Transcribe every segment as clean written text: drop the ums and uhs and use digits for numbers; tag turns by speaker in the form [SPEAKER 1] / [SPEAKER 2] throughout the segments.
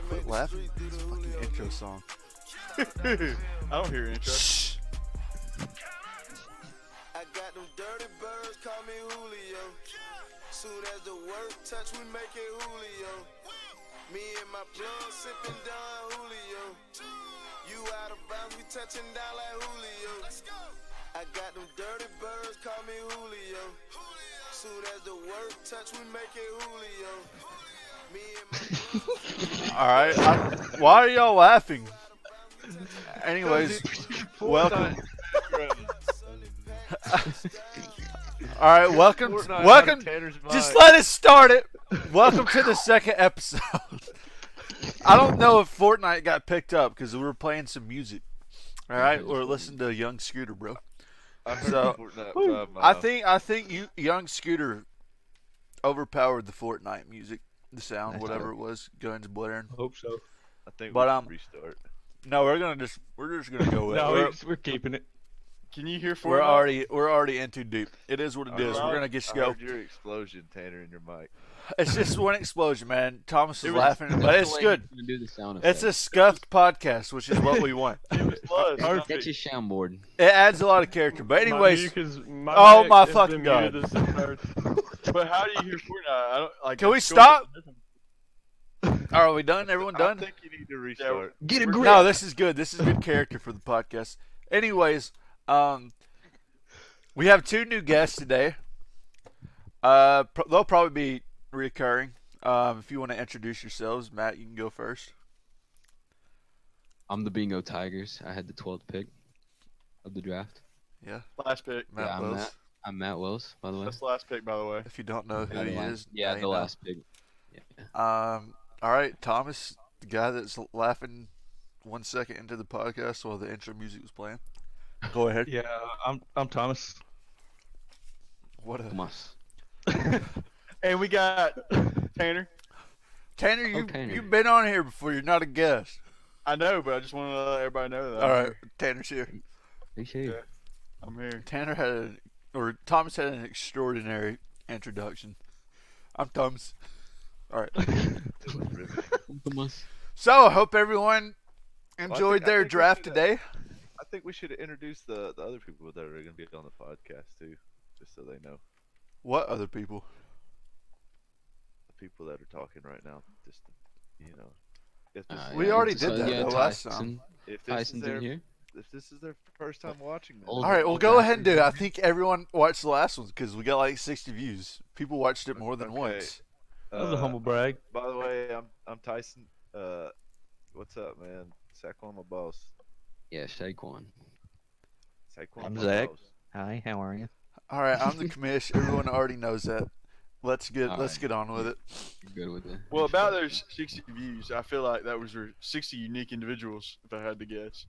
[SPEAKER 1] Quit laughing. It's a fucking intro song.
[SPEAKER 2] I don't hear an intro.
[SPEAKER 1] Shh.
[SPEAKER 3] I got them dirty birds, call me Julio. Soon as the work touch, we make it Julio. Me and my plug sipping down Julio. You out of bounds, we touching down like Julio. I got them dirty birds, call me Julio. Soon as the work touch, we make it Julio. Me and my
[SPEAKER 1] All right. Why are y'all laughing? Anyways, welcome. All right, welcome. Welcome. Just let us start it. Welcome to the second episode. I don't know if Fortnite got picked up because we were playing some music. All right, we're listening to Young Scooter, bro. So I think Young Scooter overpowered the Fortnite music, the sound, whatever it was, guns blaring.
[SPEAKER 2] Hope so.
[SPEAKER 4] I think
[SPEAKER 1] But,
[SPEAKER 4] we should restart.
[SPEAKER 1] No, we're just gonna go with it.
[SPEAKER 2] We're keeping it. Can you hear Fortnite?
[SPEAKER 1] We're already in too deep. It is what it is. We're gonna get
[SPEAKER 4] I
[SPEAKER 1] go.
[SPEAKER 4] heard your explosion, Tanner, in your mic.
[SPEAKER 1] It's just one explosion, man. Thomas is
[SPEAKER 2] was-
[SPEAKER 1] laughing, but it's good.
[SPEAKER 5] Do the sound
[SPEAKER 1] It's a
[SPEAKER 5] effect.
[SPEAKER 1] scuffed podcast, which is what we want.
[SPEAKER 2] It was plus.
[SPEAKER 5] Get your soundboard.
[SPEAKER 1] It adds a lot of character. But anyways,
[SPEAKER 2] My
[SPEAKER 1] Oh,
[SPEAKER 2] mic
[SPEAKER 1] my
[SPEAKER 2] has
[SPEAKER 1] fucking
[SPEAKER 2] been
[SPEAKER 1] God.
[SPEAKER 2] muted this entire- But how do you hear Fortnite? I don't like.
[SPEAKER 1] Can we
[SPEAKER 2] it's
[SPEAKER 1] stop?
[SPEAKER 2] going-
[SPEAKER 1] are we done? Everyone
[SPEAKER 4] I
[SPEAKER 1] done?
[SPEAKER 4] think you need to restart.
[SPEAKER 5] Get a grip.
[SPEAKER 1] No, this is good. This is good character for the podcast. Anyways, we have two new guests today. They'll probably be recurring. If you want to introduce yourselves, Matt, you can go first.
[SPEAKER 5] I'm the Bingo Tigers. I had the 12th pick of the draft.
[SPEAKER 1] Yeah,
[SPEAKER 2] Last pick.
[SPEAKER 1] Matt
[SPEAKER 5] Yeah,
[SPEAKER 1] Wells.
[SPEAKER 5] I'm Matt Wells, by the way.
[SPEAKER 2] That's the last pick, by the way.
[SPEAKER 1] If you don't know who
[SPEAKER 5] Yeah,
[SPEAKER 1] he
[SPEAKER 5] the last-
[SPEAKER 1] is,
[SPEAKER 5] Yeah,
[SPEAKER 1] now
[SPEAKER 5] the
[SPEAKER 1] you know.
[SPEAKER 5] last pick. Yeah.
[SPEAKER 1] All right, Thomas, the guy that's laughing 1 second into the podcast while the intro music was playing. Go ahead.
[SPEAKER 2] Yeah, I'm Thomas.
[SPEAKER 1] What a
[SPEAKER 5] Thomas.
[SPEAKER 2] And we got Tanner.
[SPEAKER 1] Tanner,
[SPEAKER 5] Tanner.
[SPEAKER 1] you've been on here before. You're not a guest.
[SPEAKER 2] I know, but I just want to let everybody know that.
[SPEAKER 1] All right, Tanner's here.
[SPEAKER 5] Appreciate it.
[SPEAKER 2] I'm here.
[SPEAKER 1] Tanner Thomas had an extraordinary introduction. I'm Thomas. All right.
[SPEAKER 5] Thomas.
[SPEAKER 1] So I hope everyone
[SPEAKER 4] I
[SPEAKER 1] enjoyed
[SPEAKER 4] think
[SPEAKER 1] their
[SPEAKER 4] we
[SPEAKER 1] draft
[SPEAKER 4] should,
[SPEAKER 1] today.
[SPEAKER 4] I think we should introduce the other people that are going to be on the podcast too, just so they know
[SPEAKER 1] What other people?
[SPEAKER 4] the people that are talking right now. Just if this,
[SPEAKER 1] We already did that,
[SPEAKER 5] yeah,
[SPEAKER 1] though, last
[SPEAKER 5] Tyson.
[SPEAKER 1] time.
[SPEAKER 4] if this
[SPEAKER 5] Tyson's
[SPEAKER 4] is their
[SPEAKER 5] in here.
[SPEAKER 4] if this is their first time watching this.
[SPEAKER 5] Old-
[SPEAKER 1] All right, well, go ahead and do it. I think everyone watched the last one because we got like 60 views. People watched it more than
[SPEAKER 4] Okay.
[SPEAKER 1] once.
[SPEAKER 2] That was a humble brag.
[SPEAKER 4] By the way, I'm Tyson. What's up, man? Saquon my boss.
[SPEAKER 5] Yeah, Shaquan.
[SPEAKER 4] Saquon
[SPEAKER 6] I'm
[SPEAKER 4] my
[SPEAKER 6] Zach.
[SPEAKER 4] boss.
[SPEAKER 6] Hi, how are you?
[SPEAKER 1] All right, I'm the commish. Everyone already knows that. Let's get
[SPEAKER 5] All
[SPEAKER 1] let's
[SPEAKER 5] right.
[SPEAKER 1] get on with it.
[SPEAKER 5] You're good with it.
[SPEAKER 2] Well, about those 60 views, I feel like that was 60 unique individuals, if I had to guess.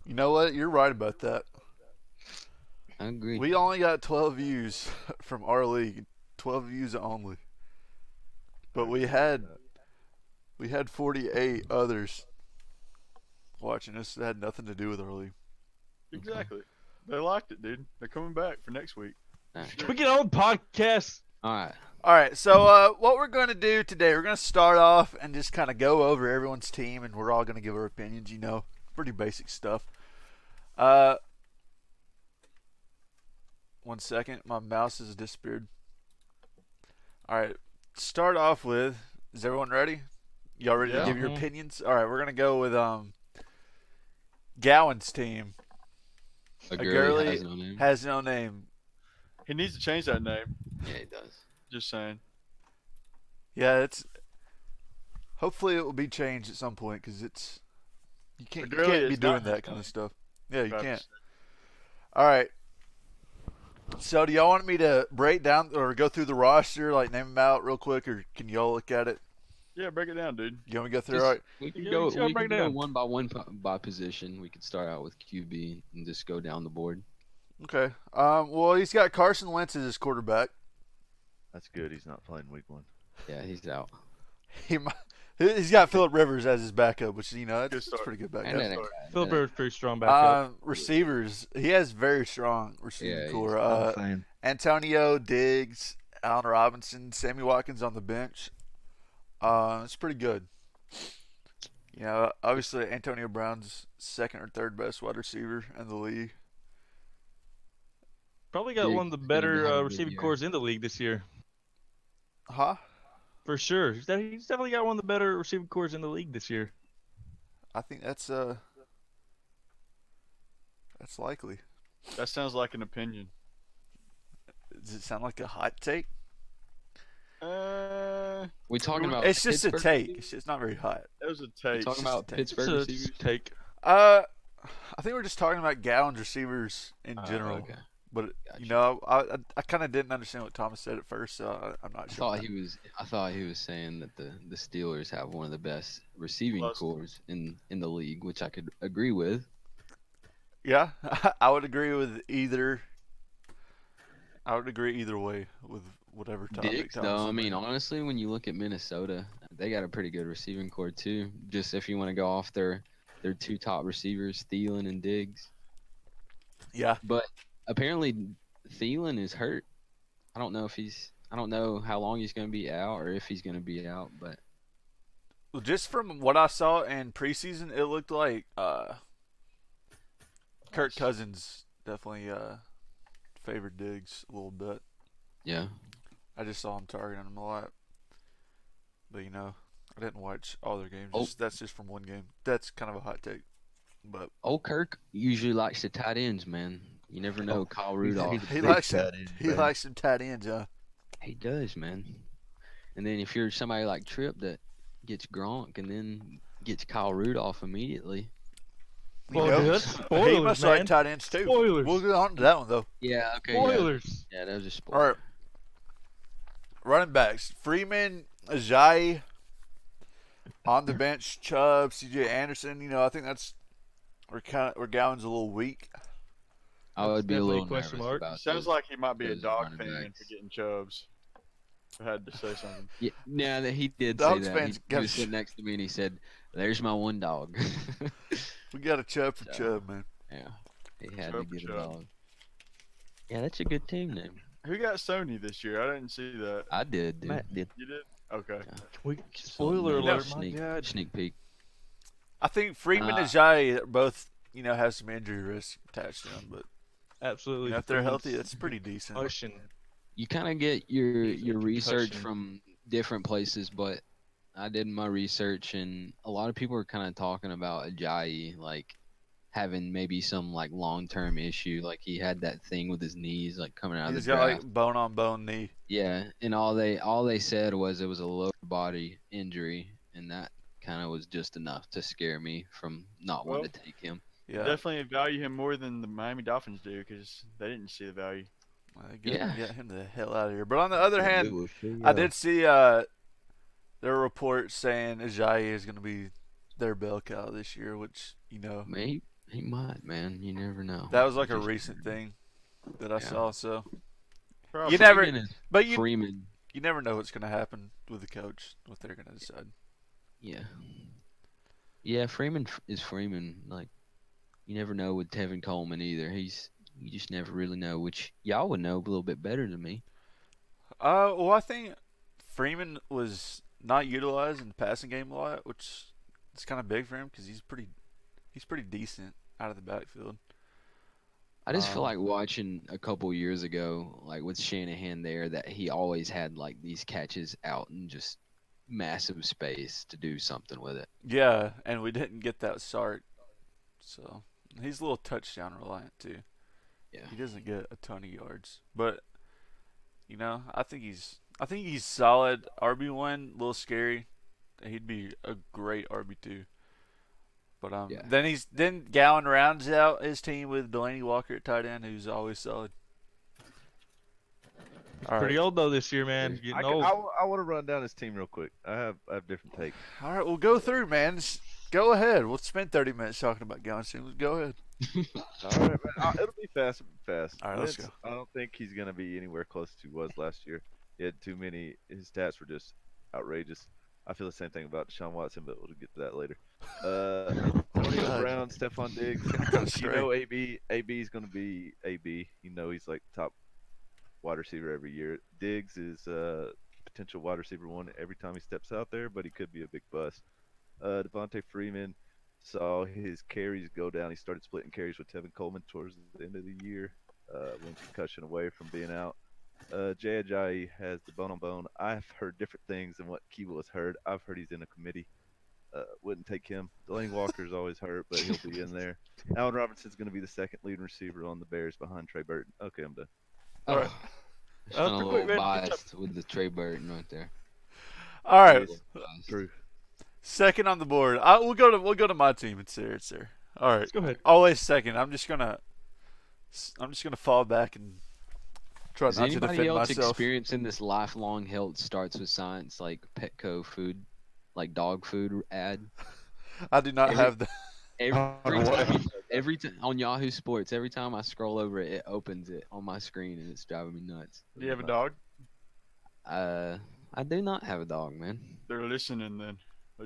[SPEAKER 1] You know what? You're right about that.
[SPEAKER 5] I agree.
[SPEAKER 1] We only got 12 views from our league. 12 views only. But we had 48 others watching us that had nothing to do with our league.
[SPEAKER 2] Exactly. They liked it, dude. They're coming back for next week.
[SPEAKER 5] Alright.
[SPEAKER 2] We get on podcast.
[SPEAKER 5] All right.
[SPEAKER 1] All right, so what we're going to do today, we're going to start off and just kind of go over everyone's team, and we're all going to give our opinions, pretty basic stuff. 1 second, my mouse has disappeared. All right, start off with, is everyone ready? Y'all ready to
[SPEAKER 2] Yeah.
[SPEAKER 1] give your opinions? All right, we're going to go with Gowan's team.
[SPEAKER 5] A
[SPEAKER 1] girly
[SPEAKER 5] girly has no name.
[SPEAKER 1] Has no name.
[SPEAKER 2] He needs to change that name.
[SPEAKER 5] Yeah, he does.
[SPEAKER 2] Just saying.
[SPEAKER 1] Yeah, it's. Hopefully, it will be changed at some point because it's. You can't be
[SPEAKER 2] it's
[SPEAKER 1] doing
[SPEAKER 2] not
[SPEAKER 1] that
[SPEAKER 2] his
[SPEAKER 1] kind
[SPEAKER 2] name.
[SPEAKER 1] of stuff. Yeah, you
[SPEAKER 2] Right.
[SPEAKER 1] can't. All right. So, do y'all want me to break down or go through the roster, like name them out real quick, or can y'all look at it?
[SPEAKER 2] Yeah, break it down, dude.
[SPEAKER 1] You want me to go through?
[SPEAKER 5] Just-
[SPEAKER 1] All right.
[SPEAKER 5] We could
[SPEAKER 2] Yeah,
[SPEAKER 5] go.
[SPEAKER 2] just gotta
[SPEAKER 5] We
[SPEAKER 2] break
[SPEAKER 5] could
[SPEAKER 2] it
[SPEAKER 5] go
[SPEAKER 2] down.
[SPEAKER 5] one by one by position. We could start out with QB and just go down the board.
[SPEAKER 1] Okay. Well, he's got Carson Wentz as his quarterback.
[SPEAKER 4] That's good. He's not playing week one.
[SPEAKER 5] Yeah, he's out.
[SPEAKER 1] He might, He's got Philip Rivers as his backup, which that's
[SPEAKER 2] Good start.
[SPEAKER 1] pretty good
[SPEAKER 5] And
[SPEAKER 1] backup.
[SPEAKER 5] then it-
[SPEAKER 6] Phil Rivers pretty strong backup.
[SPEAKER 1] Receivers, he has very strong receiving
[SPEAKER 5] Yeah,
[SPEAKER 1] core.
[SPEAKER 4] I'm a fan.
[SPEAKER 1] Antonio, Diggs, Allen Robinson, Sammy Watkins on the bench. It's pretty good. Obviously Antonio Brown's second or third best wide receiver in the league.
[SPEAKER 6] Probably got
[SPEAKER 5] Diggs
[SPEAKER 6] one of the
[SPEAKER 5] is gonna be having
[SPEAKER 6] better
[SPEAKER 5] a good
[SPEAKER 6] receiving
[SPEAKER 5] year.
[SPEAKER 6] cores in the league this year.
[SPEAKER 1] Huh?
[SPEAKER 6] For sure. He's definitely got one of the better receiving cores in the league this year.
[SPEAKER 1] I think that's likely.
[SPEAKER 2] That sounds like an opinion.
[SPEAKER 1] Does it sound like a hot take?
[SPEAKER 5] We talking about?
[SPEAKER 1] It's just a
[SPEAKER 5] Pittsburgh
[SPEAKER 1] take.
[SPEAKER 5] receivers?
[SPEAKER 1] It's not very hot.
[SPEAKER 2] That was a
[SPEAKER 5] We
[SPEAKER 2] take.
[SPEAKER 5] talking
[SPEAKER 1] just
[SPEAKER 5] about
[SPEAKER 1] a take.
[SPEAKER 5] Pittsburgh
[SPEAKER 6] It's a
[SPEAKER 5] receivers?
[SPEAKER 6] take.
[SPEAKER 1] I think we're just talking about Gallon's receivers in general.
[SPEAKER 5] Okay.
[SPEAKER 1] But
[SPEAKER 5] Gotcha.
[SPEAKER 1] I kind of didn't understand what Thomas said at first, so I'm not
[SPEAKER 5] I
[SPEAKER 1] sure.
[SPEAKER 5] thought he was saying that the Steelers have one of the best receiving
[SPEAKER 2] Plus-
[SPEAKER 5] cores in the league, which I could agree with.
[SPEAKER 1] Yeah, I would agree with either. I would agree either way with whatever topic.
[SPEAKER 5] Diggs,
[SPEAKER 1] Thomas
[SPEAKER 5] though, I
[SPEAKER 1] is
[SPEAKER 5] mean,
[SPEAKER 1] making.
[SPEAKER 5] honestly, when you look at Minnesota, they got a pretty good receiving core too. Just if you want to go off their two top receivers, Thielen and Diggs.
[SPEAKER 1] Yeah,
[SPEAKER 5] But apparently, Thielen is hurt. I don't know how long he's going to be out or if he's going to be out, but
[SPEAKER 1] well, just from what I saw in preseason, it looked like Kirk Cousins definitely favored Diggs a little bit.
[SPEAKER 5] yeah.
[SPEAKER 1] I just saw him targeting him a lot, but I didn't watch all their games.
[SPEAKER 5] Oh.
[SPEAKER 1] That's just from one game. That's kind of a hot take, but
[SPEAKER 5] Old Kirk usually likes the tight ends, man. You never know. Kyle Rudolph.
[SPEAKER 1] he
[SPEAKER 4] Big
[SPEAKER 1] likes
[SPEAKER 4] tight
[SPEAKER 1] him.
[SPEAKER 4] end,
[SPEAKER 1] He
[SPEAKER 4] man.
[SPEAKER 1] likes some tight ends, huh?
[SPEAKER 5] He does, man. And then if you're somebody like Tripp that gets Gronk and then gets Kyle Rudolph immediately.
[SPEAKER 6] Well,
[SPEAKER 1] know,
[SPEAKER 6] that's
[SPEAKER 1] He
[SPEAKER 6] spoilers,
[SPEAKER 1] must
[SPEAKER 6] man.
[SPEAKER 1] like tight ends too.
[SPEAKER 6] Spoilers.
[SPEAKER 1] We'll get on to that one though.
[SPEAKER 5] Yeah, okay.
[SPEAKER 6] Spoilers.
[SPEAKER 5] Yeah, that was a spoiler.
[SPEAKER 1] All right. Running backs: Freeman, Ajayi. On the bench, Chubb, C.J. Anderson. I think that's where Gowan's a little weak.
[SPEAKER 5] I would be a
[SPEAKER 6] Definitely
[SPEAKER 5] little
[SPEAKER 6] a question
[SPEAKER 5] nervous
[SPEAKER 6] mark.
[SPEAKER 5] about
[SPEAKER 2] Sounds
[SPEAKER 5] those-
[SPEAKER 2] like he might be a
[SPEAKER 5] those
[SPEAKER 2] dog
[SPEAKER 5] running
[SPEAKER 2] fan
[SPEAKER 5] backs.
[SPEAKER 2] for getting Chubbs. I had to say something.
[SPEAKER 5] Yeah, that he did
[SPEAKER 1] Dogs
[SPEAKER 5] say that.
[SPEAKER 1] fans
[SPEAKER 5] He
[SPEAKER 1] gotta
[SPEAKER 5] was sitting next to me and he said, "There's my one dog."
[SPEAKER 1] We got a Chubb for
[SPEAKER 5] So-
[SPEAKER 1] Chubb, man.
[SPEAKER 5] Yeah, he had
[SPEAKER 2] Chubb
[SPEAKER 5] to
[SPEAKER 2] for
[SPEAKER 5] get a
[SPEAKER 2] Chubb.
[SPEAKER 5] dog. Yeah, that's a good team name.
[SPEAKER 2] Who got Sony this year? I didn't see that.
[SPEAKER 5] I did, dude.
[SPEAKER 4] Matt did.
[SPEAKER 2] You did? Okay.
[SPEAKER 6] Spoiler
[SPEAKER 5] Little
[SPEAKER 6] alert, my
[SPEAKER 5] sneak,
[SPEAKER 6] God.
[SPEAKER 5] sneak peek.
[SPEAKER 1] I think Freeman and
[SPEAKER 5] Uh,
[SPEAKER 1] Ajayi both, have some injury risk attached to them, but
[SPEAKER 6] Absolutely.
[SPEAKER 1] if they're healthy,
[SPEAKER 6] Freeman's
[SPEAKER 1] that's pretty decent.
[SPEAKER 6] Pushing.
[SPEAKER 5] You kind of get your
[SPEAKER 6] He's a
[SPEAKER 5] research
[SPEAKER 6] concussion.
[SPEAKER 5] from different places, but I did my research, and a lot of people are kind of talking about Ajayi like having maybe some like long-term issue, like he had that thing with his knees like coming out of
[SPEAKER 1] He's
[SPEAKER 5] the
[SPEAKER 1] got
[SPEAKER 5] draft.
[SPEAKER 1] like bone on bone knee.
[SPEAKER 5] Yeah, and all they said was it was a lower body injury, and that kind of was just enough to scare me from not wanting to take him.
[SPEAKER 1] Yeah,
[SPEAKER 2] Definitely value him more than the Miami Dolphins do because they didn't see the value.
[SPEAKER 5] Yeah.
[SPEAKER 1] Get him the hell out of here. But on the other hand, I did see there were reports saying Ajayi is going to be their bell cow this year, which
[SPEAKER 5] Maybe he might, man. You never know.
[SPEAKER 1] that was like a
[SPEAKER 5] Just-
[SPEAKER 1] recent thing that I
[SPEAKER 5] Yeah.
[SPEAKER 1] saw. So
[SPEAKER 2] Probably.
[SPEAKER 1] You never-
[SPEAKER 5] Freeman is-
[SPEAKER 1] but you
[SPEAKER 5] Freeman.
[SPEAKER 1] you never know what's going to happen with the coach, what they're going to decide.
[SPEAKER 5] Yeah. Yeah, Freeman is Freeman. Like, you never know with Tevin Coleman either. You just never really know, which y'all would know a little bit better than me.
[SPEAKER 1] Well, I think Freeman was not utilized in the passing game a lot, which is kind of big for him because he's pretty decent out of the backfield.
[SPEAKER 5] I just feel
[SPEAKER 1] Um,
[SPEAKER 5] like watching a couple years ago, like with Shanahan there, that he always had like these catches out in just massive space to do something with it.
[SPEAKER 1] Yeah, and we didn't get that Sark, so he's a little touchdown reliant too.
[SPEAKER 5] Yeah.
[SPEAKER 1] He doesn't get a ton of yards, but I think he's solid RB1. A little scary. He'd be a great RB2. But
[SPEAKER 5] Yeah.
[SPEAKER 1] then Gowan rounds out his team with Delaney Walker at tight end, who's always solid. All
[SPEAKER 6] Pretty
[SPEAKER 1] right,
[SPEAKER 6] old though this year, man.
[SPEAKER 4] I,
[SPEAKER 6] Getting old.
[SPEAKER 4] want to run down his team real quick. I have different take.
[SPEAKER 1] all right, we'll go through, man. Go ahead. We'll spend 30 minutes talking about Gowan soon. Go ahead.
[SPEAKER 4] All right, man. It'll be fast.
[SPEAKER 1] All right, let's
[SPEAKER 4] Wentz,
[SPEAKER 1] go.
[SPEAKER 4] I don't think he's gonna be anywhere close to he was last year. He had too many. His stats were just outrageous. I feel the same thing about Deshaun Watson, but we'll get to that later. Antonio Brown, Stephon Diggs. You know, AB is going to be AB. You know, he's like top wide receiver every year. Diggs is potential wide receiver one every time he steps out there, but he could be a big bust. Devontae Freeman saw his carries go down. He started splitting carries with Tevin Coleman towards the end of the year. One concussion away from being out. Jay Ajayi has the bone on bone. I've heard different things than what Kiva has heard. I've heard he's in a committee. Wouldn't take him. Delaney Walker's always hurt, but he'll be in there. Allen Robinson's going to be the second leading receiver on the Bears behind Trey Burton. Okay, I'm done.
[SPEAKER 5] Oh,
[SPEAKER 2] Alright.
[SPEAKER 5] I'm a
[SPEAKER 2] Quick,
[SPEAKER 5] little
[SPEAKER 2] man.
[SPEAKER 5] biased with the Trey Burton right there.
[SPEAKER 1] All right,
[SPEAKER 5] Biased.
[SPEAKER 4] True.
[SPEAKER 1] second on the board. We'll go to my team. It's there. All right,
[SPEAKER 6] Let's go ahead.
[SPEAKER 1] always second. I'm just gonna fall back and try
[SPEAKER 5] Is
[SPEAKER 1] not to
[SPEAKER 5] anybody
[SPEAKER 1] defend
[SPEAKER 5] else
[SPEAKER 1] myself.
[SPEAKER 5] experiencing this lifelong health starts with science like Petco food, like dog food ad?
[SPEAKER 1] I do not
[SPEAKER 5] Every-
[SPEAKER 1] have the.
[SPEAKER 5] Every time on Yahoo Sports, every time I scroll over it, it opens it on my screen and it's driving me nuts.
[SPEAKER 2] Do you have a dog?
[SPEAKER 5] I do not have a dog, man.
[SPEAKER 2] They're listening then.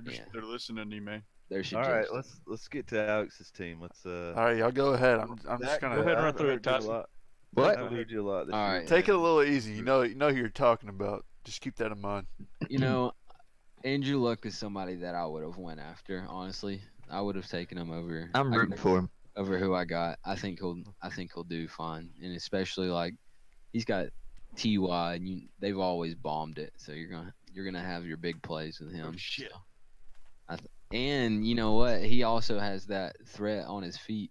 [SPEAKER 5] Yeah.
[SPEAKER 2] They're listening to you, man.
[SPEAKER 5] There she
[SPEAKER 4] All right,
[SPEAKER 5] just.
[SPEAKER 4] let's get to Alex's team. Let's
[SPEAKER 1] All right, y'all go ahead. I'm just
[SPEAKER 6] Go ahead
[SPEAKER 1] gonna
[SPEAKER 6] and run through it,
[SPEAKER 4] Todd.
[SPEAKER 6] Tyson.
[SPEAKER 4] What? I've heard you a lot. This
[SPEAKER 5] All
[SPEAKER 4] year.
[SPEAKER 5] right.
[SPEAKER 1] take it a little easy. You know who you're talking about. Just keep that in mind.
[SPEAKER 5] You know, Andrew Luck is somebody that I would have went after. Honestly, I would have taken him over.
[SPEAKER 7] I'm rooting for him.
[SPEAKER 5] Over who I got. I think he'll do fine, and especially like he's got Ty, and they've always bombed it. So you're gonna have your big plays with him.
[SPEAKER 2] Oh, shit.
[SPEAKER 5] So, and you know what? He also has that threat on his feet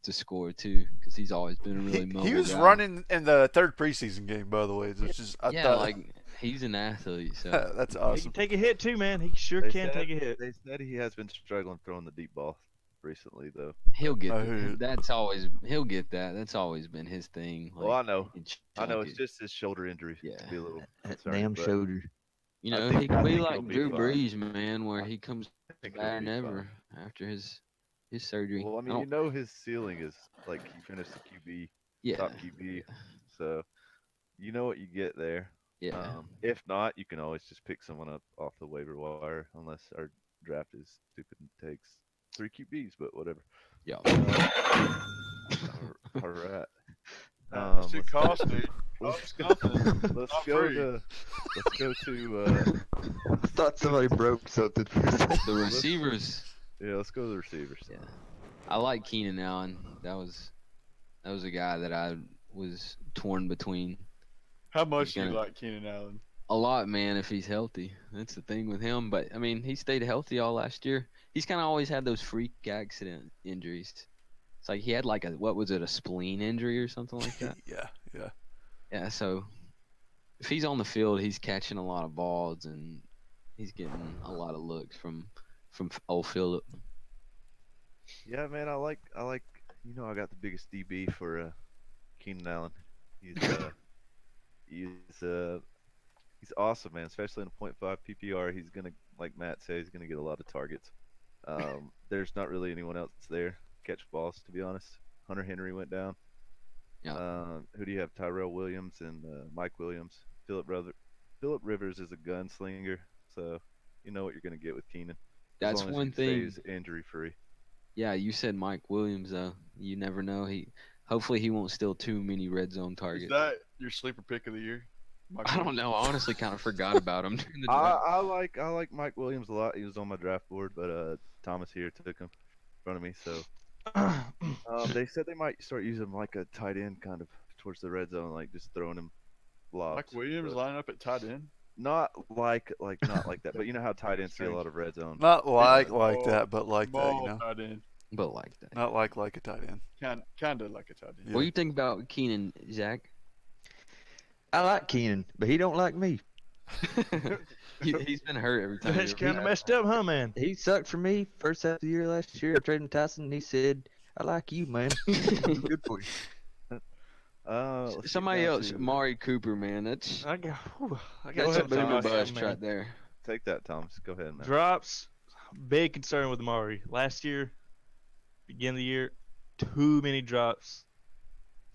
[SPEAKER 5] to score too, because he's always been a really mobile
[SPEAKER 1] He was
[SPEAKER 5] guy.
[SPEAKER 1] running in the third preseason game, by the way. Which is I
[SPEAKER 5] Yeah,
[SPEAKER 1] thought,
[SPEAKER 5] like he's an athlete. So
[SPEAKER 1] that's
[SPEAKER 6] He
[SPEAKER 1] awesome.
[SPEAKER 6] can take a hit too, man. He sure
[SPEAKER 4] They
[SPEAKER 6] can
[SPEAKER 4] said-
[SPEAKER 6] take a hit.
[SPEAKER 4] They said he has been struggling throwing the deep ball recently, though.
[SPEAKER 5] he'll get
[SPEAKER 1] Oh,
[SPEAKER 5] he'll get that. That's always been his thing.
[SPEAKER 4] Well, I know.
[SPEAKER 5] he can
[SPEAKER 4] I know
[SPEAKER 5] chunk
[SPEAKER 4] it's
[SPEAKER 5] it.
[SPEAKER 4] just his shoulder injury.
[SPEAKER 5] Yeah.
[SPEAKER 4] To be a little
[SPEAKER 7] That
[SPEAKER 4] concerning,
[SPEAKER 7] damn
[SPEAKER 4] but
[SPEAKER 7] shoulder.
[SPEAKER 5] You
[SPEAKER 4] I
[SPEAKER 5] know,
[SPEAKER 4] think-
[SPEAKER 5] he can
[SPEAKER 4] I
[SPEAKER 5] be
[SPEAKER 4] think
[SPEAKER 5] like
[SPEAKER 4] he'll be
[SPEAKER 5] Drew
[SPEAKER 4] fine.
[SPEAKER 5] Brees, man, where he comes
[SPEAKER 4] I think he'll
[SPEAKER 5] better
[SPEAKER 4] be
[SPEAKER 5] than
[SPEAKER 4] fine.
[SPEAKER 5] ever after his surgery.
[SPEAKER 4] Well, I mean, you know his ceiling is like he finished the QB,
[SPEAKER 5] yeah,
[SPEAKER 4] top QB, so you know what you get there.
[SPEAKER 5] yeah.
[SPEAKER 4] If not, you can always just pick someone up off the waiver wire, unless our draft is stupid and takes 3 QBs, but whatever.
[SPEAKER 5] Yeah.
[SPEAKER 4] All right.
[SPEAKER 2] It's too
[SPEAKER 4] let's-
[SPEAKER 2] costly.
[SPEAKER 4] Let's go.
[SPEAKER 2] Nothing.
[SPEAKER 4] Let's
[SPEAKER 2] Not
[SPEAKER 4] go
[SPEAKER 2] free.
[SPEAKER 4] to. Let's go to.
[SPEAKER 7] I thought somebody broke something for a second.
[SPEAKER 5] The receivers.
[SPEAKER 4] Yeah, let's go to the receivers.
[SPEAKER 5] Yeah. I like Keenan Allen. That was a guy that I was torn between
[SPEAKER 2] How much do you
[SPEAKER 5] gonna-
[SPEAKER 2] like Keenan Allen?
[SPEAKER 5] a lot, man, if he's healthy. That's the thing with him. But I mean, he stayed healthy all last year. He's kind of always had those freak accident injuries. It's like he had like a spleen injury or something like that.
[SPEAKER 1] Yeah.
[SPEAKER 5] Yeah, so if he's on the field, he's catching a lot of balls and he's getting a lot of looks from old Phillip.
[SPEAKER 4] Yeah, man, I like. You know, I got the biggest DB for Keenan Allen. He's he's awesome, man. Especially in a 0.5 PPR, he's gonna, like Matt said, he's gonna get a lot of targets. There's not really anyone else there catch balls, to be honest. Hunter Henry went down.
[SPEAKER 5] Yeah.
[SPEAKER 4] Who do you have? Tyrell Williams and Mike Williams. Philip Rivers is a gunslinger, so you know what you're gonna get with Keenan.
[SPEAKER 5] That's one thing.
[SPEAKER 4] Stays injury free.
[SPEAKER 5] Yeah, you said Mike Williams though. You never know. Hopefully he won't steal too many red zone
[SPEAKER 2] Is
[SPEAKER 5] targets.
[SPEAKER 2] that your sleeper pick of the year?
[SPEAKER 5] I don't know. I honestly kind of forgot about him during the draft.
[SPEAKER 4] I like Mike Williams a lot. He was on my draft board, but Thomas here took him in front of me. So they said they might start using him like a tight end, kind of towards the red zone, like just throwing him lobs.
[SPEAKER 2] Mike Williams
[SPEAKER 4] but
[SPEAKER 2] lining up at tight end.
[SPEAKER 4] not like not like that, but you know how tight ends see a lot of red zone.
[SPEAKER 1] Not like
[SPEAKER 2] Ball-
[SPEAKER 1] that, but like that. You
[SPEAKER 2] ball
[SPEAKER 1] know,
[SPEAKER 2] tight end.
[SPEAKER 5] But like that.
[SPEAKER 1] not like a tight end.
[SPEAKER 2] Kind of like a tight end.
[SPEAKER 1] Yeah.
[SPEAKER 5] What do you think about Keenan, Zach?
[SPEAKER 7] I like Keenan, but he don't like me.
[SPEAKER 5] He's been hurt every time.
[SPEAKER 6] That's kind of messed up, huh, man?
[SPEAKER 7] He sucked for me first half of the year last year. I traded him Tyson, and he said, "I like you, man. Good for you."
[SPEAKER 4] Let's get
[SPEAKER 5] Somebody
[SPEAKER 4] down
[SPEAKER 5] else,
[SPEAKER 4] to-
[SPEAKER 5] Mari Cooper, man. That's
[SPEAKER 6] I got
[SPEAKER 5] a
[SPEAKER 6] something
[SPEAKER 5] boomer
[SPEAKER 6] to say,
[SPEAKER 5] bust
[SPEAKER 6] man.
[SPEAKER 5] right there.
[SPEAKER 4] Take that, Thomas. Go ahead, man.
[SPEAKER 6] Drops. Big concern with Amari. Last year, beginning of the year, too many drops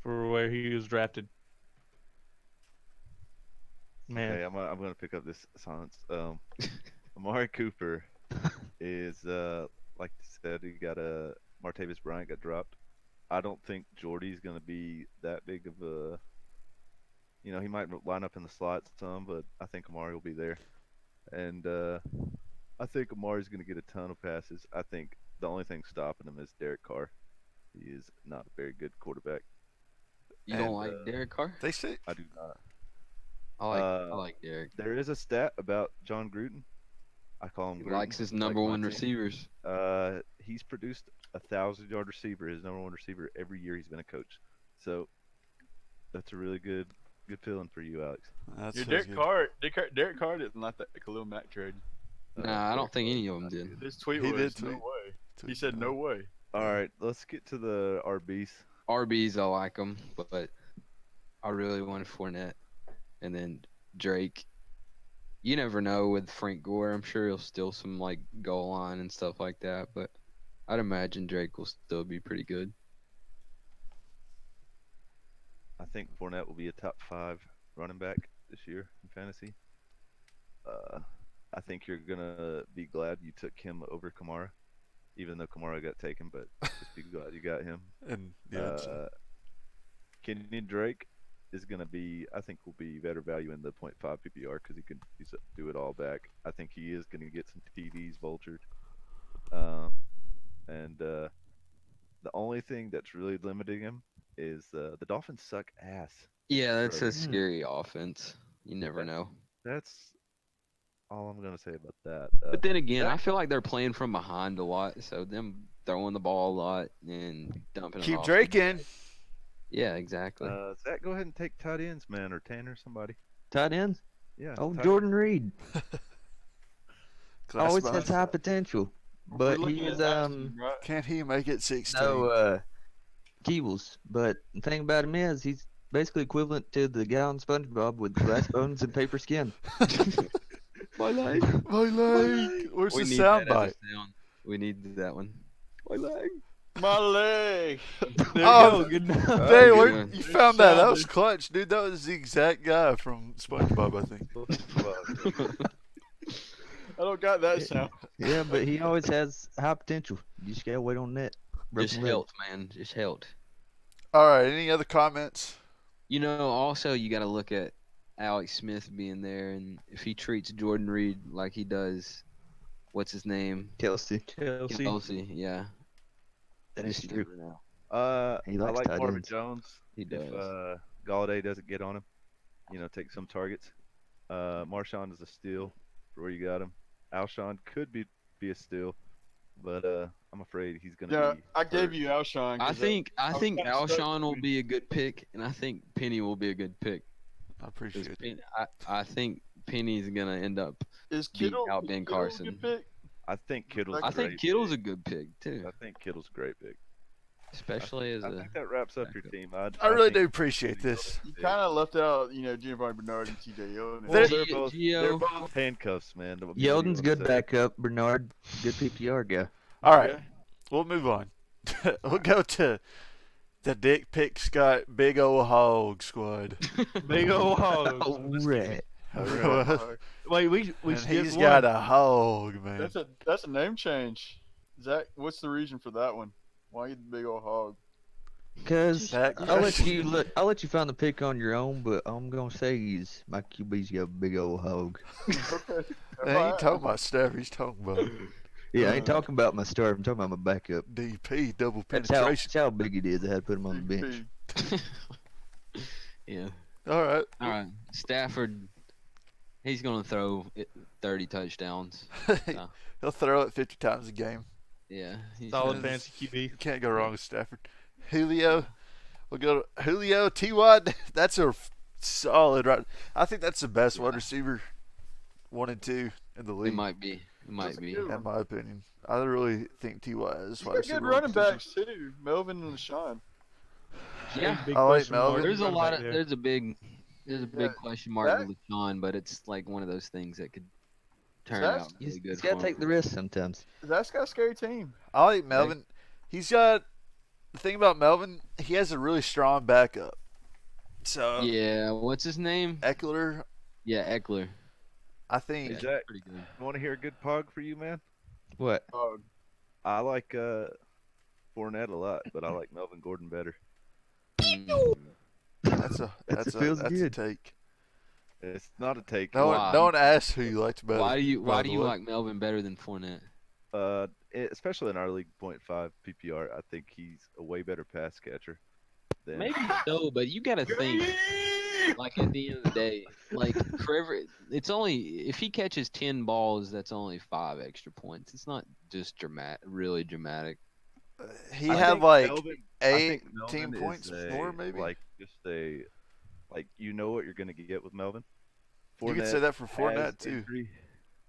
[SPEAKER 6] for where he was drafted. Man,
[SPEAKER 4] Okay, I'm gonna pick up this silence. Amari Cooper is like I said, he got a Martavis Bryant got dropped. I don't think Jordy's gonna be that big of a. He might line up in the slot some, but I think Amari will be there, and I think Amari's gonna get a ton of passes. I think the only thing stopping him is Derek Carr. He is not a very good quarterback.
[SPEAKER 5] You don't like Derek Carr?
[SPEAKER 1] They say
[SPEAKER 4] I do not.
[SPEAKER 5] I like Derek.
[SPEAKER 4] There is a stat about John Gruden. I call him.
[SPEAKER 5] He
[SPEAKER 4] Gruden.
[SPEAKER 5] likes his
[SPEAKER 4] Like
[SPEAKER 5] number
[SPEAKER 4] my
[SPEAKER 5] one
[SPEAKER 4] team.
[SPEAKER 5] receivers.
[SPEAKER 4] He's produced 1,000-yard receiver, his number one receiver every year he's been a coach. So that's a really good feeling for you, Alex.
[SPEAKER 1] that's
[SPEAKER 2] Your
[SPEAKER 1] feels
[SPEAKER 2] Derek Carr didn't like that Khalil Mack trade.
[SPEAKER 5] Nah, I don't think any of them did.
[SPEAKER 2] His tweet
[SPEAKER 1] He
[SPEAKER 2] was
[SPEAKER 1] did
[SPEAKER 2] no
[SPEAKER 1] tweet.
[SPEAKER 2] way. He said no way.
[SPEAKER 4] All right, let's get to the RBs.
[SPEAKER 5] RBs, I like them, but I really wanted Fournette. And then Drake. You never know with Frank Gore. I'm sure he'll steal some like goal line and stuff like that, but I'd imagine Drake will still be pretty good.
[SPEAKER 4] I think Fournette will be a top 5 running back this year in fantasy. I think you're gonna be glad you took him over Kamara, even though Kamara got taken. But just be glad you got him.
[SPEAKER 1] And yeah,
[SPEAKER 4] Kenyon Drake is gonna be, I think, will be better value in the 0.5 PPR because he can do it all back. I think he is gonna get some TDs vultured. And the only thing that's really limiting him is the Dolphins suck ass.
[SPEAKER 5] Yeah, that's a
[SPEAKER 4] Right.
[SPEAKER 5] scary offense. You never know.
[SPEAKER 4] That's all I'm gonna say about that.
[SPEAKER 5] But then again, I feel like they're playing from behind a lot, so them throwing the ball a lot and dumping it
[SPEAKER 1] keep
[SPEAKER 5] off.
[SPEAKER 1] Drake in.
[SPEAKER 5] Yeah, exactly.
[SPEAKER 4] Zach, go ahead and take tight ends, man, or Tanner, somebody.
[SPEAKER 7] Tight ends.
[SPEAKER 4] Yeah.
[SPEAKER 7] Oh,
[SPEAKER 4] tight
[SPEAKER 7] Jordan Reed.
[SPEAKER 1] Class
[SPEAKER 7] Always
[SPEAKER 1] by-
[SPEAKER 7] has high potential, but
[SPEAKER 2] We're looking
[SPEAKER 7] he's
[SPEAKER 2] at Ashton, right?
[SPEAKER 1] Can't he make it 16?
[SPEAKER 7] no Keebles. But the thing about him is he's basically equivalent to the guy on SpongeBob with glass bones and paper skin.
[SPEAKER 5] My leg.
[SPEAKER 1] My leg. Where's
[SPEAKER 5] We
[SPEAKER 1] the
[SPEAKER 5] need
[SPEAKER 1] sound
[SPEAKER 5] that as a
[SPEAKER 1] bite?
[SPEAKER 5] sound. We need that one. My leg.
[SPEAKER 2] My leg.
[SPEAKER 1] Oh,
[SPEAKER 7] good
[SPEAKER 1] Dang,
[SPEAKER 5] good
[SPEAKER 1] where
[SPEAKER 5] one.
[SPEAKER 1] you found that? That was clutch, dude. That was the exact guy from SpongeBob, I think.
[SPEAKER 2] I don't got that sound.
[SPEAKER 7] Yeah, but he always has high potential. You just gotta wait on that.
[SPEAKER 5] Just
[SPEAKER 7] Broken leg.
[SPEAKER 5] health, man. Just health.
[SPEAKER 1] All right. Any other comments?
[SPEAKER 5] You know, also you got to look at Alex Smith being there, and if he treats Jordan Reed like he does, what's his name?
[SPEAKER 7] Kelsey.
[SPEAKER 5] Kelsey. Yeah.
[SPEAKER 7] That is
[SPEAKER 5] Just
[SPEAKER 7] true.
[SPEAKER 5] never know.
[SPEAKER 7] He
[SPEAKER 4] I
[SPEAKER 7] likes
[SPEAKER 4] like
[SPEAKER 7] tight
[SPEAKER 4] Marvin
[SPEAKER 7] ends.
[SPEAKER 4] Jones.
[SPEAKER 5] He does.
[SPEAKER 4] If Galladay doesn't get on him, take some targets. Marshawn is a steal for where you got him. Alshon could be a steal, but I'm afraid he's gonna
[SPEAKER 2] Yeah,
[SPEAKER 4] be.
[SPEAKER 2] I gave
[SPEAKER 4] hurt.
[SPEAKER 2] you Alshon.
[SPEAKER 5] I
[SPEAKER 2] 'cause
[SPEAKER 5] think
[SPEAKER 2] was kinda stuck
[SPEAKER 5] Alshon will
[SPEAKER 2] between-
[SPEAKER 5] be a good pick, and I think Penny will be a good pick.
[SPEAKER 1] I appreciate it.
[SPEAKER 5] I think Penny's gonna end up.
[SPEAKER 2] Is
[SPEAKER 5] beat
[SPEAKER 2] Kittle
[SPEAKER 5] out
[SPEAKER 2] is
[SPEAKER 5] Ben
[SPEAKER 2] Kittle a
[SPEAKER 5] Carson.
[SPEAKER 2] good pick?
[SPEAKER 4] I think Kittle's.
[SPEAKER 2] I
[SPEAKER 5] I
[SPEAKER 4] a
[SPEAKER 5] think
[SPEAKER 4] great
[SPEAKER 5] Kittle's
[SPEAKER 4] pick.
[SPEAKER 5] a good pick too,
[SPEAKER 4] I think Kittle's a great pick.
[SPEAKER 5] especially as
[SPEAKER 4] I
[SPEAKER 5] a.
[SPEAKER 4] think that wraps up your
[SPEAKER 5] backup.
[SPEAKER 4] team.
[SPEAKER 1] I really
[SPEAKER 4] think-
[SPEAKER 1] do appreciate this.
[SPEAKER 2] You kind of left out, Giovanni Bernard and T.J. Yeldon.
[SPEAKER 4] Well,
[SPEAKER 1] They're-
[SPEAKER 4] they're
[SPEAKER 5] Gio-
[SPEAKER 4] both handcuffs, man. What do you
[SPEAKER 7] Yeldon's
[SPEAKER 4] wanna
[SPEAKER 7] good
[SPEAKER 4] say?
[SPEAKER 7] backup. Bernard, good PPR guy.
[SPEAKER 1] All right.
[SPEAKER 2] Okay.
[SPEAKER 1] We'll move on. We'll go to the Dick Pick Scott Big Ol' Hog Squad.
[SPEAKER 6] Big old hogs.
[SPEAKER 7] All right.
[SPEAKER 6] Wait, we
[SPEAKER 1] And
[SPEAKER 6] just
[SPEAKER 1] he's
[SPEAKER 6] won.
[SPEAKER 1] got a hog, man.
[SPEAKER 2] That's a name change. Zach, what's the reason for that one? Why you the big old hog?
[SPEAKER 7] Cause
[SPEAKER 1] That
[SPEAKER 7] I'll let
[SPEAKER 1] question.
[SPEAKER 7] you look. I'll let you find the pick on your own, but I'm gonna say my QB's got a big old hog.
[SPEAKER 2] Okay.
[SPEAKER 1] They ain't talking about Stafford. He's talking about
[SPEAKER 7] Yeah, I ain't talking about my start. I'm talking about my backup.
[SPEAKER 1] DP, double
[SPEAKER 7] That's
[SPEAKER 1] penetration.
[SPEAKER 7] how big it is. I had to put him on the bench.
[SPEAKER 5] Yeah.
[SPEAKER 1] All right.
[SPEAKER 5] All right. Stafford. He's gonna throw 30 touchdowns.
[SPEAKER 1] He'll throw it 50 times a game.
[SPEAKER 5] Yeah. He's
[SPEAKER 6] Solid
[SPEAKER 5] gonna-
[SPEAKER 6] fantasy QB.
[SPEAKER 1] You can't go wrong with Stafford. Julio. We'll go to Julio. T.Y. That's a solid, right? I think that's the best wide receiver, 1 and 2 in the
[SPEAKER 5] It
[SPEAKER 1] league,
[SPEAKER 5] might be. It might be.
[SPEAKER 2] good
[SPEAKER 1] in my opinion. I really think T.Y. is
[SPEAKER 2] He's
[SPEAKER 1] wide
[SPEAKER 2] got
[SPEAKER 1] receiver.
[SPEAKER 2] good
[SPEAKER 1] 1
[SPEAKER 2] running
[SPEAKER 1] and 2.
[SPEAKER 2] backs too, Melvin and LaShawn.
[SPEAKER 5] Yeah.
[SPEAKER 6] Big
[SPEAKER 1] I like
[SPEAKER 6] question mark
[SPEAKER 1] Melvin.
[SPEAKER 5] There's a
[SPEAKER 6] running
[SPEAKER 5] lot
[SPEAKER 6] back
[SPEAKER 5] of.
[SPEAKER 6] there.
[SPEAKER 5] There's a big
[SPEAKER 2] Yeah,
[SPEAKER 5] question mark
[SPEAKER 2] that-
[SPEAKER 5] with LeSean, but it's like one of those things that could turn
[SPEAKER 2] That's-
[SPEAKER 5] out really
[SPEAKER 7] You
[SPEAKER 5] good.
[SPEAKER 7] just gotta
[SPEAKER 5] for
[SPEAKER 7] take
[SPEAKER 5] him.
[SPEAKER 7] the risk sometimes.
[SPEAKER 2] That's got a scary team.
[SPEAKER 1] I like Melvin. He's got the thing about Melvin. He has a really strong backup. So
[SPEAKER 5] Yeah. What's his name?
[SPEAKER 1] Eckler,
[SPEAKER 5] Yeah, Eckler.
[SPEAKER 1] I think
[SPEAKER 5] Yeah,
[SPEAKER 4] Zach,
[SPEAKER 5] pretty good.
[SPEAKER 4] you want to hear a good pog for you, man?
[SPEAKER 7] What?
[SPEAKER 2] Oh,
[SPEAKER 4] I like Fournette a lot, but I like Melvin Gordon better.
[SPEAKER 5] Mm.
[SPEAKER 1] that's
[SPEAKER 7] feels
[SPEAKER 1] a
[SPEAKER 7] good.
[SPEAKER 1] take.
[SPEAKER 4] It's not a take.
[SPEAKER 1] No
[SPEAKER 5] Why?
[SPEAKER 1] one asked who you liked better.
[SPEAKER 5] Why do
[SPEAKER 1] by the
[SPEAKER 5] you
[SPEAKER 1] way.
[SPEAKER 5] like Melvin better than Fournette?
[SPEAKER 4] Especially in our league 0.5 PPR, I think he's a way better pass catcher. Than
[SPEAKER 5] Maybe so, but you gotta think. Like at the end of the day, like forever, it's only if he catches 10 balls, that's only 5 extra points. It's not just really dramatic.
[SPEAKER 1] He
[SPEAKER 4] I
[SPEAKER 1] had
[SPEAKER 4] think
[SPEAKER 1] like
[SPEAKER 4] Melvin- I
[SPEAKER 1] 8
[SPEAKER 4] think
[SPEAKER 1] team
[SPEAKER 4] Melvin
[SPEAKER 1] points
[SPEAKER 4] is
[SPEAKER 1] more, maybe.
[SPEAKER 4] Like just like you know what you're gonna get with Melvin.
[SPEAKER 1] You could say that for
[SPEAKER 4] has
[SPEAKER 1] Fournette too.
[SPEAKER 4] injury.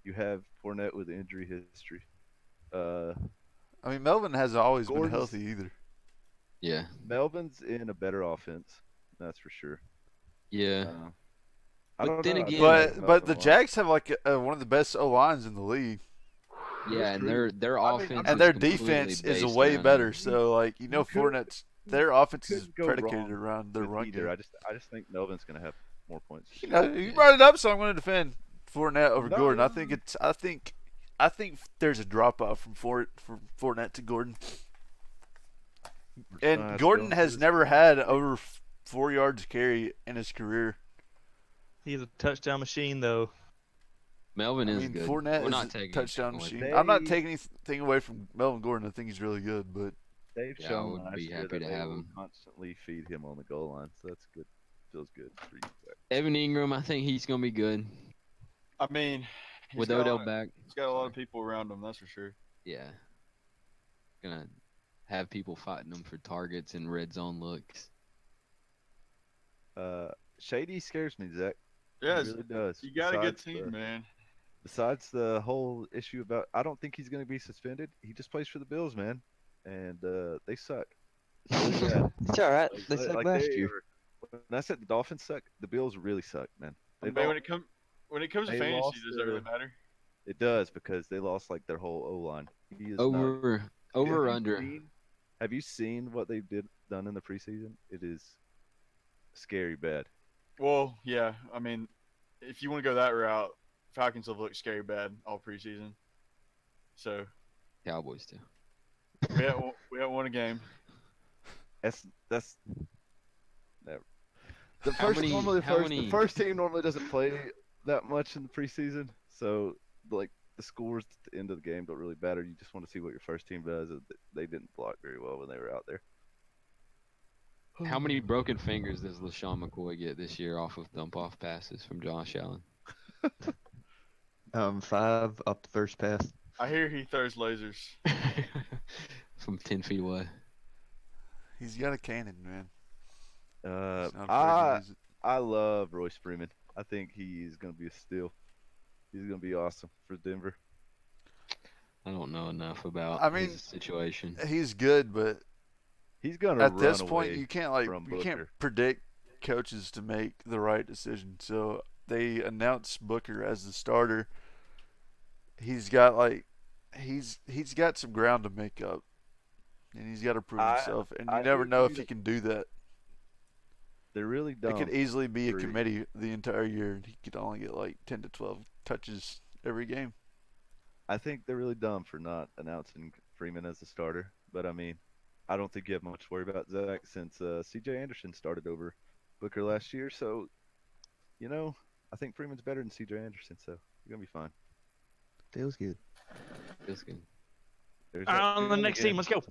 [SPEAKER 4] You have Fournette with injury history.
[SPEAKER 1] I mean, Melvin hasn't always been
[SPEAKER 4] Gordon's-
[SPEAKER 1] healthy either.
[SPEAKER 5] Yeah,
[SPEAKER 4] Melvin's in a better offense, that's for sure.
[SPEAKER 5] yeah.
[SPEAKER 4] I
[SPEAKER 5] But
[SPEAKER 4] don't
[SPEAKER 5] then
[SPEAKER 4] know, I
[SPEAKER 5] again-
[SPEAKER 4] do like
[SPEAKER 1] But
[SPEAKER 4] Melvin
[SPEAKER 1] the
[SPEAKER 4] a lot.
[SPEAKER 1] Jags have like one of the best O lines in the league,
[SPEAKER 5] Yeah, and
[SPEAKER 4] true.
[SPEAKER 5] their
[SPEAKER 4] I mean,
[SPEAKER 5] offense
[SPEAKER 1] and
[SPEAKER 5] is
[SPEAKER 1] their
[SPEAKER 5] completely
[SPEAKER 1] defense is
[SPEAKER 5] based
[SPEAKER 1] way
[SPEAKER 5] around
[SPEAKER 1] better.
[SPEAKER 5] him.
[SPEAKER 1] So like
[SPEAKER 4] You could-
[SPEAKER 1] Fournette's their offense is
[SPEAKER 4] couldn't go
[SPEAKER 1] predicated
[SPEAKER 4] wrong
[SPEAKER 1] around their
[SPEAKER 4] with
[SPEAKER 1] run
[SPEAKER 4] either.
[SPEAKER 1] game.
[SPEAKER 4] I just think Melvin's gonna have more points.
[SPEAKER 1] You know, you brought it up, so I'm going to defend Fournette over
[SPEAKER 4] No,
[SPEAKER 1] Gordon.
[SPEAKER 4] no,
[SPEAKER 1] I think there's a drop off from Fournette to Gordon, and Gordon has never had over 4 yards carry in his career.
[SPEAKER 6] He's a touchdown machine, though.
[SPEAKER 5] Melvin
[SPEAKER 1] I
[SPEAKER 5] is
[SPEAKER 1] mean,
[SPEAKER 5] good.
[SPEAKER 1] Fournette
[SPEAKER 5] We're not
[SPEAKER 1] is a
[SPEAKER 5] taking
[SPEAKER 1] touchdown
[SPEAKER 5] anything away
[SPEAKER 1] machine.
[SPEAKER 5] from
[SPEAKER 1] I'm not
[SPEAKER 4] They-
[SPEAKER 1] taking anything away from Melvin Gordon. I think he's really good, but
[SPEAKER 4] They've
[SPEAKER 5] Yeah, I
[SPEAKER 4] shown
[SPEAKER 5] would
[SPEAKER 4] last
[SPEAKER 5] be
[SPEAKER 4] year
[SPEAKER 5] happy
[SPEAKER 4] that
[SPEAKER 5] to
[SPEAKER 4] they
[SPEAKER 5] have
[SPEAKER 4] will
[SPEAKER 5] him.
[SPEAKER 4] constantly feed him on the goal line, so that's good. Feels good for you. Zach.
[SPEAKER 5] Evan Ingram, I think he's gonna be good
[SPEAKER 2] I mean, he's
[SPEAKER 5] with
[SPEAKER 2] got a
[SPEAKER 5] Odell
[SPEAKER 2] lot-
[SPEAKER 5] back.
[SPEAKER 2] He's got a lot of people around him, that's for sure.
[SPEAKER 5] Yeah, gonna have people fighting him for targets and red zone looks.
[SPEAKER 4] Shady scares me, Zach.
[SPEAKER 2] Yeah,
[SPEAKER 4] He really does.
[SPEAKER 2] you got a good
[SPEAKER 4] Besides
[SPEAKER 2] team, man.
[SPEAKER 4] Besides the whole issue about, I don't think he's going to be suspended. He just plays for the Bills, man, and they suck. Really bad.
[SPEAKER 7] It's all right.
[SPEAKER 4] Like-
[SPEAKER 7] They sucked
[SPEAKER 4] like
[SPEAKER 7] last
[SPEAKER 4] they
[SPEAKER 7] year.
[SPEAKER 4] are- When I said the Dolphins suck, the Bills really suck, man.
[SPEAKER 2] I
[SPEAKER 4] They
[SPEAKER 2] mean,
[SPEAKER 4] lost-
[SPEAKER 2] when it comes to
[SPEAKER 4] they
[SPEAKER 2] fantasy,
[SPEAKER 4] lost
[SPEAKER 2] does that really
[SPEAKER 4] the-
[SPEAKER 2] matter?
[SPEAKER 4] It does because they lost like their whole O line.
[SPEAKER 5] Over or
[SPEAKER 4] Have you
[SPEAKER 5] under.
[SPEAKER 4] Have you seen what they've done in the preseason? It is scary bad.
[SPEAKER 2] Well, yeah. I mean, if you want to go that route, Falcons have looked scary bad all preseason. So
[SPEAKER 5] Cowboys too.
[SPEAKER 2] we haven't won a game.
[SPEAKER 4] That's never. The
[SPEAKER 5] How
[SPEAKER 4] first
[SPEAKER 5] many-
[SPEAKER 4] normally
[SPEAKER 5] how
[SPEAKER 4] the
[SPEAKER 5] many-
[SPEAKER 4] first team normally doesn't play that much in the preseason, so like the scores at the end of the game don't really matter. You just want to see what your first team does. They didn't block very well when they were out there.
[SPEAKER 5] How many broken fingers does LaShawn McCoy get this year off of dump off passes from Josh Allen?
[SPEAKER 7] 5 up the first pass.
[SPEAKER 2] I hear he throws lasers.
[SPEAKER 5] From 10 feet away.
[SPEAKER 1] he's got a cannon, man. He's not afraid to
[SPEAKER 4] I
[SPEAKER 1] use it.
[SPEAKER 4] I love Royce Freeman. I think he's gonna be a steal. He's gonna be awesome for Denver.
[SPEAKER 5] I don't know enough about
[SPEAKER 1] I mean,
[SPEAKER 5] his situation.
[SPEAKER 1] He's good, but
[SPEAKER 4] He's gonna
[SPEAKER 1] at this
[SPEAKER 4] run
[SPEAKER 1] point,
[SPEAKER 4] away
[SPEAKER 1] you can't
[SPEAKER 4] from
[SPEAKER 1] you can't
[SPEAKER 4] Booker.
[SPEAKER 1] predict coaches to make the right decision. So they announced Booker as the starter. He's got he's got some ground to make up, and he's got to prove himself. And you
[SPEAKER 4] I
[SPEAKER 1] never
[SPEAKER 4] hear
[SPEAKER 1] know
[SPEAKER 4] you
[SPEAKER 1] if he
[SPEAKER 4] that-
[SPEAKER 1] can do that.
[SPEAKER 4] They're really dumb.
[SPEAKER 1] It could easily be a
[SPEAKER 4] Agreed.
[SPEAKER 1] committee the entire year, and he could only get like 10 to 12 touches every game.
[SPEAKER 4] I think they're really dumb for not announcing Freeman as the starter. But I mean, I don't think you have much to worry about, Zach, since C.J. Anderson started over Booker last year. So, I think Freeman's better than C.J. Anderson, so you're gonna be fine.
[SPEAKER 7] Feels good.
[SPEAKER 5] Feels good.
[SPEAKER 4] There's that
[SPEAKER 6] On the
[SPEAKER 4] feeling
[SPEAKER 6] next
[SPEAKER 4] again.
[SPEAKER 6] team, let's go.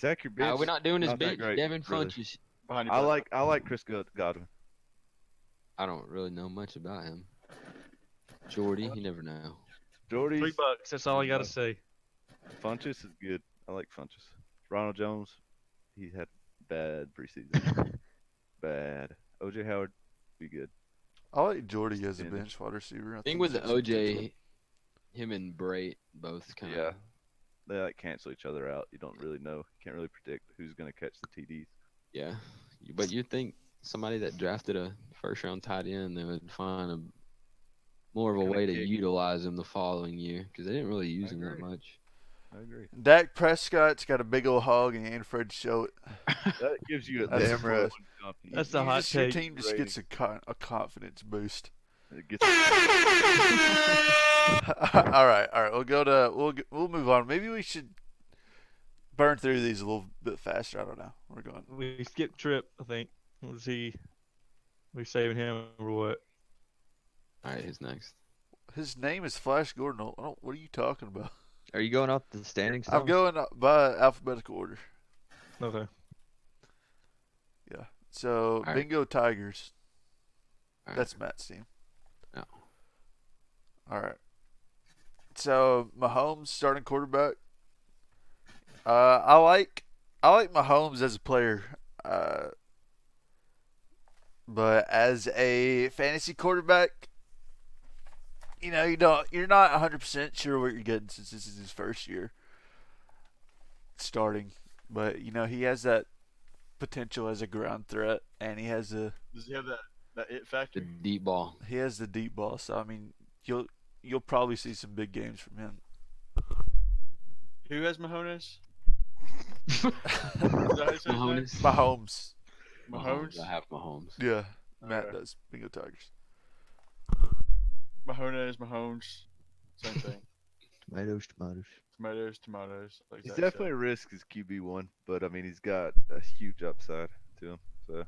[SPEAKER 4] Zach, your bench.
[SPEAKER 5] We're not doing his
[SPEAKER 4] not that
[SPEAKER 5] bench.
[SPEAKER 4] great,
[SPEAKER 5] Devin
[SPEAKER 4] really.
[SPEAKER 5] Funches.
[SPEAKER 2] Behind your
[SPEAKER 4] I
[SPEAKER 2] back.
[SPEAKER 4] like Chris Godwin.
[SPEAKER 5] I don't really know much about him. Jordy, you never know.
[SPEAKER 4] Jordy's
[SPEAKER 6] $3. That's all I gotta say.
[SPEAKER 4] Funchess is good. I like Funchess. Ronald Jones, he had bad preseason. Bad. OJ Howard, be good.
[SPEAKER 1] I like Jordy as a
[SPEAKER 4] Standard.
[SPEAKER 1] bench wide receiver.
[SPEAKER 5] I think with the
[SPEAKER 1] he's some potential.
[SPEAKER 5] OJ, him and Brait both kind of.
[SPEAKER 4] Yeah. They like cancel each other out. You don't really know. You can't really predict who's gonna catch the TDs.
[SPEAKER 5] Yeah. But you'd think somebody that drafted a first round tight end, they would find more of a
[SPEAKER 4] Kinda
[SPEAKER 5] way to
[SPEAKER 4] kick.
[SPEAKER 5] utilize him the following year because they didn't really use him that
[SPEAKER 4] agree.
[SPEAKER 5] much.
[SPEAKER 4] I agree.
[SPEAKER 1] Dak Prescott's got a big old hog, and he ain't afraid to show it.
[SPEAKER 4] That gives you at
[SPEAKER 1] That's
[SPEAKER 4] least
[SPEAKER 1] right.
[SPEAKER 4] one confidence.
[SPEAKER 6] That's the
[SPEAKER 1] You
[SPEAKER 6] hot
[SPEAKER 1] just- your
[SPEAKER 6] take.
[SPEAKER 1] team just gets a confidence boost.
[SPEAKER 4] It gets
[SPEAKER 1] All right. We'll move on. Maybe we should burn through these a little bit faster. I don't know. We're going.
[SPEAKER 6] We skipped Trip, I think. Was he? We saving him or what?
[SPEAKER 5] All right, who's next?
[SPEAKER 1] His name is Flash Gordon. What are you talking about?
[SPEAKER 7] Are you going off the standings?
[SPEAKER 1] I'm going by alphabetical order.
[SPEAKER 6] Okay.
[SPEAKER 1] Yeah. So
[SPEAKER 5] All right.
[SPEAKER 1] Bingo Tigers.
[SPEAKER 5] All right.
[SPEAKER 1] That's Matt's team.
[SPEAKER 5] No.
[SPEAKER 1] All right. So Mahomes starting quarterback. I like Mahomes as a player, but as a fantasy quarterback, you're not 100% sure what you're getting since this is his first year starting. But he has that potential as a ground threat, and he has
[SPEAKER 2] Does he have that it
[SPEAKER 5] The
[SPEAKER 2] factor?
[SPEAKER 5] deep ball.
[SPEAKER 1] he has the deep ball. So I mean, you'll probably see some big games from him.
[SPEAKER 2] Who has Mahomes? Is that how you say his name?
[SPEAKER 5] Mahomes.
[SPEAKER 1] Mahomes.
[SPEAKER 2] Mahomes?
[SPEAKER 5] I have Mahomes.
[SPEAKER 1] Yeah, Matt
[SPEAKER 2] Okay.
[SPEAKER 1] does. Bingo Tigers.
[SPEAKER 2] Mahomes. Same thing.
[SPEAKER 7] Tomatoes.
[SPEAKER 2] Tomatoes. Like
[SPEAKER 4] He's
[SPEAKER 2] Zach
[SPEAKER 4] definitely
[SPEAKER 2] said.
[SPEAKER 4] a risk as QB1, but I mean he's got a huge upside to him. So,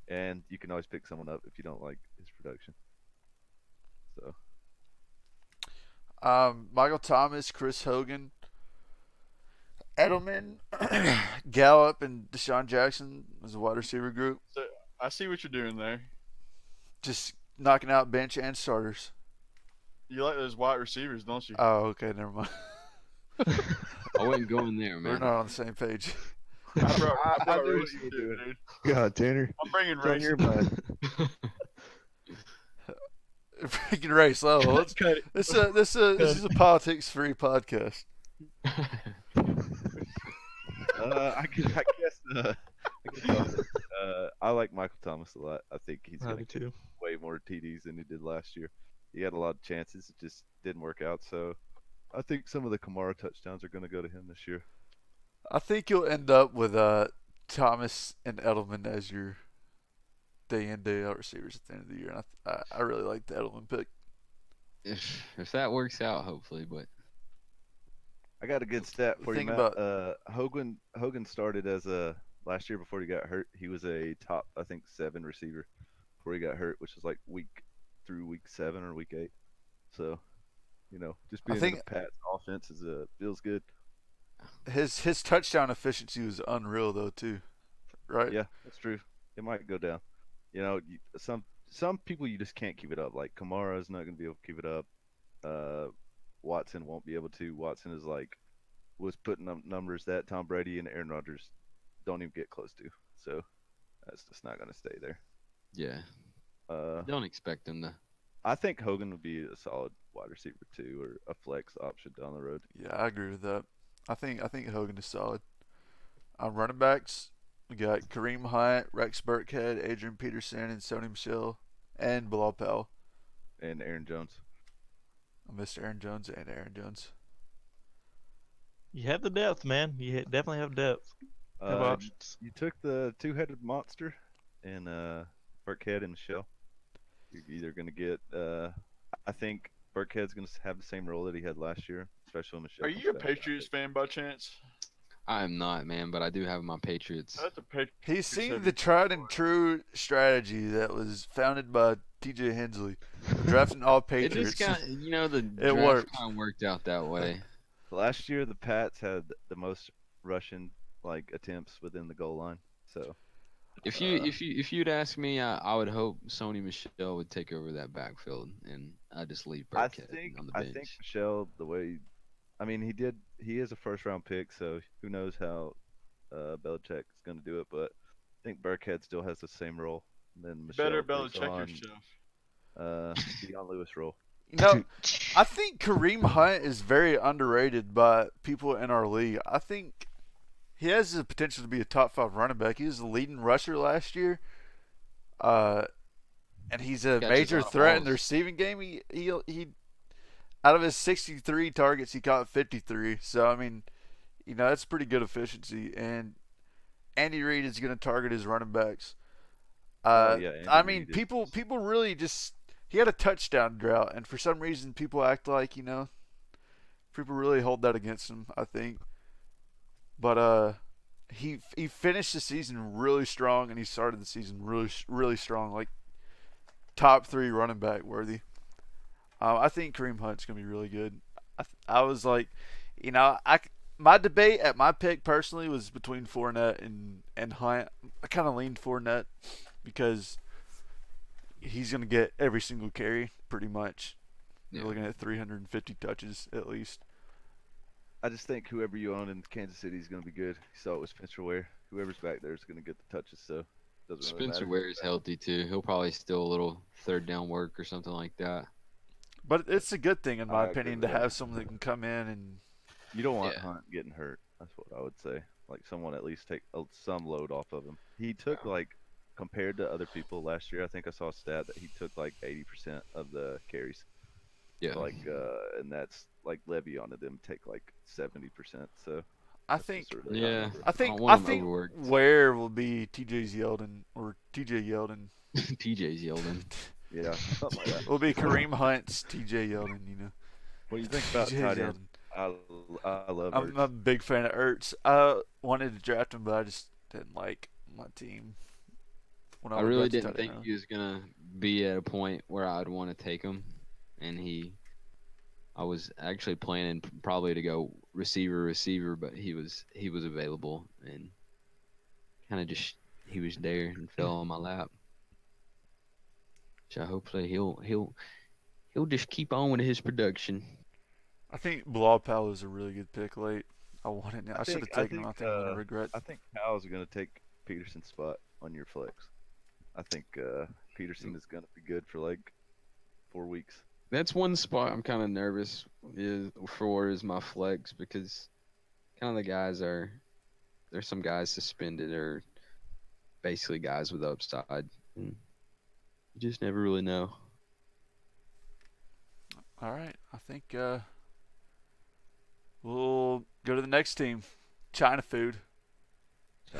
[SPEAKER 4] and you can always pick someone up if you don't like his production. So
[SPEAKER 1] Michael Thomas, Chris Hogan, Edelman, Gallup, and Deshaun Jackson as a wide receiver group.
[SPEAKER 2] So I see what you're doing there.
[SPEAKER 1] Just knocking out bench and starters.
[SPEAKER 2] You like those wide receivers, don't you?
[SPEAKER 1] Oh, okay, never mind.
[SPEAKER 5] I wasn't going there,
[SPEAKER 1] We're
[SPEAKER 5] man.
[SPEAKER 1] not on the same page.
[SPEAKER 2] I brought
[SPEAKER 4] I knew what
[SPEAKER 2] race
[SPEAKER 4] you were
[SPEAKER 2] too,
[SPEAKER 4] doing.
[SPEAKER 2] dude.
[SPEAKER 7] God, Tanner.
[SPEAKER 2] I'm bringing
[SPEAKER 7] It's on
[SPEAKER 2] race.
[SPEAKER 7] your mind.
[SPEAKER 1] Freaking race level. Let's,
[SPEAKER 6] Cut it.
[SPEAKER 1] this is a politics-free podcast.
[SPEAKER 4] I like Michael Thomas a lot. I think he's
[SPEAKER 6] I
[SPEAKER 4] going
[SPEAKER 6] do
[SPEAKER 4] to
[SPEAKER 6] too.
[SPEAKER 4] way more TDs than he did last year. He had a lot of chances, it just didn't work out. So I think some of the Kamara touchdowns are going to go to him this year.
[SPEAKER 1] I think you'll end up with Thomas and Edelman as your day in day out receivers at the end of the year. And I really like the Edelman pick.
[SPEAKER 5] If that works out, hopefully, but
[SPEAKER 4] I got a good stat for you,
[SPEAKER 1] Think
[SPEAKER 4] Matt. Hogan started as a last year before he got hurt. He was a top, I think, 7 receiver before he got hurt, which was like week 7 or week 8. So, just
[SPEAKER 1] I
[SPEAKER 4] being
[SPEAKER 1] think-
[SPEAKER 4] in the Pats offense feels good.
[SPEAKER 1] His touchdown efficiency was unreal though too, right?
[SPEAKER 4] Yeah, that's true. It might go down. Some people you just can't keep it up. Like Kamara is not going to be able to keep it up. Watson won't be able to. Watson was putting up numbers that Tom Brady and Aaron Rodgers don't even get close to. So that's just not going to stay there.
[SPEAKER 5] yeah,
[SPEAKER 4] Uh,
[SPEAKER 5] don't expect him to.
[SPEAKER 4] I think Hogan would be a solid wide receiver too, or a flex option down the road.
[SPEAKER 1] Yeah, I agree with that. I think Hogan is solid. On running backs, we got Kareem Hunt, Rex Burkhead, Adrian Peterson, and Sony Michel, and Bilal Powell.
[SPEAKER 4] And Aaron Jones.
[SPEAKER 1] I missed Aaron Jones and Aaron Jones.
[SPEAKER 6] You have the depth, man. You definitely have depth. Have
[SPEAKER 4] Uh,
[SPEAKER 6] options.
[SPEAKER 4] you took the two-headed monster and Burkhead and Michelle. You're either going to get. I think Burkhead's going to have the same role that he had last year, especially when Michelle.
[SPEAKER 2] Are you a Patriots fan by chance?
[SPEAKER 5] I am not, man, but I do have my Patriots.
[SPEAKER 2] That's a Patriots.
[SPEAKER 1] He's seen
[SPEAKER 2] heavy
[SPEAKER 1] the tried and true strategy that was founded by T.J. Hensley, drafting all
[SPEAKER 5] It
[SPEAKER 1] Patriots.
[SPEAKER 5] just kind of, the
[SPEAKER 1] It
[SPEAKER 5] draft
[SPEAKER 1] worked.
[SPEAKER 5] kind of worked out that way.
[SPEAKER 4] Last year, the Pats had the most rushing attempts within the goal line. So
[SPEAKER 5] If you'd ask me, I would hope Sony Michelle would take over that backfield, and I just leave Burkhead on the
[SPEAKER 4] I
[SPEAKER 5] bench.
[SPEAKER 4] think Michelle, he is a first-round pick, so who knows how Belichick is going to do it. But I think Burkhead still has the same role. And then Michelle
[SPEAKER 2] Better
[SPEAKER 4] takes
[SPEAKER 2] Belichick
[SPEAKER 4] on,
[SPEAKER 2] yourself.
[SPEAKER 4] Deion Lewis role.
[SPEAKER 1] I think Kareem Hunt is very underrated by people in our league. I think he has the potential to be a top 5 running back. He was the leading rusher last year. And he's a
[SPEAKER 5] Catches
[SPEAKER 1] major
[SPEAKER 5] a lot of
[SPEAKER 1] threat in the
[SPEAKER 5] balls.
[SPEAKER 1] receiving game. He out of his 63 targets, he caught 53. So I mean, that's pretty good efficiency. And Andy Reid is going to target his running backs.
[SPEAKER 4] Andy
[SPEAKER 1] I mean,
[SPEAKER 4] Reid is-
[SPEAKER 1] people really just he had a touchdown drought, and for some reason people act like people really hold that against him. I think, but he finished the season really strong, and he started the season really strong, like top 3 running back worthy. I think Kareem Hunt's gonna be really good. I was like, my debate at my pick personally was between Fournette and Hunt. I kind of leaned Fournette because he's going to get every single carry pretty much. You're looking at 350 touches at least.
[SPEAKER 4] I just think whoever you own in Kansas City is going to be good. You saw it with Spencer Ware. Whoever's back there is going to get the touches, so doesn't really
[SPEAKER 5] Spencer
[SPEAKER 4] matter.
[SPEAKER 5] Ware is healthy too. He'll probably steal a little third down work or something like that.
[SPEAKER 1] But it's a good thing, in my
[SPEAKER 4] I agree
[SPEAKER 1] opinion,
[SPEAKER 4] with
[SPEAKER 1] to
[SPEAKER 4] that.
[SPEAKER 1] have someone that can come in and
[SPEAKER 4] You don't want
[SPEAKER 5] Yeah.
[SPEAKER 4] Hunt getting hurt. That's what I would say. Like someone at least take some load off of him. He took compared to other people last year, I think I saw a stat that he took 80% of the carries.
[SPEAKER 5] Yeah.
[SPEAKER 4] And that's Le'Veon and them take 70%. So
[SPEAKER 1] I
[SPEAKER 4] that's
[SPEAKER 1] think
[SPEAKER 4] just a really high
[SPEAKER 5] Yeah.
[SPEAKER 4] number.
[SPEAKER 1] I think
[SPEAKER 5] I
[SPEAKER 1] I
[SPEAKER 5] want him
[SPEAKER 1] think
[SPEAKER 5] overworked.
[SPEAKER 1] Ware will be TJ Yeldon.
[SPEAKER 5] TJ's yielding.
[SPEAKER 4] Yeah, something like that.
[SPEAKER 1] Will be Kareem Hunt's TJ Yeldon.
[SPEAKER 4] What do you think about
[SPEAKER 1] TJ
[SPEAKER 4] tight end?
[SPEAKER 1] Yeldon.
[SPEAKER 4] I love
[SPEAKER 1] I'm
[SPEAKER 4] Ertz.
[SPEAKER 1] a big fan of Ertz. I wanted to draft him, but I just didn't like my team. When
[SPEAKER 5] I
[SPEAKER 1] was
[SPEAKER 5] really
[SPEAKER 1] about to
[SPEAKER 5] didn't
[SPEAKER 1] tight
[SPEAKER 5] think
[SPEAKER 1] end.
[SPEAKER 5] he was gonna be at a point where I'd want to take him, and I was actually planning probably to go receiver, but he was available and kind of just he was there and fell on my lap. So hopefully he'll just keep on with his production.
[SPEAKER 1] I think Bilal Powell is a really good pick late. I wanted him. I should have
[SPEAKER 4] I
[SPEAKER 1] taken him. I think I'm gonna regret.
[SPEAKER 4] I think Powell's going to take Peterson's spot on your flex. I think Peterson is going to be good for 4 weeks.
[SPEAKER 5] That's one spot I'm kind of nervous is my flex because kind of the guys there's some guys suspended or basically guys with upside. And you just never really know.
[SPEAKER 1] All right, I think we'll go to the next team. China Food.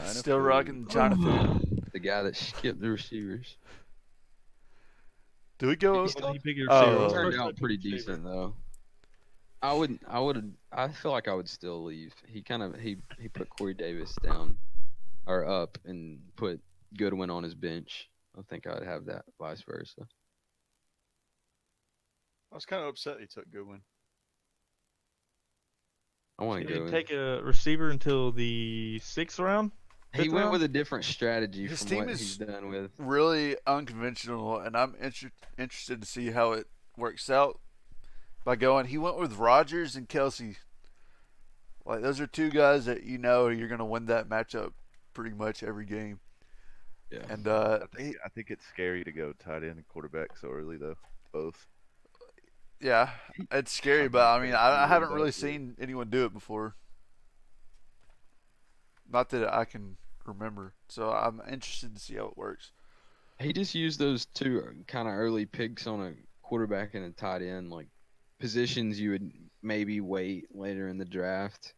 [SPEAKER 1] Still rocking China Food.
[SPEAKER 5] The guy that skipped the receivers.
[SPEAKER 1] Do we go?
[SPEAKER 5] He's
[SPEAKER 6] He picked a
[SPEAKER 1] Oh.
[SPEAKER 6] receiver.
[SPEAKER 5] He turned
[SPEAKER 6] First
[SPEAKER 5] out
[SPEAKER 6] pick
[SPEAKER 5] pretty
[SPEAKER 6] receiver.
[SPEAKER 5] decent though. I feel like I would still leave. He put Corey Davis down or up and put Goodwin on his bench. I think I'd have that vice versa.
[SPEAKER 2] I was kind of upset he took Goodwin.
[SPEAKER 5] I want
[SPEAKER 6] He
[SPEAKER 5] to go.
[SPEAKER 6] didn't take a receiver until the 6th round.
[SPEAKER 5] He
[SPEAKER 6] fifth
[SPEAKER 5] went
[SPEAKER 6] round?
[SPEAKER 5] with a different strategy
[SPEAKER 1] His
[SPEAKER 5] from
[SPEAKER 1] team
[SPEAKER 5] what
[SPEAKER 1] is-
[SPEAKER 5] he's done with.
[SPEAKER 1] Really unconventional, and I'm interested to see how it works out. By going, he went with Rodgers and Kelsey. Those are two guys that you're gonna win that matchup pretty much every game.
[SPEAKER 5] Yeah.
[SPEAKER 1] And
[SPEAKER 4] I think it's scary to go tight end and quarterback so early though. Both.
[SPEAKER 1] yeah, it's scary, but I mean, I haven't really seen anyone do it before. Not that I can remember, so I'm interested to see how it works.
[SPEAKER 5] He just used those two kind of early picks on a quarterback and a tight end, positions you would maybe wait later in the draft.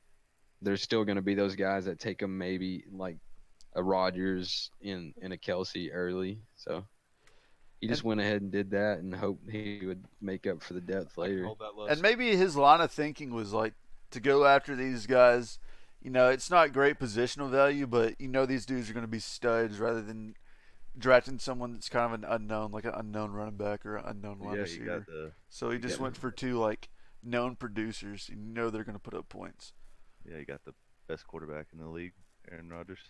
[SPEAKER 5] There's still going to be those guys that take them maybe like a Rodgers and a Kelsey early. So he just went ahead and did that and hoped he would make up for the depth later.
[SPEAKER 6] Hold that list.
[SPEAKER 1] And maybe his line of thinking was to go after these guys. It's not great positional value, but these dudes are going to be studs rather than drafting someone that's kind of an unknown, like an unknown running back or an unknown wide
[SPEAKER 4] Yeah, you
[SPEAKER 1] receiver.
[SPEAKER 4] got the
[SPEAKER 1] So he just went for two known producers. They're going to put up points.
[SPEAKER 4] you got the best quarterback in the league, Aaron Rodgers.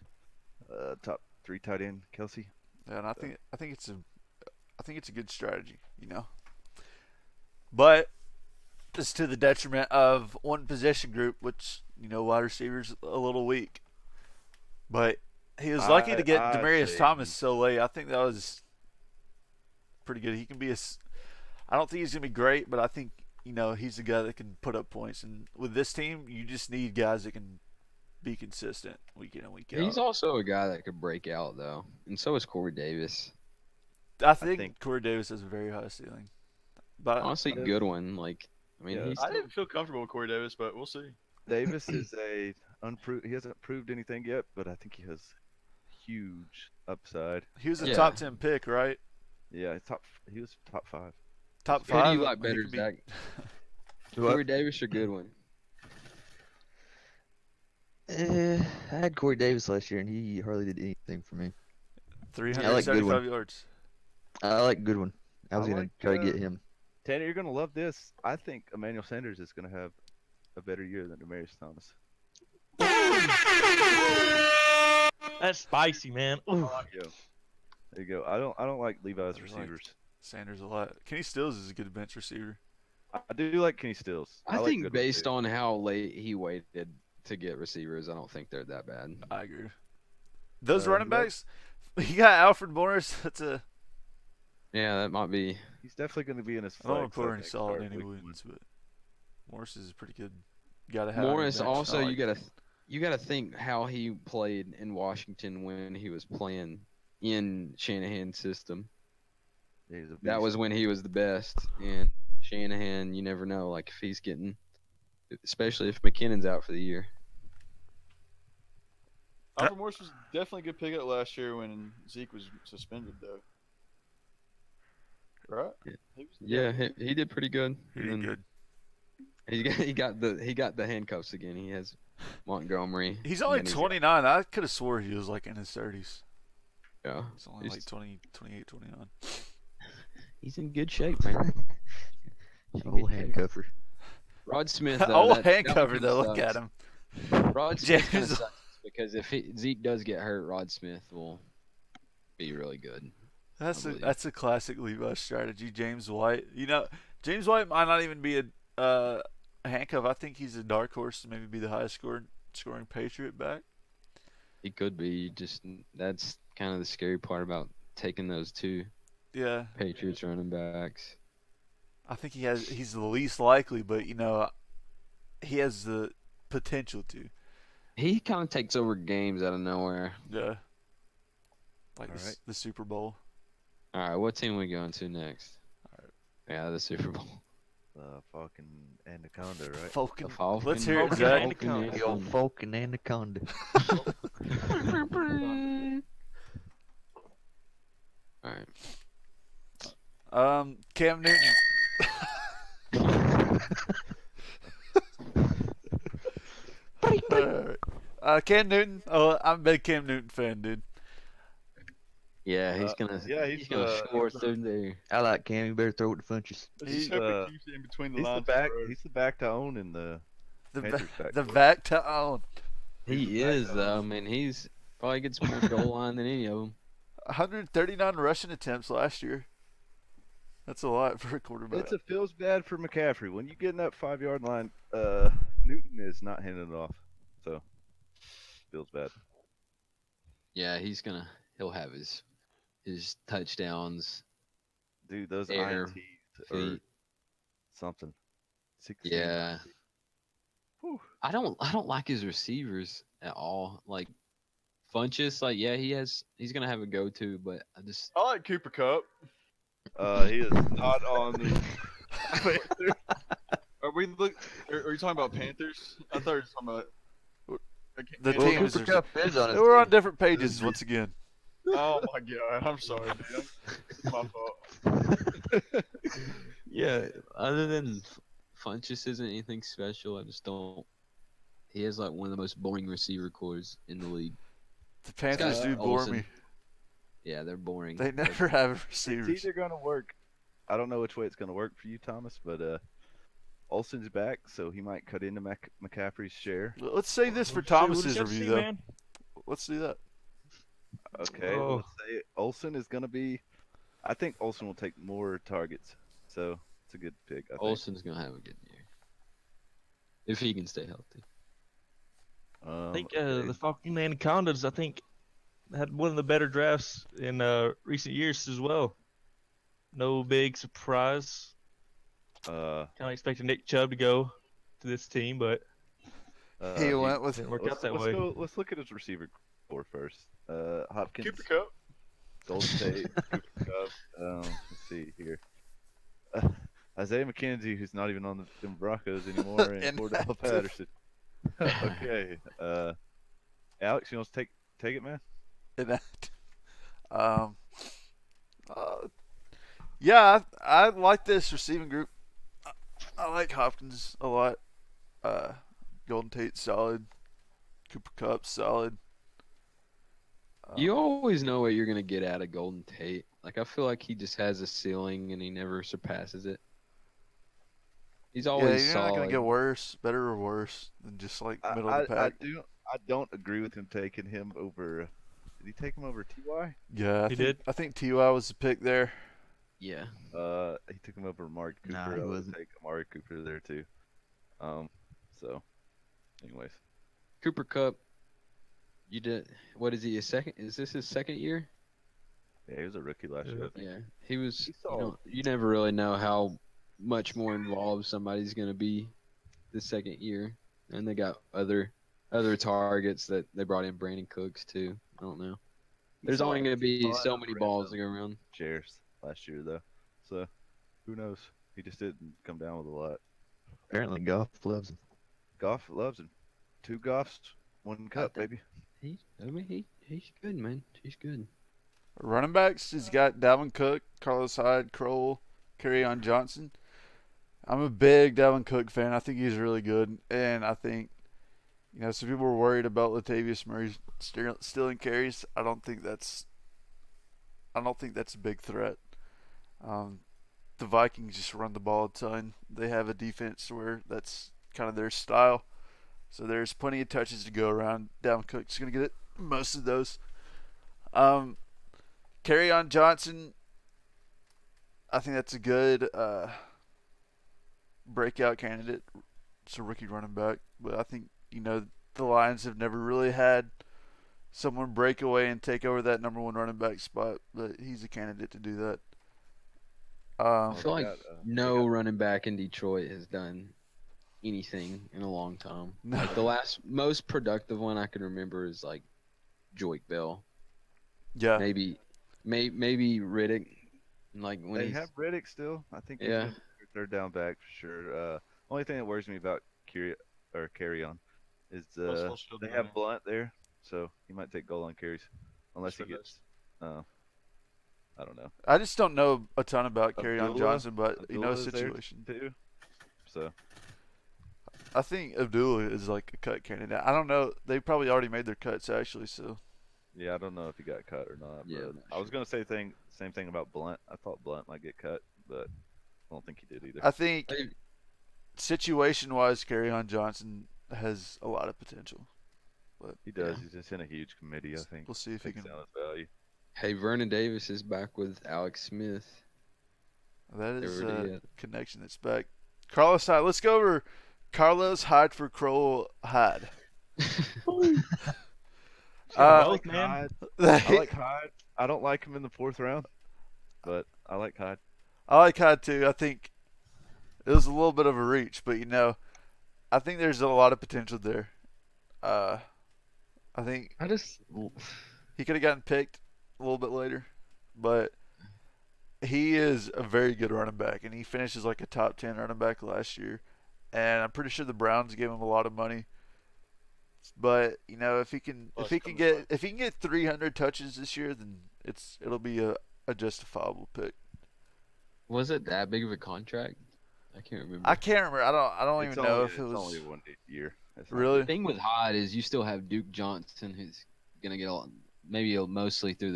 [SPEAKER 4] Top 3 tight end, Kelsey.
[SPEAKER 1] Yeah, and I think it's a good strategy. But it's to the detriment of one position group, which wide receivers a little weak. But he was lucky to get
[SPEAKER 4] I'd
[SPEAKER 1] Demaryius
[SPEAKER 4] say
[SPEAKER 1] Thomas so late. I think that was pretty good. He can be I don't think he's gonna be great, but I think he's a guy that can put up points. And with this team, you just need guys that can be consistent week in and week out.
[SPEAKER 5] He's also a guy that could break out though, and so is Corey Davis.
[SPEAKER 1] I think
[SPEAKER 4] think-
[SPEAKER 1] Corey Davis has a very high ceiling. But
[SPEAKER 5] Honestly, Goodwin,
[SPEAKER 4] Yeah.
[SPEAKER 5] he's
[SPEAKER 2] I didn't feel comfortable with Corey Davis, but we'll see.
[SPEAKER 4] Davis is he hasn't proved anything yet, but I think he has huge upside.
[SPEAKER 1] he was a
[SPEAKER 5] Yeah.
[SPEAKER 1] top 10 pick, right?
[SPEAKER 4] Yeah, he was top 5.
[SPEAKER 1] Top
[SPEAKER 5] Who do
[SPEAKER 1] 5.
[SPEAKER 5] you like
[SPEAKER 1] he
[SPEAKER 5] better,
[SPEAKER 1] could be-
[SPEAKER 5] Zach?
[SPEAKER 7] What?
[SPEAKER 5] Corey Davis or Goodwin?
[SPEAKER 7] I had Corey Davis last year, and he hardly did anything for me.
[SPEAKER 1] 375 yards.
[SPEAKER 7] I like Goodwin. I was
[SPEAKER 4] I
[SPEAKER 7] gonna
[SPEAKER 4] like,
[SPEAKER 7] try to get him.
[SPEAKER 4] Tanner, you're gonna love this. I think Emmanuel Sanders is gonna have a better year than Demarius Thomas.
[SPEAKER 6] That's spicy, man. Ooh.
[SPEAKER 4] There you go. I don't like Levi's
[SPEAKER 1] I like-
[SPEAKER 4] receivers.
[SPEAKER 1] Sanders a lot. Kenny Stills is a good bench receiver.
[SPEAKER 4] I do like Kenny Stills.
[SPEAKER 5] I
[SPEAKER 4] like
[SPEAKER 5] think
[SPEAKER 4] Goodwin,
[SPEAKER 5] based
[SPEAKER 4] too.
[SPEAKER 5] on how late he waited to get receivers, I don't think they're that bad.
[SPEAKER 1] I agree. Those
[SPEAKER 4] Uh,
[SPEAKER 1] running
[SPEAKER 4] he like-
[SPEAKER 1] backs, you got Alfred Morris. That's a.
[SPEAKER 5] Yeah, that might be.
[SPEAKER 4] He's definitely gonna be in his
[SPEAKER 1] I don't
[SPEAKER 4] flex.
[SPEAKER 1] want to put her in
[SPEAKER 4] think,
[SPEAKER 1] solid
[SPEAKER 4] starting
[SPEAKER 1] Danny
[SPEAKER 4] week
[SPEAKER 1] Williams, but Morris is pretty good. You gotta have him on your
[SPEAKER 5] Morris
[SPEAKER 1] bench.
[SPEAKER 5] also,
[SPEAKER 1] I like
[SPEAKER 5] you gotta think how he played in Washington when he was playing in Shanahan's system.
[SPEAKER 4] Yeah, he's a
[SPEAKER 5] That
[SPEAKER 4] beast.
[SPEAKER 5] was when he was the best. And Shanahan, you never know, like if he's getting, especially if McKinnon's out for the year.
[SPEAKER 2] Alfred Morris was definitely a good pickup last year when Zeke was suspended, though. Right?
[SPEAKER 5] Yeah.
[SPEAKER 2] He was-
[SPEAKER 5] Yeah, he did pretty good.
[SPEAKER 1] He did
[SPEAKER 5] And
[SPEAKER 1] good.
[SPEAKER 5] He got the handcuffs again. He has Montgomery.
[SPEAKER 1] He's
[SPEAKER 5] and
[SPEAKER 1] only
[SPEAKER 5] then
[SPEAKER 1] 29. I could have swore he was like in his 30s.
[SPEAKER 5] Yeah,
[SPEAKER 1] He's only
[SPEAKER 5] He's-
[SPEAKER 1] like 20, 28, 29.
[SPEAKER 5] he's in good shape, man.
[SPEAKER 7] Old handcuffer.
[SPEAKER 5] Rod Smith, though,
[SPEAKER 1] Old
[SPEAKER 5] that
[SPEAKER 1] handcover
[SPEAKER 5] one
[SPEAKER 1] though. Look
[SPEAKER 5] sucks.
[SPEAKER 1] at him.
[SPEAKER 5] Rod Smith kinda
[SPEAKER 1] James-
[SPEAKER 5] sucks because if Zeke does get hurt, Rod Smith will be really good. believe.
[SPEAKER 1] That's a classic Levi strategy. James White. You know, James White might not even be a handcuff. I think he's a dark horse to maybe be the highest scoring Patriot back.
[SPEAKER 5] He could be. That's kind of the scary part about taking those two
[SPEAKER 1] Yeah,
[SPEAKER 5] Patriots running backs.
[SPEAKER 1] I think he's the least likely, but you know, he has the potential to.
[SPEAKER 5] He kind of takes over games out of nowhere.
[SPEAKER 1] Yeah. Like
[SPEAKER 4] All right.
[SPEAKER 1] the Super Bowl.
[SPEAKER 5] All right, what team we going to next? Yeah, the Super Bowl.
[SPEAKER 4] Fucking Anaconda, right?
[SPEAKER 1] Falcon.
[SPEAKER 5] The Falcons.
[SPEAKER 1] Let's hear it,
[SPEAKER 6] Falcon
[SPEAKER 1] Zach.
[SPEAKER 6] Anaconda.
[SPEAKER 7] The old Falcon Anaconda.
[SPEAKER 5] All right.
[SPEAKER 1] Cam Newton. Cam Newton. Oh, I'm a big Cam Newton fan, dude.
[SPEAKER 5] Yeah, he's gonna.
[SPEAKER 4] yeah,
[SPEAKER 5] he's
[SPEAKER 4] he's
[SPEAKER 5] gonna
[SPEAKER 4] the-
[SPEAKER 5] score through there.
[SPEAKER 7] I like Cam. You better throw it to punches.
[SPEAKER 2] Let's
[SPEAKER 4] He's,
[SPEAKER 2] just hope
[SPEAKER 4] uh,
[SPEAKER 2] he keeps it in between the
[SPEAKER 4] He's the
[SPEAKER 2] lines.
[SPEAKER 4] back.
[SPEAKER 2] bro.
[SPEAKER 4] He's the back to own in the
[SPEAKER 1] The
[SPEAKER 4] Panthers back.
[SPEAKER 1] the back to own.
[SPEAKER 5] He is though. I mean, he's probably gets more goal line than any of them.
[SPEAKER 1] 139 rushing attempts last year. That's a lot for a quarterback.
[SPEAKER 4] It feels bad for McCaffrey when you get in that 5-yard line. Newton is not handing it off, so feels bad.
[SPEAKER 5] Yeah, he'll have his touchdowns.
[SPEAKER 4] Dude, those
[SPEAKER 5] Air,
[SPEAKER 4] INTs are
[SPEAKER 5] feet.
[SPEAKER 4] something. 16.
[SPEAKER 5] Yeah.
[SPEAKER 4] Whew.
[SPEAKER 5] I don't like his receivers at all. Like Funchess, like yeah, he's gonna have a go-to, but
[SPEAKER 2] I like Cooper Cup.
[SPEAKER 4] He is not on the
[SPEAKER 2] Panthers. Are you talking about Panthers? I thought you were talking about.
[SPEAKER 1] The
[SPEAKER 2] Well,
[SPEAKER 1] teams
[SPEAKER 7] Cooper
[SPEAKER 1] are-
[SPEAKER 7] Kupp is on his
[SPEAKER 1] We're on
[SPEAKER 7] team.
[SPEAKER 1] different pages once again.
[SPEAKER 2] Oh my god! I'm sorry, dude. It's my fault.
[SPEAKER 5] yeah. Other than Funchess isn't anything special. I just don't. He has like one of the most boring receiver cores in the league.
[SPEAKER 1] The Panthers do bore
[SPEAKER 5] Olsen.
[SPEAKER 1] me.
[SPEAKER 5] Yeah, they're boring.
[SPEAKER 1] They never have
[SPEAKER 4] It's
[SPEAKER 1] receivers.
[SPEAKER 4] either gonna work. I don't know which way it's gonna work for you, Thomas, but Olsen's back, so he might cut into McCaffrey's share.
[SPEAKER 1] Let's save this for
[SPEAKER 6] We'll see- we'll
[SPEAKER 1] Thomas's
[SPEAKER 6] just have to
[SPEAKER 1] review,
[SPEAKER 6] see,
[SPEAKER 1] though.
[SPEAKER 6] man.
[SPEAKER 1] Let's do that.
[SPEAKER 4] Okay,
[SPEAKER 6] Oh.
[SPEAKER 4] let's say Olsen is gonna be. I think Olsen will take more targets, so it's a good pick. I think.
[SPEAKER 5] Olsen's gonna have a good year if he can stay healthy.
[SPEAKER 6] I think
[SPEAKER 4] okay.
[SPEAKER 6] the Falcon Anacondas, I think, had one of the better drafts in recent years as well. No big surprise. Kind of expected Nick Chubb to go to this team, but
[SPEAKER 1] He went with
[SPEAKER 6] didn't work
[SPEAKER 4] let's,
[SPEAKER 6] out that
[SPEAKER 4] let's
[SPEAKER 6] way.
[SPEAKER 4] go. Let's look at his receiver core first. Hopkins,
[SPEAKER 2] Cooper Cup.
[SPEAKER 4] Golden State, Cooper Kupp. Let's see here. Isaiah McKenzie, who's not even on the Broncos anymore, and Cordell
[SPEAKER 1] Inactive.
[SPEAKER 4] Patterson. Okay. Alex, you want to take it, man?
[SPEAKER 1] that. Yeah, I like this receiving group. I like Hopkins a lot. Golden Tate solid. Cooper Kupp solid.
[SPEAKER 5] You always know what you're gonna get out of Golden Tate. Like I feel like he just has a ceiling and he never surpasses it. He's always
[SPEAKER 1] you're not
[SPEAKER 5] solid.
[SPEAKER 1] gonna get worse, better or worse than just like middle of the pack.
[SPEAKER 4] I don't agree with him taking him over. Did he take him over Ty?
[SPEAKER 1] Yeah,
[SPEAKER 6] He did.
[SPEAKER 1] I think Ty was the pick there.
[SPEAKER 5] Yeah.
[SPEAKER 4] He took him over Amari Cooper.
[SPEAKER 7] Nah, he
[SPEAKER 4] I would
[SPEAKER 7] wasn't.
[SPEAKER 4] take Amari Cooper there too. So, anyways,
[SPEAKER 5] Cooper Kupp. You did. What is he? Is this his second year?
[SPEAKER 4] yeah, he was a rookie last year. I think.
[SPEAKER 5] Yeah, he was.
[SPEAKER 4] He's
[SPEAKER 5] You,
[SPEAKER 4] solid.
[SPEAKER 5] you never really know how much more involved somebody's gonna be the second year, and they got other targets that they brought in. Brandon Cooks too. I don't know. There's only gonna be so many balls to go around.
[SPEAKER 4] Shares last year though, so who knows? He just didn't come down with a lot.
[SPEAKER 7] Apparently, Goff loves him.
[SPEAKER 4] Goff loves him. 2 Goffs, 1 cup, baby.
[SPEAKER 5] He's good, man. He's good.
[SPEAKER 1] Running backs, he's got Dalvin Cook, Carlos Hyde, Kroll, Kerryon Johnson. I'm a big Dalvin Cook fan. I think he's really good, and I think some people were worried about Latavius Murray stealing carries. I don't think that's a big threat. The Vikings just run the ball a ton. They have a defense where that's kind of their style. So there's plenty of touches to go around. Dalvin Cook's going to get most of those. Kerryon Johnson, I think that's a good breakout candidate. It's a rookie running back. But I think, the Lions have never really had someone break away and take over that number 1 running back spot. But he's a candidate to do that.
[SPEAKER 5] I feel like no running back in Detroit has done anything in a long time.
[SPEAKER 1] No.
[SPEAKER 5] Like the last most productive one I can remember is like Joique Bell.
[SPEAKER 1] Yeah.
[SPEAKER 5] Maybe Riddick. Like when
[SPEAKER 4] They have Riddick still. I think he's
[SPEAKER 5] Yeah.
[SPEAKER 4] third down back for sure. Only thing that worries me about Kerryon is
[SPEAKER 2] Russell still
[SPEAKER 4] they
[SPEAKER 2] down
[SPEAKER 4] have
[SPEAKER 2] there.
[SPEAKER 4] Blunt there, so he might take goal line carries unless he
[SPEAKER 2] Sure
[SPEAKER 4] gets. I don't know.
[SPEAKER 1] I just don't know a ton about Kerryon
[SPEAKER 4] Abdullah-
[SPEAKER 1] Johnson, but
[SPEAKER 4] Abdullah's there
[SPEAKER 1] situation.
[SPEAKER 4] too. So
[SPEAKER 1] I think Abdullah is like a cut candidate. I don't know. They probably already made their cuts actually. So
[SPEAKER 4] yeah, I don't know if he got cut or not.
[SPEAKER 5] Yeah,
[SPEAKER 4] but
[SPEAKER 5] I'm not
[SPEAKER 4] I was
[SPEAKER 5] sure.
[SPEAKER 4] gonna say same thing about Blunt. I thought Blunt might get cut, but I don't think he did either.
[SPEAKER 1] I think
[SPEAKER 5] They-
[SPEAKER 1] situation-wise, Kerryon Johnson has a lot of potential. But
[SPEAKER 4] He does.
[SPEAKER 5] Yeah.
[SPEAKER 4] He's just in a huge committee. I think.
[SPEAKER 1] we'll see if he
[SPEAKER 4] Takes
[SPEAKER 1] can.
[SPEAKER 4] down his value.
[SPEAKER 5] Hey, Vernon Davis is back with Alex Smith.
[SPEAKER 1] That is
[SPEAKER 5] They already
[SPEAKER 1] a
[SPEAKER 5] had-
[SPEAKER 1] connection that's back. Carlos Hyde. Let's go over Carlos Hyde for Kroll Hyde.
[SPEAKER 6] Both, man.
[SPEAKER 4] I like Hyde. I don't like him in the 4th round, but I like Hyde.
[SPEAKER 1] I like Hyde too. I think it was a little bit of a reach, but I think there's a lot of potential there. I think
[SPEAKER 5] I just
[SPEAKER 1] he could have gotten picked a little bit later, but he is a very good running back, and he finishes like a top 10 running back last year. And I'm pretty sure the Browns gave him a lot of money. But if he can get 300 touches this year, then it'll be a justifiable pick.
[SPEAKER 5] was it that big of a contract? I can't remember.
[SPEAKER 1] I can't remember. I don't
[SPEAKER 4] It's
[SPEAKER 1] even know
[SPEAKER 4] only-
[SPEAKER 1] if it was
[SPEAKER 4] It's only 1 year. It's not
[SPEAKER 1] really.
[SPEAKER 5] The thing with Hyde is you still have Duke Johnson, who's gonna get maybe mostly through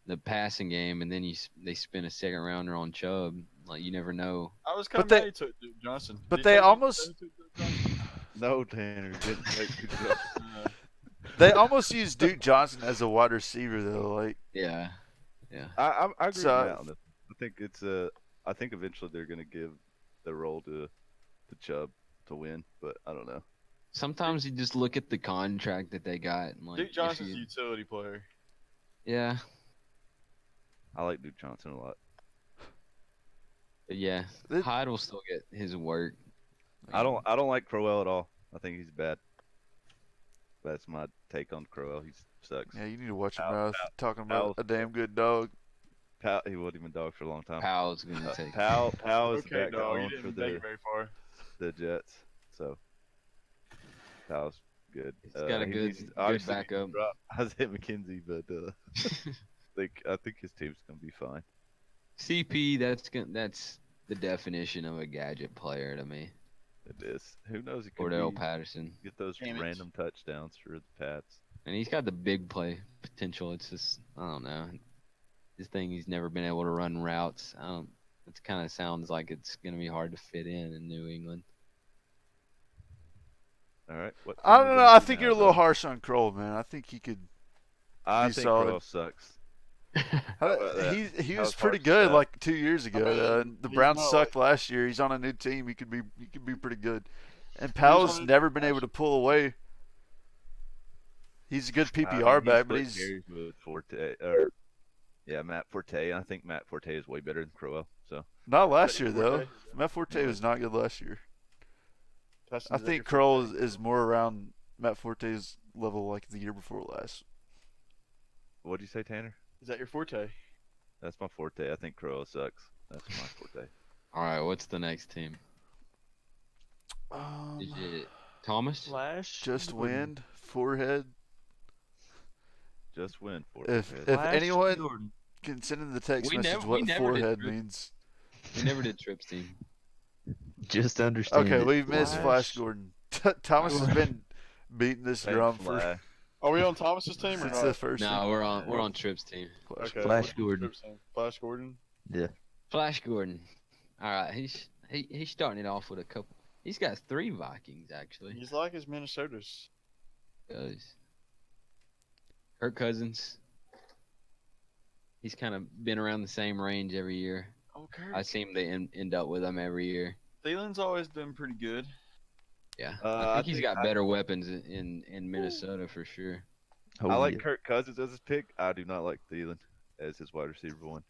[SPEAKER 5] the passing game, and then they spend a second rounder on Chubb. Like you never know.
[SPEAKER 2] I was kind
[SPEAKER 1] But
[SPEAKER 2] of
[SPEAKER 1] they-
[SPEAKER 2] mad he took Duke Johnson.
[SPEAKER 1] but
[SPEAKER 2] Did
[SPEAKER 1] they
[SPEAKER 2] you take
[SPEAKER 1] almost-
[SPEAKER 2] Duke Johnson?
[SPEAKER 4] No, Tanner didn't take Duke Johnson.
[SPEAKER 1] They almost used Duke Johnson as a wide receiver though. Like
[SPEAKER 5] Yeah.
[SPEAKER 4] I agree
[SPEAKER 1] So-
[SPEAKER 4] with Matt on this. I think I think eventually they're gonna give the role to Chubb to win, but I don't know.
[SPEAKER 5] Sometimes you just look at the contract that they got. And like,
[SPEAKER 2] Duke
[SPEAKER 5] if
[SPEAKER 2] Johnson's a
[SPEAKER 5] you-
[SPEAKER 2] utility player.
[SPEAKER 5] Yeah.
[SPEAKER 4] I like Duke Johnson a lot.
[SPEAKER 5] But yeah.
[SPEAKER 1] It-
[SPEAKER 5] Hyde will still get his work.
[SPEAKER 4] I don't like Crowell at all. I think he's bad. That's my take on Crowell. He sucks.
[SPEAKER 1] yeah, you need to watch your
[SPEAKER 4] Powell-
[SPEAKER 1] mouth talking about
[SPEAKER 4] Powell's
[SPEAKER 1] a damn good dog.
[SPEAKER 4] He wasn't even dog for a long time.
[SPEAKER 5] Powell's gonna take.
[SPEAKER 4] Powell is the
[SPEAKER 2] Okay,
[SPEAKER 4] back
[SPEAKER 2] dog. You
[SPEAKER 4] going
[SPEAKER 2] didn't
[SPEAKER 4] for
[SPEAKER 2] make it very far.
[SPEAKER 4] the Jets. So Powell's good.
[SPEAKER 5] He's got a
[SPEAKER 4] he
[SPEAKER 5] good-
[SPEAKER 4] needs to-
[SPEAKER 5] good
[SPEAKER 4] obviously needs to
[SPEAKER 5] backup.
[SPEAKER 4] drop Isaiah McKenzie, but I think his team's gonna be fine.
[SPEAKER 5] CP, that's the definition of a gadget player to me.
[SPEAKER 4] It is. Who knows? It could
[SPEAKER 5] Cordell
[SPEAKER 4] be,
[SPEAKER 5] Patterson.
[SPEAKER 4] get those random touchdowns for the Pats.
[SPEAKER 5] And he's got the big play potential. It's just, I don't know. This thing, he's never been able to run routes. It kind of sounds like it's going to be hard to fit in New England.
[SPEAKER 4] All right.
[SPEAKER 1] I don't know. I think you're a little harsh on Kroll, man. I think he could.
[SPEAKER 4] I think Kroll sucks.
[SPEAKER 1] He was pretty good like 2 years ago. The Browns sucked last year. He's on a new team. He could be pretty good. And Powell's never been able to pull away. He's a good PPR back, but he's
[SPEAKER 4] Matt Forte. I think Matt Forte is way better than Crowell. So
[SPEAKER 1] not last year though. Matt Forte was not good last year. I think Kroll is more around Matt Forte's level like the year before last.
[SPEAKER 4] What'd you say, Tanner?
[SPEAKER 2] Is that your forte?
[SPEAKER 4] That's my forte. I think Crowell sucks. That's my forte.
[SPEAKER 5] All right, what's the next team? Is it Thomas?
[SPEAKER 6] Flash.
[SPEAKER 1] Just Wind, Forehead.
[SPEAKER 4] Just Wind, Forehead.
[SPEAKER 1] If anyone can send in the text message what Forehead means.
[SPEAKER 5] We never did Tripp's team.
[SPEAKER 7] Just understand.
[SPEAKER 1] Okay, we've missed Flash Gordon. Thomas has been beating this drum for.
[SPEAKER 2] Are we on Thomas's team or
[SPEAKER 1] Since
[SPEAKER 2] not?
[SPEAKER 1] the first
[SPEAKER 5] No, we're on Tripp's team.
[SPEAKER 2] Okay.
[SPEAKER 7] Flash Gordon.
[SPEAKER 2] Flash Gordon.
[SPEAKER 7] Yeah.
[SPEAKER 5] Flash Gordon. All right, he's starting it off with a couple. He's got 3 Vikings actually.
[SPEAKER 2] He's like his Minnesota's.
[SPEAKER 5] Does. Kirk Cousins. He's kind of been around the same range every year.
[SPEAKER 2] Okay.
[SPEAKER 5] I seem to end up with him every year.
[SPEAKER 2] Thielen's always been pretty good.
[SPEAKER 5] Yeah, I think he's got better weapons in Minnesota for sure.
[SPEAKER 4] I like Kirk Cousins as his pick. I do not like Thielen as his wide receiver 1.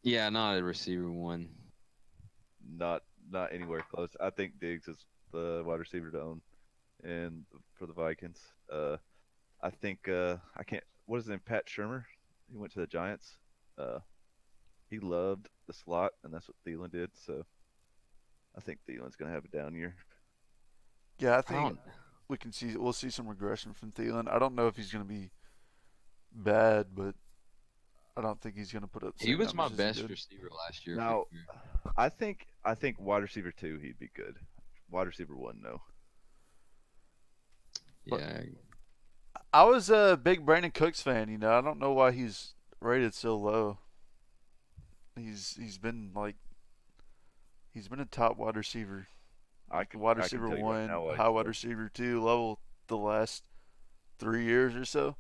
[SPEAKER 5] Yeah, not a receiver 1.
[SPEAKER 4] Not anywhere close. I think Diggs is the wide receiver to own, and for the Vikings, I think I can't. What is his name? Pat Shurmur. He went to the Giants. He loved the slot, and that's what Thielen did. So I think Thielen's gonna have a down year.
[SPEAKER 1] Yeah, I think we'll see some regression from Thielen. I don't know if he's going to be bad, but I don't think he's going to put up.
[SPEAKER 5] He was my best receiver last year.
[SPEAKER 4] Now, I think wide receiver 2 he'd be good. Wide receiver 1 no.
[SPEAKER 5] Yeah.
[SPEAKER 1] I was a big Brandon Cooks fan. I don't know why he's rated so low. He's been a top wide receiver. Wide receiver 1, high wide receiver 2 level the last 3 years or so.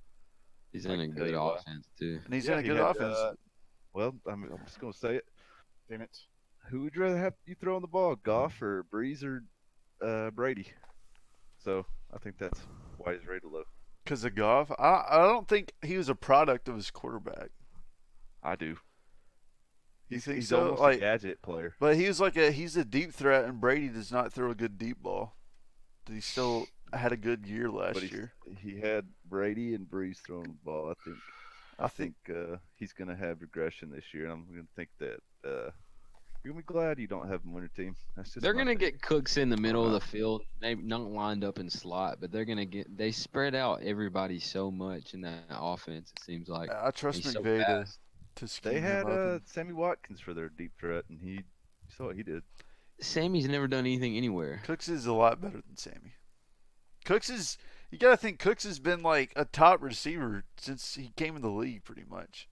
[SPEAKER 5] He's in a good offense too.
[SPEAKER 1] And he's in a good offense.
[SPEAKER 4] Well, I'm just gonna say it.
[SPEAKER 2] Damn it.
[SPEAKER 4] Who would rather have you throwing the ball, Goff or Breeze or Brady? So I think that's why he's rated low.
[SPEAKER 1] Because of Goff, I don't think he was a product of his quarterback.
[SPEAKER 4] I do.
[SPEAKER 1] He's
[SPEAKER 4] so? Almost a gadget player.
[SPEAKER 1] But he's a deep threat, and Brady does not throw a good deep ball. He still had a good year last year.
[SPEAKER 4] He had Brady and Breeze throwing the ball. I think he's going to have regression this year. I'm going to think that you're going to be glad you don't have him on your team.
[SPEAKER 5] They're going to get Cooks in the middle of the field. Maybe not lined up in slot, but they spread out everybody so much in that offense, it seems like.
[SPEAKER 1] I trust McVay to scheme
[SPEAKER 4] They had
[SPEAKER 1] him up
[SPEAKER 4] Sammy Watkins for their deep threat, and you saw what he did.
[SPEAKER 5] Sammy's never done anything anywhere.
[SPEAKER 1] Cooks is a lot better than Sammy. You got to think Cooks has been like a top receiver since he came in the league pretty much.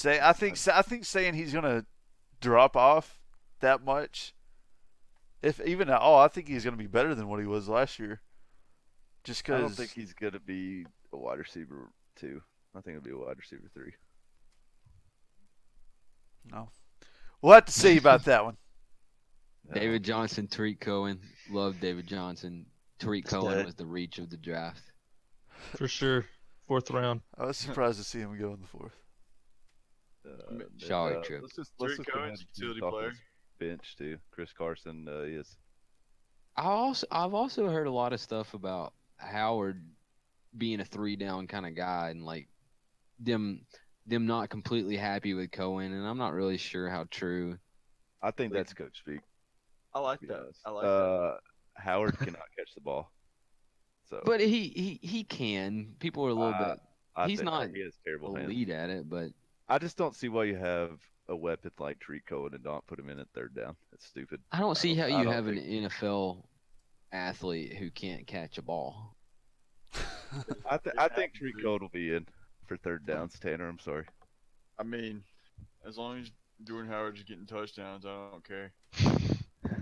[SPEAKER 1] I think saying he's going to drop off that much, if even at all, I think he's going to be better than what he was last year. Just because
[SPEAKER 4] I don't think he's going to be a wide receiver 2. I think it'll be a wide receiver 3.
[SPEAKER 1] No. We'll have to see about that one.
[SPEAKER 5] David Johnson, Tariq Cohen. Love David Johnson. Tariq Cohen was the reach of the draft.
[SPEAKER 6] For sure. 4th round.
[SPEAKER 1] I was surprised to see him go in the 4th.
[SPEAKER 5] Sorry, Trip.
[SPEAKER 4] Let's just
[SPEAKER 2] Cohen's utility player.
[SPEAKER 4] Bench too. Chris Carson is.
[SPEAKER 5] I've also heard a lot of stuff about Howard being a 3-down kind of guy, and like them not completely happy with Cohen, and I'm not really sure how true.
[SPEAKER 4] I think that's coach speak.
[SPEAKER 2] I like that. I like that.
[SPEAKER 4] Howard cannot catch the ball. So.
[SPEAKER 5] But he can. People are a little bit. He's not
[SPEAKER 4] he has terrible
[SPEAKER 5] elite at it, but
[SPEAKER 4] I just don't see why you have a weapon like Tariq Cohen and don't put him in at third down. It's stupid.
[SPEAKER 5] I don't see how you have an NFL athlete who can't catch a ball.
[SPEAKER 4] I think Tariq Cohen will be in for third downs. Tanner, I'm sorry.
[SPEAKER 2] I mean, as long as Jordan Howard's getting touchdowns, I don't care.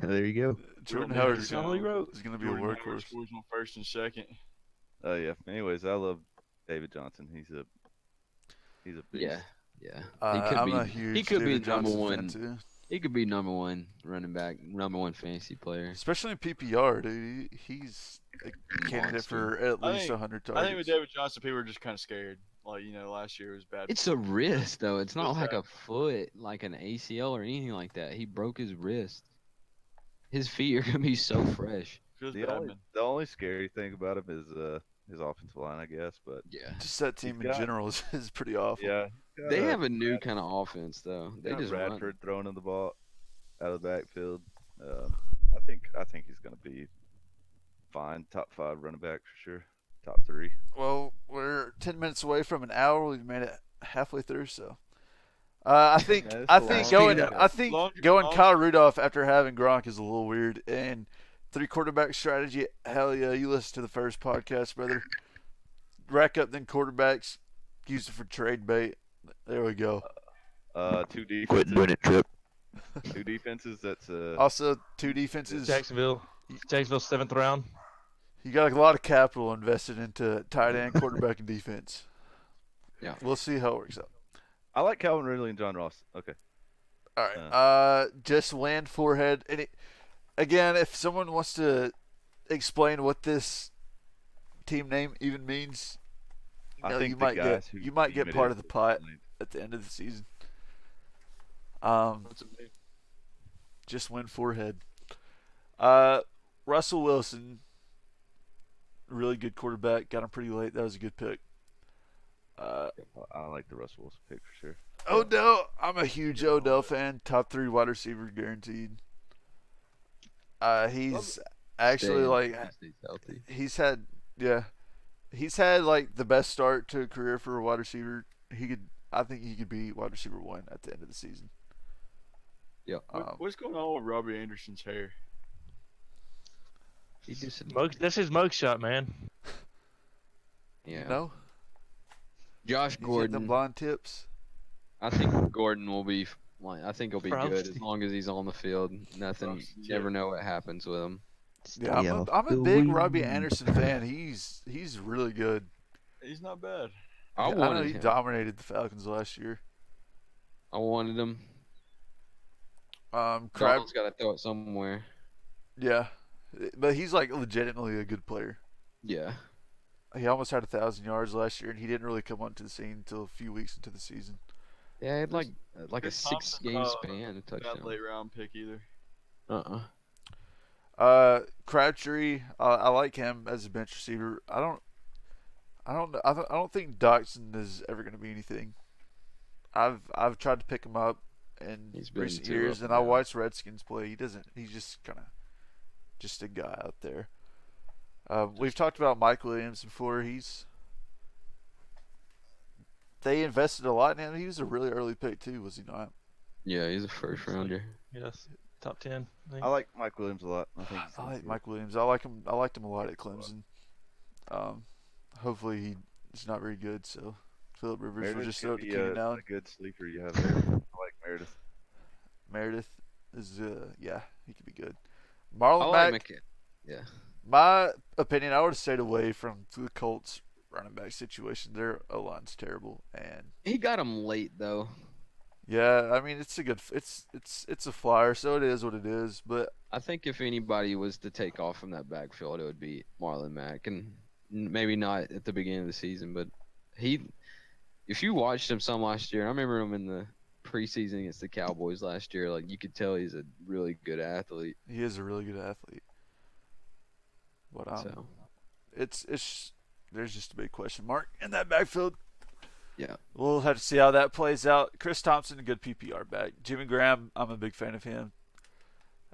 [SPEAKER 7] There you go.
[SPEAKER 1] Jordan Howard is going to be a workhorse.
[SPEAKER 2] Scores on first and second.
[SPEAKER 4] Oh yeah. Anyways, I love David Johnson. He's a beast.
[SPEAKER 5] Yeah.
[SPEAKER 1] I'm a huge
[SPEAKER 5] He could be
[SPEAKER 1] David
[SPEAKER 5] number
[SPEAKER 1] Johnson
[SPEAKER 5] one.
[SPEAKER 1] fan, too.
[SPEAKER 5] He could be number one running back, number one fantasy player.
[SPEAKER 1] Especially in PPR, dude. He's a candidate for at least 100 targets.
[SPEAKER 2] I think with David Johnson, people were just kind of scared. Like, last year was bad.
[SPEAKER 5] It's a wrist, though. It's not like a foot, like an ACL or anything like that. He broke his wrist. His feet are going to be so fresh.
[SPEAKER 4] The only scary thing about him is his offensive line, I guess. But
[SPEAKER 5] yeah,
[SPEAKER 1] just that team in general is pretty awful.
[SPEAKER 4] Yeah,
[SPEAKER 5] they have a new kind of offense, though. They just
[SPEAKER 4] Radford throwing in the ball out of the backfield. I think he's going to be fine. Top 5 running back for sure. Top 3.
[SPEAKER 1] Well, we're 10 minutes away from an hour. We've made it halfway through, so I think going Kyle Rudolph after having Gronk is a little weird. And 3 quarterback strategy, hell yeah! You listen to the first podcast, brother. Rack up then quarterbacks, use it for trade bait. There we go.
[SPEAKER 4] 2 defenses.
[SPEAKER 7] Quit doing it, Trip.
[SPEAKER 4] 2 defenses. That's
[SPEAKER 1] also 2 defenses.
[SPEAKER 6] Jacksonville 7th round.
[SPEAKER 1] You got a lot of capital invested into tight end, quarterback, and defense.
[SPEAKER 5] Yeah,
[SPEAKER 1] we'll see how it works out.
[SPEAKER 4] I like Calvin Ridley and John Ross. Okay.
[SPEAKER 1] All right. Just land forehead. And again, if someone wants to explain what this team name even means, you might get part of the pot at the end of the season. Just win forehead. Russell Wilson, really good quarterback. Got him pretty late. That was a good pick.
[SPEAKER 4] I like the Russell Wilson pick for sure.
[SPEAKER 1] Odell, I'm a huge Odell fan. Top 3 wide receiver guaranteed. He's actually he's had like the best start to a career for a wide receiver. I think he could be wide receiver 1 at the end of the season.
[SPEAKER 5] Yeah.
[SPEAKER 2] What's going on with Robbie Anderson's hair?
[SPEAKER 6] That's his mugshot, man.
[SPEAKER 5] Yeah.
[SPEAKER 1] No.
[SPEAKER 5] Josh Gordon.
[SPEAKER 1] The blonde tips.
[SPEAKER 5] I think Gordon will be. I think he'll be good as long as he's on the field. Nothing. You never know what happens with him.
[SPEAKER 1] Yeah, I'm a big Robbie Anderson fan. He's really good.
[SPEAKER 2] He's not bad.
[SPEAKER 1] I know he dominated the Falcons last year.
[SPEAKER 5] I wanted him. Crab's got to throw it somewhere.
[SPEAKER 1] Yeah, but he's like legitimately a good player.
[SPEAKER 5] Yeah.
[SPEAKER 1] He almost had 1,000 yards last year, and he didn't really come onto the scene until a few weeks into the season.
[SPEAKER 5] Yeah, he had like a 6-game span.
[SPEAKER 2] Not late round pick either.
[SPEAKER 1] Crabtree, I like him as a bench receiver. I don't think Dotson is ever going to be anything. I've tried to pick him up in recent years, and I watched Redskins play. He's just kind of just a guy out there. We've talked about Mike Williams before. They invested a lot in him. He was a really early pick too, was he not?
[SPEAKER 5] Yeah, he's a first rounder.
[SPEAKER 6] Yes, top 10.
[SPEAKER 4] I like Mike Williams a lot.
[SPEAKER 1] I like Mike Williams. I liked him a lot at Clemson. Hopefully he's not very good. So Philip Rivers will just throw it to Keenan Allen.
[SPEAKER 4] A good sleeper you have there. I like Meredith.
[SPEAKER 1] Meredith is he could be good. Marlon Mack.
[SPEAKER 5] Yeah.
[SPEAKER 1] My opinion, I would have stayed away from the Colts running back situation. Their O-line's terrible, and
[SPEAKER 5] he got him late though.
[SPEAKER 1] Yeah, I mean it's a flyer, so it is what it is. But
[SPEAKER 5] I think if anybody was to take off from that backfield, it would be Marlon Mack, and maybe not at the beginning of the season, but if you watched him some last year, I remember him in the preseason against the Cowboys last year. Like you could tell he's a really good athlete.
[SPEAKER 1] He is a really good athlete. But there's just a big question mark in that backfield.
[SPEAKER 5] Yeah.
[SPEAKER 1] We'll have to see how that plays out. Chris Thompson, a good PPR back. Jimmy Graham, I'm a big fan of him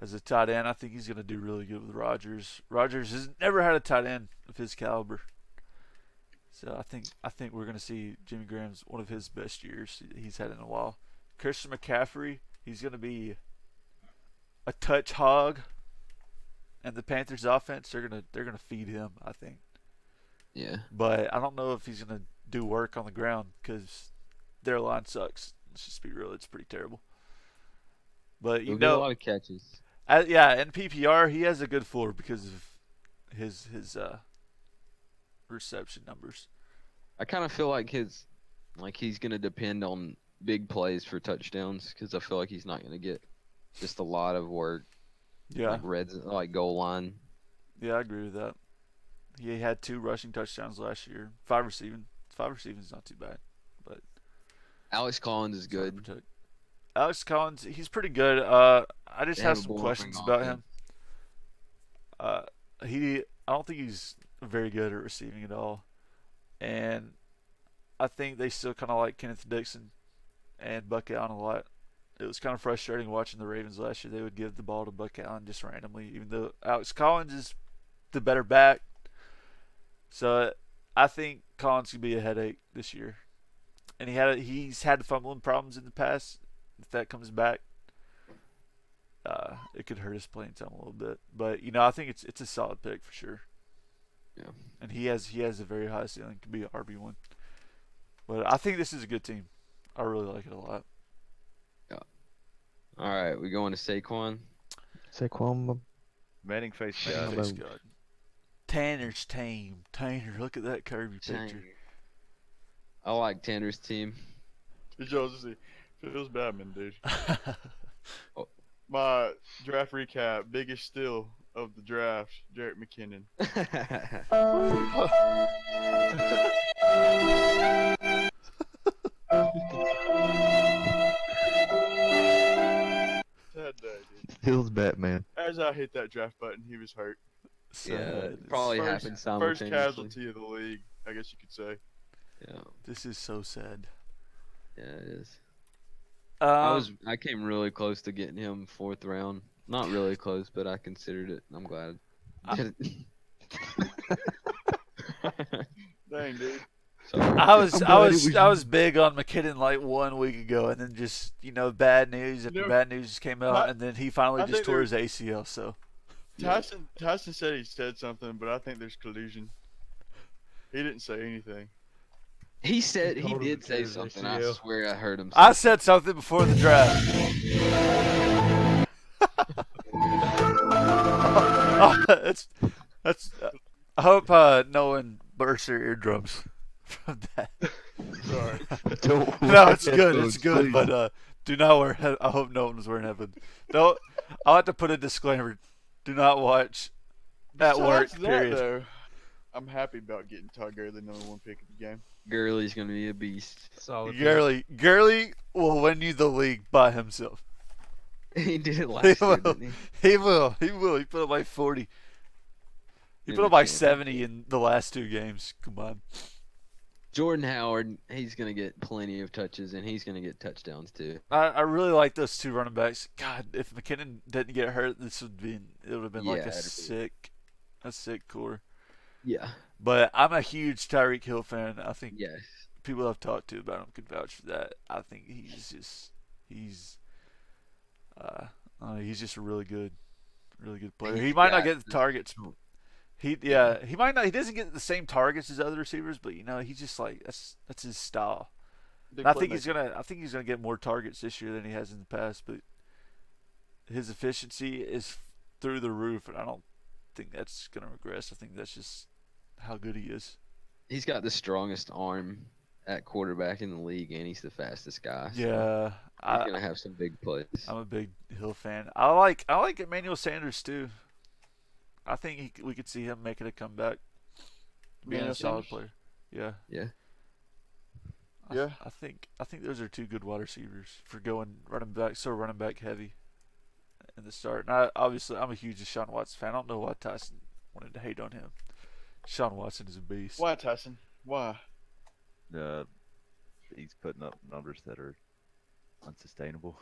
[SPEAKER 1] as a tight end. I think he's going to do really good with Rodgers. Rodgers has never had a tight end of his caliber. So I think we're gonna see Jimmy Graham's one of his best years he's had in a while. Christian McCaffrey, he's gonna be a touch hog, and the Panthers offense they're gonna feed him. I think.
[SPEAKER 5] Yeah.
[SPEAKER 1] But I don't know if he's gonna do work on the ground because their line sucks. Let's just be real; it's pretty terrible. But
[SPEAKER 5] He'll get a lot of catches.
[SPEAKER 1] yeah, in PPR he has a good floor because of his reception numbers.
[SPEAKER 5] I kind of feel like he's gonna depend on big plays for touchdowns because I feel like he's not gonna get just a lot of work.
[SPEAKER 1] Yeah,
[SPEAKER 5] like goal line.
[SPEAKER 1] Yeah, I agree with that. He had 2 rushing touchdowns last year. 5 receiving. 5 receiving is not too bad, but
[SPEAKER 5] Alex Collins is good.
[SPEAKER 1] Alex Collins, he's pretty good. I just
[SPEAKER 5] They
[SPEAKER 1] have
[SPEAKER 5] have a
[SPEAKER 1] some
[SPEAKER 5] boring
[SPEAKER 1] questions about him.
[SPEAKER 5] offense.
[SPEAKER 1] I don't think he's very good at receiving at all, and I think they still kind of like Kenneth Dixon and Buck Allen a lot. It was kind of frustrating watching the Ravens last year. They would give the ball to Buck Allen just randomly, even though Alex Collins is the better back. So I think Collins could be a headache this year, and he's had fumbling problems in the past. If that comes back, it could hurt his playing time a little bit. But I think it's a solid pick for sure.
[SPEAKER 5] Yeah.
[SPEAKER 1] And he has a very high ceiling. Could be an RB1. But I think this is a good team. I really like it a lot.
[SPEAKER 5] Yeah. All right, we going to Saquon.
[SPEAKER 7] Saquon.
[SPEAKER 4] Manning face
[SPEAKER 1] Manning
[SPEAKER 4] God.
[SPEAKER 1] face God. Tanner's team. Tanner, look at that Kirby picture.
[SPEAKER 5] I like Tanner's team.
[SPEAKER 2] Feels bad, man, dude.
[SPEAKER 5] Oh.
[SPEAKER 2] My draft recap, biggest steal of the draft, Jerick McKinnon. Sad day, dude.
[SPEAKER 7] Feels Batman.
[SPEAKER 2] As I hit that draft button, he was hurt.
[SPEAKER 5] Yeah,
[SPEAKER 1] Sad.
[SPEAKER 5] it probably happened
[SPEAKER 2] First
[SPEAKER 5] simultaneously.
[SPEAKER 2] casualty of the league, I guess you could say.
[SPEAKER 5] Yeah,
[SPEAKER 1] This is so sad.
[SPEAKER 5] yeah, it is. I
[SPEAKER 1] I
[SPEAKER 5] came really close to getting him 4th round. Not really close, but I considered it. I'm glad.
[SPEAKER 2] Dang, dude.
[SPEAKER 1] I was big on McKinnon like 1 week ago, and then just bad news after bad news just came out, and then he finally
[SPEAKER 2] I
[SPEAKER 1] just
[SPEAKER 2] think
[SPEAKER 1] tore his ACL. So
[SPEAKER 2] Tyson said he said something, but I think there's collusion. He didn't say anything.
[SPEAKER 5] He said he
[SPEAKER 6] told him
[SPEAKER 5] did
[SPEAKER 6] to
[SPEAKER 5] say
[SPEAKER 6] tear his
[SPEAKER 5] something. I
[SPEAKER 6] ACL.
[SPEAKER 5] swear I heard him. Say
[SPEAKER 1] I said something before the draft. That's. I hope no one bursts their eardrums from that.
[SPEAKER 2] Sorry.
[SPEAKER 1] No, it's good. It's good, but do not wear. I hope no one's wearing headphones. Don't. I'll have to put a disclaimer. Do not watch at work.
[SPEAKER 2] Besides that,
[SPEAKER 1] Period.
[SPEAKER 2] though, I'm happy about getting Todd Gurley number 1 pick of the game.
[SPEAKER 5] Gurley's gonna be a beast.
[SPEAKER 6] Solid.
[SPEAKER 1] Gurley will win you the league by himself.
[SPEAKER 5] He did it last year, didn't he?
[SPEAKER 1] He will. He put up like 40. He put up like 70 in the last 2 games. Come on.
[SPEAKER 5] Jordan Howard, he's gonna get plenty of touches and he's gonna get touchdowns too.
[SPEAKER 1] I really like those 2 running backs. God, if McKinnon didn't get hurt, it would have been like
[SPEAKER 5] Yeah,
[SPEAKER 1] a sick core.
[SPEAKER 5] Yeah.
[SPEAKER 1] But I'm a huge Tyreek Hill fan. I think
[SPEAKER 5] Yes.
[SPEAKER 1] people I've talked to about him can vouch for that. I think he's just a really good player. He might not get the targets. He might not. He doesn't get the same targets as other receivers, but he's just like that's his style. And I think he's gonna get more targets this year than he has in the past. But his efficiency is through the roof, and I don't think that's gonna regress. I think that's just how good he is.
[SPEAKER 5] He's got the strongest arm at quarterback in the league, and he's the fastest guy. So
[SPEAKER 1] Yeah,
[SPEAKER 5] he's gonna have some big plays.
[SPEAKER 1] I'm a big Hill fan. I like Emmanuel Sanders too. I think we could see him making a comeback, being
[SPEAKER 2] Emmanuel
[SPEAKER 1] a solid
[SPEAKER 2] Sanders?
[SPEAKER 1] player. Yeah.
[SPEAKER 5] Yeah.
[SPEAKER 2] Yeah.
[SPEAKER 1] I think those are 2 good wide receivers for going running back heavy in the start. And I'm a huge Deshaun Watson fan. I don't know why Tyson wanted to hate on him. Deshaun Watson is a beast.
[SPEAKER 2] Why, Tyson? Why?
[SPEAKER 4] He's putting up numbers that are unsustainable.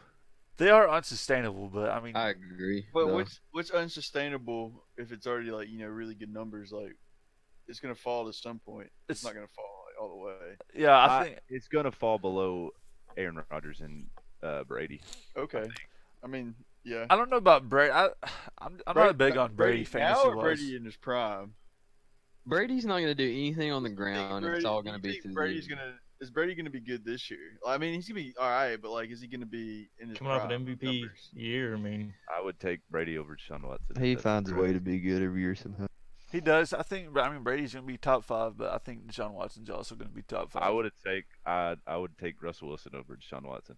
[SPEAKER 1] They are unsustainable, but I mean,
[SPEAKER 5] I agree.
[SPEAKER 2] But
[SPEAKER 5] though.
[SPEAKER 2] what's unsustainable if it's already like really good numbers? Like it's gonna fall to some point. It's not gonna fall like, all the way.
[SPEAKER 1] Yeah, I think
[SPEAKER 4] it's gonna fall below Aaron Rodgers and Brady.
[SPEAKER 2] Okay. I mean, yeah.
[SPEAKER 1] I don't know about Brady. I'm not big on Brady fantasy
[SPEAKER 2] now or
[SPEAKER 1] wise.
[SPEAKER 2] Brady in his prime.
[SPEAKER 5] Brady's not going to do anything on the ground. It's all going to be through
[SPEAKER 2] Is Brady gonna be good this year? I mean, he's gonna be all right, but like, is he gonna be in his
[SPEAKER 6] coming off
[SPEAKER 2] prime
[SPEAKER 6] an MVP
[SPEAKER 2] numbers?
[SPEAKER 6] year? I mean,
[SPEAKER 4] I would take Brady over Deshaun Watson.
[SPEAKER 7] He finds a way to be good every year somehow.
[SPEAKER 1] He does. I mean, Brady's going to be top 5, but I think Deshaun Watson's also going to be top 5.
[SPEAKER 4] I would take Russell Wilson over Deshaun Watson.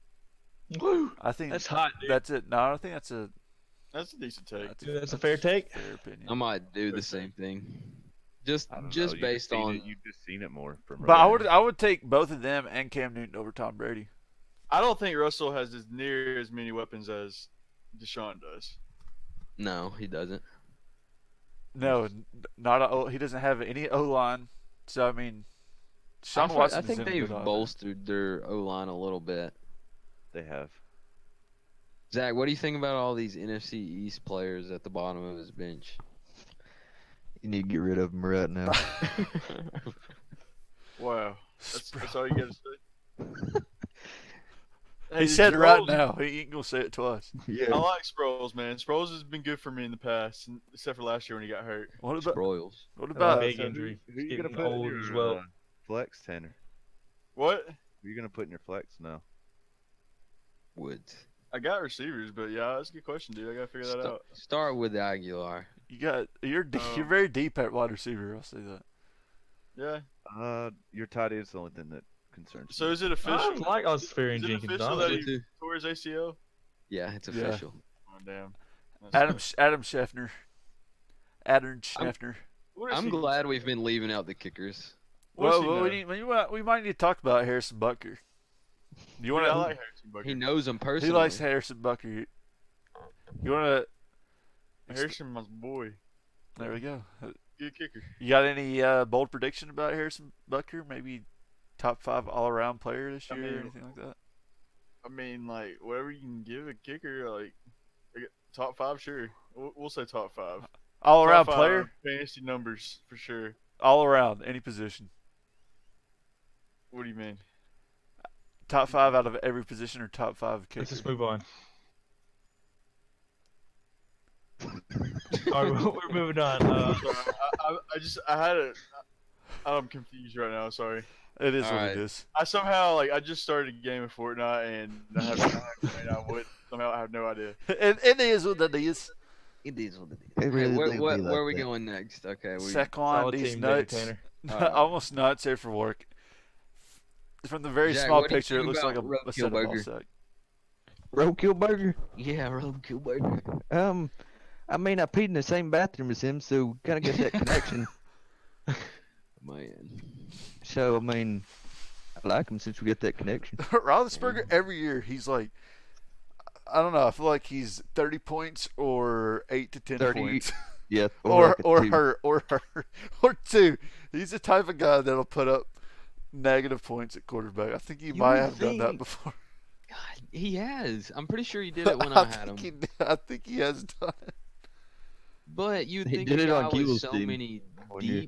[SPEAKER 6] woo,
[SPEAKER 1] I think
[SPEAKER 6] that's hot, dude.
[SPEAKER 1] that's it. No, I think that's a
[SPEAKER 2] decent take.
[SPEAKER 6] That's a fair take.
[SPEAKER 1] fair opinion.
[SPEAKER 5] I might do the same thing. Just
[SPEAKER 4] I don't know,
[SPEAKER 5] based on.
[SPEAKER 4] You've just seen it more from.
[SPEAKER 1] But I would take both of them and Cam Newton over Tom Brady.
[SPEAKER 2] I don't think Russell has near as many weapons as Deshaun does.
[SPEAKER 5] No, he doesn't.
[SPEAKER 1] No, he doesn't have any O line. So I mean, Deshaun
[SPEAKER 5] I
[SPEAKER 1] Watson.
[SPEAKER 5] think they've bolstered their O line a little bit.
[SPEAKER 4] They have.
[SPEAKER 5] Zach, what do you think about all these NFC East players at the bottom of his bench?
[SPEAKER 7] You need to get rid of them right now.
[SPEAKER 2] Wow, that's all you got to say.
[SPEAKER 1] He said right now. He ain't gonna say it twice.
[SPEAKER 2] I like Sproles, man. Sproles has been good for me in the past, except for last year when he got hurt.
[SPEAKER 1] What about
[SPEAKER 5] Broyles.
[SPEAKER 1] What about
[SPEAKER 6] big injury.
[SPEAKER 4] Who are you
[SPEAKER 6] He's
[SPEAKER 4] gonna
[SPEAKER 6] getting
[SPEAKER 4] put
[SPEAKER 6] old
[SPEAKER 4] in
[SPEAKER 6] as
[SPEAKER 4] your
[SPEAKER 6] well.
[SPEAKER 4] flex, Tanner?
[SPEAKER 2] What?
[SPEAKER 4] Who are you gonna put in your flex now?
[SPEAKER 5] Woods.
[SPEAKER 2] I got receivers, but yeah, that's a good question, dude. I gotta figure that out.
[SPEAKER 5] Start with Aguilar.
[SPEAKER 1] you're very deep at wide receiver. I'll say that.
[SPEAKER 2] Yeah.
[SPEAKER 4] Your tight end is the only thing that concerns me.
[SPEAKER 2] So is it official?
[SPEAKER 6] I like Osfarian
[SPEAKER 2] Is it
[SPEAKER 6] Jenkins.
[SPEAKER 2] official that
[SPEAKER 6] honestly.
[SPEAKER 2] he tore his ACL?
[SPEAKER 5] Yeah, it's
[SPEAKER 1] Yeah.
[SPEAKER 5] official.
[SPEAKER 2] Oh damn.
[SPEAKER 1] Adam Scheffner. Adam Scheffner.
[SPEAKER 2] What is
[SPEAKER 5] I'm
[SPEAKER 2] he-
[SPEAKER 5] glad we've been leaving out the kickers.
[SPEAKER 2] what does
[SPEAKER 1] Well,
[SPEAKER 2] he know?
[SPEAKER 1] we might need to talk about Harrison Butker. Do you want
[SPEAKER 2] Dude,
[SPEAKER 1] to?
[SPEAKER 2] I like Harrison Butker.
[SPEAKER 5] He knows him personally.
[SPEAKER 1] He likes Harrison Butker. You want to?
[SPEAKER 2] Harrison, my boy.
[SPEAKER 1] There we go.
[SPEAKER 2] Good kicker.
[SPEAKER 1] You got any bold prediction about Harrison Butker? Maybe top 5 all-around player this year, or anything like that?
[SPEAKER 2] I mean, like, whatever you can give a kicker, like, top 5, sure. We'll say top 5.
[SPEAKER 1] All-around
[SPEAKER 2] Top 5
[SPEAKER 1] player,
[SPEAKER 2] Fantasy numbers, for sure.
[SPEAKER 1] all around, any position.
[SPEAKER 2] What do you mean?
[SPEAKER 1] Top 5 out of every position, or top 5 kicker.
[SPEAKER 6] Let's just move on. All right, we're moving on.
[SPEAKER 2] I'm confused right now. Sorry.
[SPEAKER 1] It is
[SPEAKER 5] All
[SPEAKER 1] what
[SPEAKER 5] right.
[SPEAKER 1] it is.
[SPEAKER 2] I just started a game of Fortnite and I have no idea.
[SPEAKER 1] It is what it is.
[SPEAKER 5] It is what it is.
[SPEAKER 7] It really
[SPEAKER 5] Where,
[SPEAKER 7] do be
[SPEAKER 5] where
[SPEAKER 7] like
[SPEAKER 5] are we
[SPEAKER 7] that.
[SPEAKER 5] going next? Okay, we
[SPEAKER 1] Saquon,
[SPEAKER 6] Solid
[SPEAKER 1] these
[SPEAKER 6] team there,
[SPEAKER 1] nuts.
[SPEAKER 6] Tanner.
[SPEAKER 1] Almost nuts here for work. From the very
[SPEAKER 5] Jack,
[SPEAKER 1] small
[SPEAKER 5] what do you
[SPEAKER 1] picture, it
[SPEAKER 5] think
[SPEAKER 1] looks like
[SPEAKER 5] about
[SPEAKER 1] a set of ball
[SPEAKER 5] Roadkill
[SPEAKER 1] sack.
[SPEAKER 7] Roadkill Burger?
[SPEAKER 5] yeah, Roadkill Burger.
[SPEAKER 7] I mean, I peed in the same bathroom as him, so kind of get that connection.
[SPEAKER 5] Man,
[SPEAKER 7] So, I mean, I like him since we get that connection.
[SPEAKER 1] Roethlisberger, every year, he's like, I don't know, I feel like he's 30 points or 8 to 10
[SPEAKER 7] 30
[SPEAKER 1] points.
[SPEAKER 7] Yeah.
[SPEAKER 1] or
[SPEAKER 7] like a two.
[SPEAKER 1] her, or 2. He's the type of guy that'll put up negative points at quarterback. I think he might
[SPEAKER 5] would
[SPEAKER 1] have done that
[SPEAKER 5] think.
[SPEAKER 1] before.
[SPEAKER 5] God, he has. I'm pretty sure he did it when I had him.
[SPEAKER 1] I think he has done it.
[SPEAKER 5] But you'd
[SPEAKER 7] He
[SPEAKER 5] think
[SPEAKER 7] did
[SPEAKER 5] a
[SPEAKER 7] it
[SPEAKER 5] guy
[SPEAKER 7] on
[SPEAKER 5] with
[SPEAKER 7] Keel's
[SPEAKER 5] so
[SPEAKER 7] team
[SPEAKER 5] many
[SPEAKER 7] one year.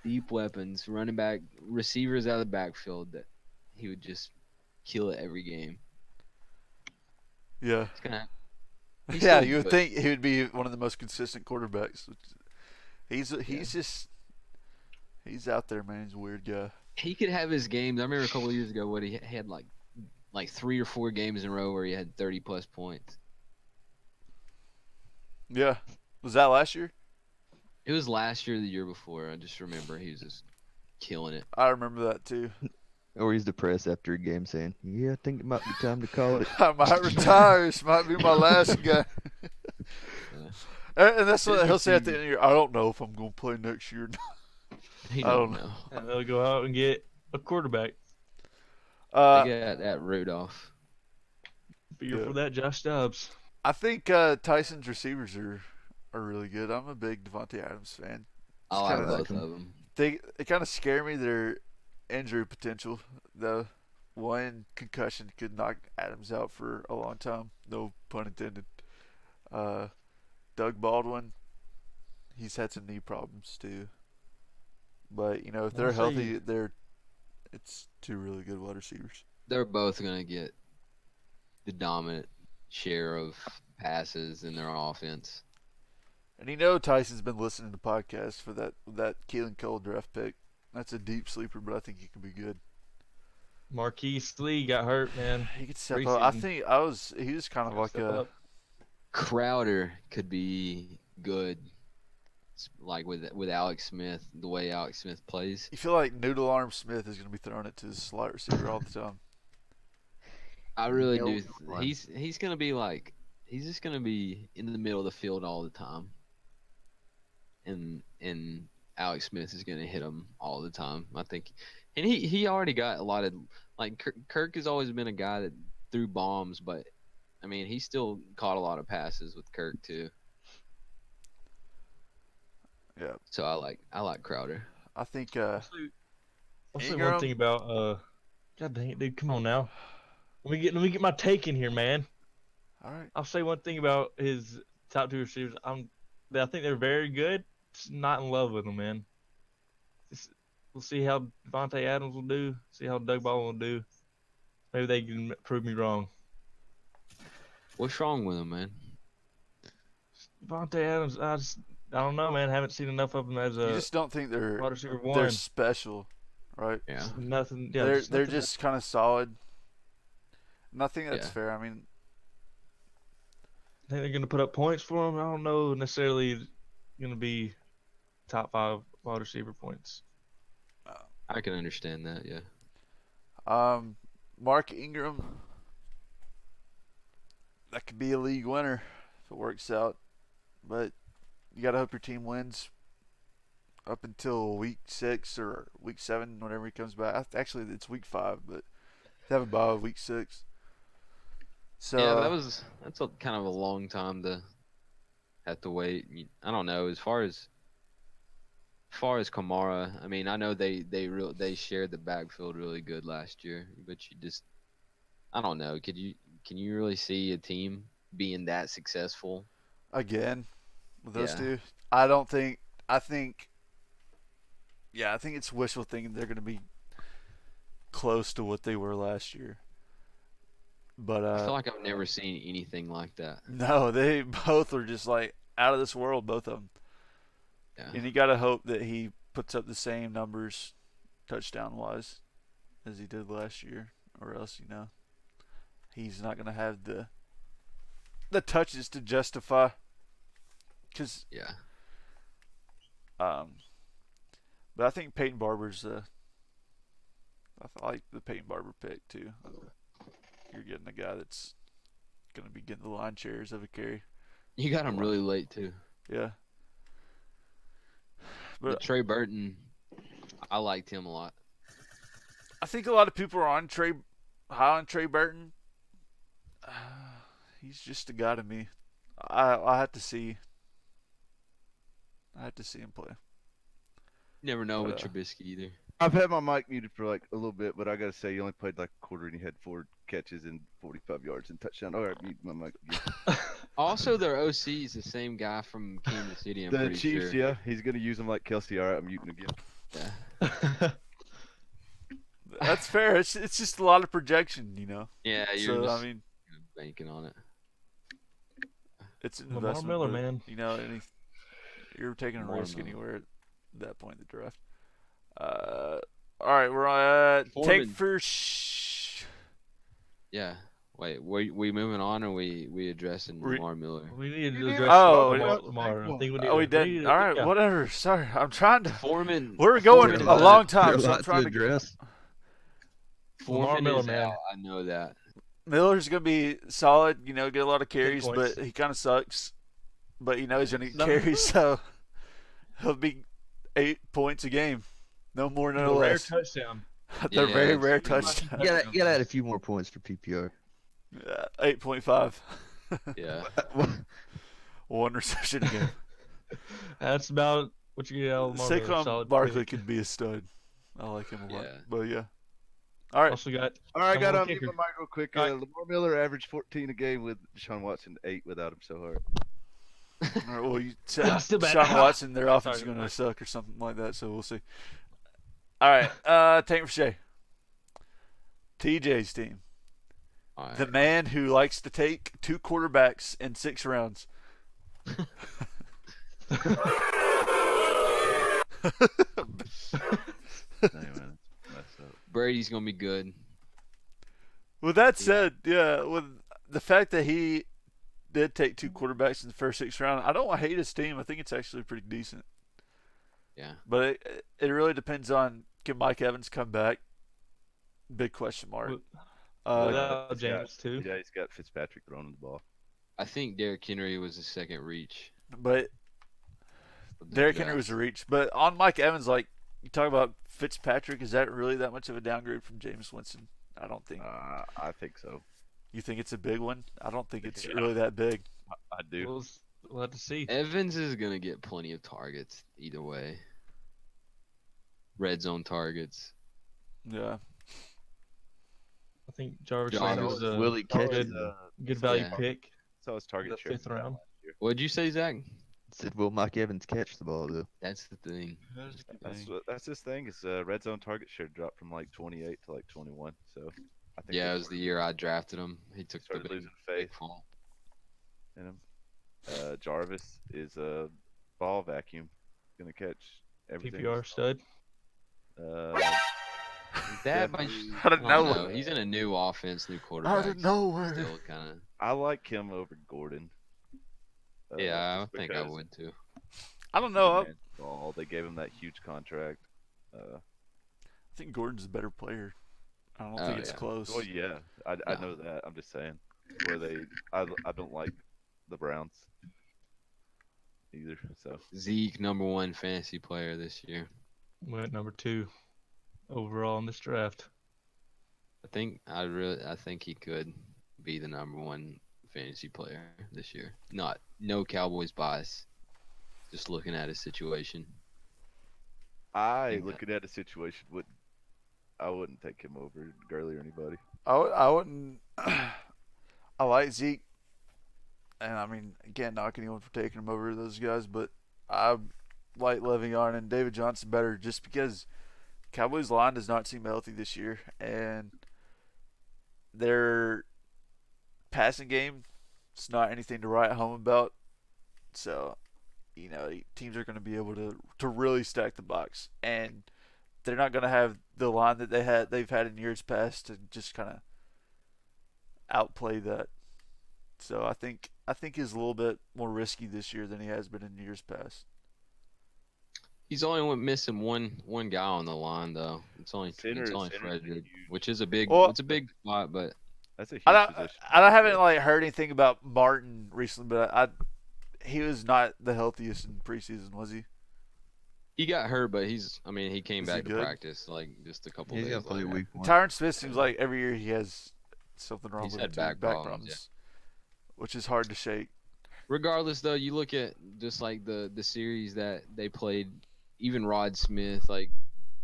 [SPEAKER 5] deep weapons, running back, receivers out of the backfield, that he would just kill it every game.
[SPEAKER 1] Yeah.
[SPEAKER 5] It's kinda,
[SPEAKER 1] Yeah, you would think he would be one of the most consistent quarterbacks. He's out there, man. He's a weird guy.
[SPEAKER 5] he could have his games. I remember a couple of years ago what he had like 3 or 4 games in a row where he had 30 plus points.
[SPEAKER 1] Yeah. Was that last year?
[SPEAKER 5] It was last year or the year before. I just remember he was just killing it.
[SPEAKER 1] I remember that too.
[SPEAKER 7] Or he's depressed after a game saying, yeah, I think it might be time to call it.
[SPEAKER 1] I might retire. This might be my last game. And that's what he'll say at the end of the year. I don't know if I'm going to play next year or not.
[SPEAKER 5] He
[SPEAKER 1] I don't
[SPEAKER 5] don't know.
[SPEAKER 6] And they'll go out and get a quarterback.
[SPEAKER 5] They got that Rudolph.
[SPEAKER 6] Fear
[SPEAKER 1] Yeah.
[SPEAKER 6] for that, Josh Dobbs.
[SPEAKER 1] I think Tyson's receivers are really good. I'm a big Devontae Adams fan.
[SPEAKER 5] I like
[SPEAKER 1] kinda
[SPEAKER 5] both of them.
[SPEAKER 1] They kind of scare me, their injury potential. The one concussion could knock Adams out for a long time. No pun intended. Doug Baldwin, he's had some knee problems too. But if
[SPEAKER 6] I'll
[SPEAKER 1] they're
[SPEAKER 6] say-
[SPEAKER 1] healthy, it's two really good wide receivers.
[SPEAKER 5] They're both gonna get the dominant share of passes in their offense.
[SPEAKER 1] And Tyson's been listening to podcasts for that Keelan Cole draft pick. That's a deep sleeper, but I think he can be good.
[SPEAKER 6] Marquise Lee got hurt, man.
[SPEAKER 1] He could step up. I
[SPEAKER 6] Preseason.
[SPEAKER 1] think he was kind of like
[SPEAKER 6] Step
[SPEAKER 1] a
[SPEAKER 6] up.
[SPEAKER 5] Crowder could be good, like with Alex Smith, the way Alex Smith plays.
[SPEAKER 1] You feel like Noodle Arm Smith is going to be throwing it to his slot receiver all the time.
[SPEAKER 5] I really
[SPEAKER 7] Nope.
[SPEAKER 5] do. He's gonna be like he's just gonna be in the middle of the field all the time, and Alex Smith is gonna hit him all the time. I think, and he already got a lot of like Kirk has always been a guy that threw bombs, but I mean he still caught a lot of passes with Kirk too.
[SPEAKER 1] Yeah.
[SPEAKER 5] So I like Crowder.
[SPEAKER 1] I think
[SPEAKER 6] I'll say
[SPEAKER 1] Ingram?
[SPEAKER 6] one thing about God dang it, dude! Come on now. Let me get my take in here, man.
[SPEAKER 1] all right.
[SPEAKER 6] I'll say one thing about his top two receivers. I think they're very good. Just not in love with them, man. We'll see how Devontae Adams will do. See how Doug Baldwin will do. Maybe they can prove me wrong.
[SPEAKER 5] What's wrong with him, man?
[SPEAKER 6] Devontae Adams, I don't know, man. Haven't seen enough of him as
[SPEAKER 1] You
[SPEAKER 6] a
[SPEAKER 1] just don't think they're
[SPEAKER 6] wide receiver
[SPEAKER 1] they're
[SPEAKER 6] one.
[SPEAKER 1] special, right?
[SPEAKER 5] Yeah.
[SPEAKER 6] Nothing. Yeah,
[SPEAKER 1] they're
[SPEAKER 6] nothing
[SPEAKER 1] just kind of solid. And I think that's
[SPEAKER 5] Yeah.
[SPEAKER 1] fair. I mean,
[SPEAKER 6] I think they're gonna put up points for him. I don't know necessarily gonna be top 5 wide receiver points.
[SPEAKER 5] I can understand that. Yeah.
[SPEAKER 1] Mark Ingram, that could be a league winner if it works out. But you got to hope your team wins up until week 6 or week 7, whenever he comes back. Actually, it's week 5, but they have a bye of week 6. So
[SPEAKER 5] Yeah, that's kind of a long time to have to wait. I don't know. As far as Kamara, I mean, I know they shared the backfield really good last year, but I don't know. Can you really see a team being that successful?
[SPEAKER 1] again, with those
[SPEAKER 5] Yeah.
[SPEAKER 1] two, I think it's wishful thinking they're going to be close to what they were last year. But
[SPEAKER 5] I feel like I've never seen anything like that.
[SPEAKER 1] no, they both are just like out of this world, both of them.
[SPEAKER 5] Yeah.
[SPEAKER 1] And you got to hope that he puts up the same numbers touchdown-wise as he did last year, or else, he's not going to have the touches to justify. Because,
[SPEAKER 5] Yeah.
[SPEAKER 1] but I think Peyton Barber's I like the Peyton Barber pick too. You're getting a guy that's going to be getting the line shares of a carry.
[SPEAKER 5] You got him really late too.
[SPEAKER 1] Yeah.
[SPEAKER 5] But
[SPEAKER 1] But
[SPEAKER 5] Trey Burton, I liked him a lot.
[SPEAKER 1] I think a lot of people are high on Trey Burton. He's just a guy to me. I have to see him play.
[SPEAKER 5] You never know with
[SPEAKER 1] But,
[SPEAKER 5] Trubisky either.
[SPEAKER 4] I've had my mic muted for like a little bit, but I gotta say, you only played like a quarter and you had 4 catches and 45 yards and touchdown. All right, mute my mic again.
[SPEAKER 5] Also, their OC is the same guy from Kansas City. I'm
[SPEAKER 4] The
[SPEAKER 5] pretty
[SPEAKER 4] Chiefs,
[SPEAKER 5] sure.
[SPEAKER 4] yeah, he's gonna use them like Kelsey. All right, I'm muting again.
[SPEAKER 5] Yeah.
[SPEAKER 1] That's fair. It's just a lot of projection,
[SPEAKER 5] Yeah, you're
[SPEAKER 1] So
[SPEAKER 5] just
[SPEAKER 1] I mean,
[SPEAKER 5] banking on it.
[SPEAKER 1] it's an
[SPEAKER 6] Lamar
[SPEAKER 1] investment.
[SPEAKER 6] Miller,
[SPEAKER 1] but,
[SPEAKER 6] man.
[SPEAKER 1] you're taking a
[SPEAKER 5] Lamar
[SPEAKER 1] risk
[SPEAKER 5] Miller.
[SPEAKER 1] anywhere at that point in the draft. All right, we're on take
[SPEAKER 5] Foreman.
[SPEAKER 1] for
[SPEAKER 5] Yeah. Wait, we moving on, or we addressing Lamar Miller?
[SPEAKER 6] We need to
[SPEAKER 4] You
[SPEAKER 6] address
[SPEAKER 1] Oh,
[SPEAKER 6] Lamar. I think we need
[SPEAKER 1] Oh, we
[SPEAKER 6] we
[SPEAKER 1] did.
[SPEAKER 6] need to-
[SPEAKER 1] All right,
[SPEAKER 6] yeah.
[SPEAKER 1] whatever. Sorry, I'm trying to.
[SPEAKER 5] Foreman.
[SPEAKER 1] We're going
[SPEAKER 5] Foreman-
[SPEAKER 1] a long time,
[SPEAKER 7] There's a
[SPEAKER 1] so I'm
[SPEAKER 7] lot to
[SPEAKER 1] trying to.
[SPEAKER 7] address.
[SPEAKER 5] Foreman
[SPEAKER 6] Miller,
[SPEAKER 5] is
[SPEAKER 6] man.
[SPEAKER 5] out. I know that.
[SPEAKER 1] Miller's gonna be solid. Get a lot of carries,
[SPEAKER 6] points.
[SPEAKER 1] but he kind of sucks. But he's gonna get
[SPEAKER 6] No.
[SPEAKER 1] carries, so he'll be 8 points a game, no more, no
[SPEAKER 6] A rare
[SPEAKER 1] less.
[SPEAKER 6] touchdown.
[SPEAKER 1] They're
[SPEAKER 5] Yeah,
[SPEAKER 1] very
[SPEAKER 5] it's
[SPEAKER 1] rare
[SPEAKER 5] pretty much-
[SPEAKER 1] touchdowns.
[SPEAKER 7] You gotta add a few more points for PPR.
[SPEAKER 1] 8.5.
[SPEAKER 5] Yeah.
[SPEAKER 1] One reception a game.
[SPEAKER 6] That's about what you get out of Lamar Miller.
[SPEAKER 1] Saquon
[SPEAKER 6] Solid
[SPEAKER 1] Barkley
[SPEAKER 6] pick.
[SPEAKER 1] could be a stud. I like him a lot.
[SPEAKER 5] Yeah.
[SPEAKER 1] But yeah. All right.
[SPEAKER 6] Also got
[SPEAKER 4] All right, I got
[SPEAKER 6] Come on,
[SPEAKER 4] on mute
[SPEAKER 6] kicker.
[SPEAKER 4] my mic real quick.
[SPEAKER 6] All right.
[SPEAKER 4] Lamar Miller averaged 14 a game with Deshaun Watson 8 without him so hard.
[SPEAKER 1] Or, well, you said
[SPEAKER 6] Still bad.
[SPEAKER 1] Sean Watson, their offense is
[SPEAKER 6] Sorry.
[SPEAKER 1] going to suck or something like that. So we'll see. All right, Tank for Shay. TJ's team.
[SPEAKER 5] All right.
[SPEAKER 1] The man who likes to take 2 quarterbacks in 6 rounds.
[SPEAKER 4] Man, messed up.
[SPEAKER 5] Brady's gonna be good.
[SPEAKER 1] With that said, yeah, with the fact that he did take 2 quarterbacks in the first 6 rounds, I don't hate his team. I think it's actually pretty decent.
[SPEAKER 5] Yeah.
[SPEAKER 1] But it really depends on, can Mike Evans come back? Big question mark.
[SPEAKER 6] Without
[SPEAKER 4] He's
[SPEAKER 6] James too.
[SPEAKER 4] Yeah, he's got Fitzpatrick throwing the ball.
[SPEAKER 5] I think Derrick Henry was a second reach.
[SPEAKER 1] But
[SPEAKER 5] of the
[SPEAKER 1] Derrick Henry
[SPEAKER 5] draft.
[SPEAKER 1] was a reach. But on Mike Evans, like, you talk about Fitzpatrick, is that really that much of a downgrade from James Winston? I don't think.
[SPEAKER 4] I think so.
[SPEAKER 1] You think it's a big one? I don't think it's
[SPEAKER 4] Yeah.
[SPEAKER 1] really that big.
[SPEAKER 4] I do.
[SPEAKER 6] We'll have to see.
[SPEAKER 5] Evans is gonna get plenty of targets either way. Red zone targets.
[SPEAKER 1] Yeah.
[SPEAKER 6] I think Jarvis
[SPEAKER 5] Jarvis.
[SPEAKER 6] was a
[SPEAKER 4] Will he catch
[SPEAKER 6] good, good value
[SPEAKER 5] Yeah.
[SPEAKER 6] pick.
[SPEAKER 4] So his target
[SPEAKER 6] The
[SPEAKER 4] share
[SPEAKER 6] 5th round.
[SPEAKER 4] last year.
[SPEAKER 5] What'd you say, Zach?
[SPEAKER 7] Said, will Mike Evans catch the ball though?
[SPEAKER 5] That's the thing.
[SPEAKER 4] That's his thing. Is red zone target share dropped from like 28 to like 21. So I think
[SPEAKER 5] Yeah,
[SPEAKER 4] they
[SPEAKER 5] it was the year I drafted him. He took the
[SPEAKER 4] started
[SPEAKER 5] big,
[SPEAKER 4] losing
[SPEAKER 5] big
[SPEAKER 4] faith
[SPEAKER 5] fall.
[SPEAKER 4] in him. Jarvis is a ball vacuum. Gonna catch everything.
[SPEAKER 6] PPR stud.
[SPEAKER 4] Uh,
[SPEAKER 5] That
[SPEAKER 4] definitely-
[SPEAKER 1] Out of
[SPEAKER 5] I don't
[SPEAKER 1] nowhere.
[SPEAKER 5] know. He's in a new offense, new quarterback.
[SPEAKER 1] Out of nowhere.
[SPEAKER 5] Still kind of.
[SPEAKER 4] I like him over Gordon.
[SPEAKER 5] Yeah, I
[SPEAKER 4] just
[SPEAKER 5] think I
[SPEAKER 4] because
[SPEAKER 5] would too.
[SPEAKER 1] I don't
[SPEAKER 4] he's a
[SPEAKER 1] know. I
[SPEAKER 4] man ball. They gave him that huge contract.
[SPEAKER 1] think Gordon's a better player. I don't
[SPEAKER 5] Oh,
[SPEAKER 1] think it's
[SPEAKER 5] yeah.
[SPEAKER 1] close.
[SPEAKER 4] Well, yeah, I
[SPEAKER 5] No.
[SPEAKER 4] know that. I'm just saying, I don't like the Browns either. So
[SPEAKER 5] Zeke, #1 fantasy player this year.
[SPEAKER 6] Went number 2 overall in this draft.
[SPEAKER 5] I think he could be the #1 fantasy player this year. No Cowboys bias. Just looking at his situation. Yeah.
[SPEAKER 4] looking at a situation, I wouldn't take him over Gurley or anybody.
[SPEAKER 1] I wouldn't. I like Zeke, and I mean, again, not anyone for taking him over those guys, but I like Le'Veon and David Johnson better just because Cowboys' line does not seem healthy this year, and their passing game is not anything to write home about. So, teams are going to be able to really stack the box, and they're not going to have the line that they've had in years past to just kind of outplay that. So I think he's a little bit more risky this year than he has been in years past.
[SPEAKER 5] He's only missing one guy on the line though. It's only
[SPEAKER 4] Center's
[SPEAKER 5] Frederick,
[SPEAKER 4] huge.
[SPEAKER 5] which is a big
[SPEAKER 1] Well-
[SPEAKER 5] it's a big spot, but
[SPEAKER 4] That's a huge
[SPEAKER 1] I
[SPEAKER 4] position.
[SPEAKER 1] haven't heard anything about Martin recently, but he was not the healthiest in preseason, was he?
[SPEAKER 5] he got hurt. But he came
[SPEAKER 1] Is he
[SPEAKER 5] back to
[SPEAKER 1] good?
[SPEAKER 5] practice like just a couple
[SPEAKER 7] He's
[SPEAKER 5] days
[SPEAKER 7] gonna play
[SPEAKER 5] later.
[SPEAKER 7] week 1.
[SPEAKER 1] Tyron Smith seems like every year he has something wrong
[SPEAKER 5] He's
[SPEAKER 1] with
[SPEAKER 5] had
[SPEAKER 1] him too,
[SPEAKER 5] back
[SPEAKER 1] back
[SPEAKER 5] problems,
[SPEAKER 1] which is hard to shake.
[SPEAKER 5] Regardless, though, you look at just like the series that they played. Even Rod Smith, like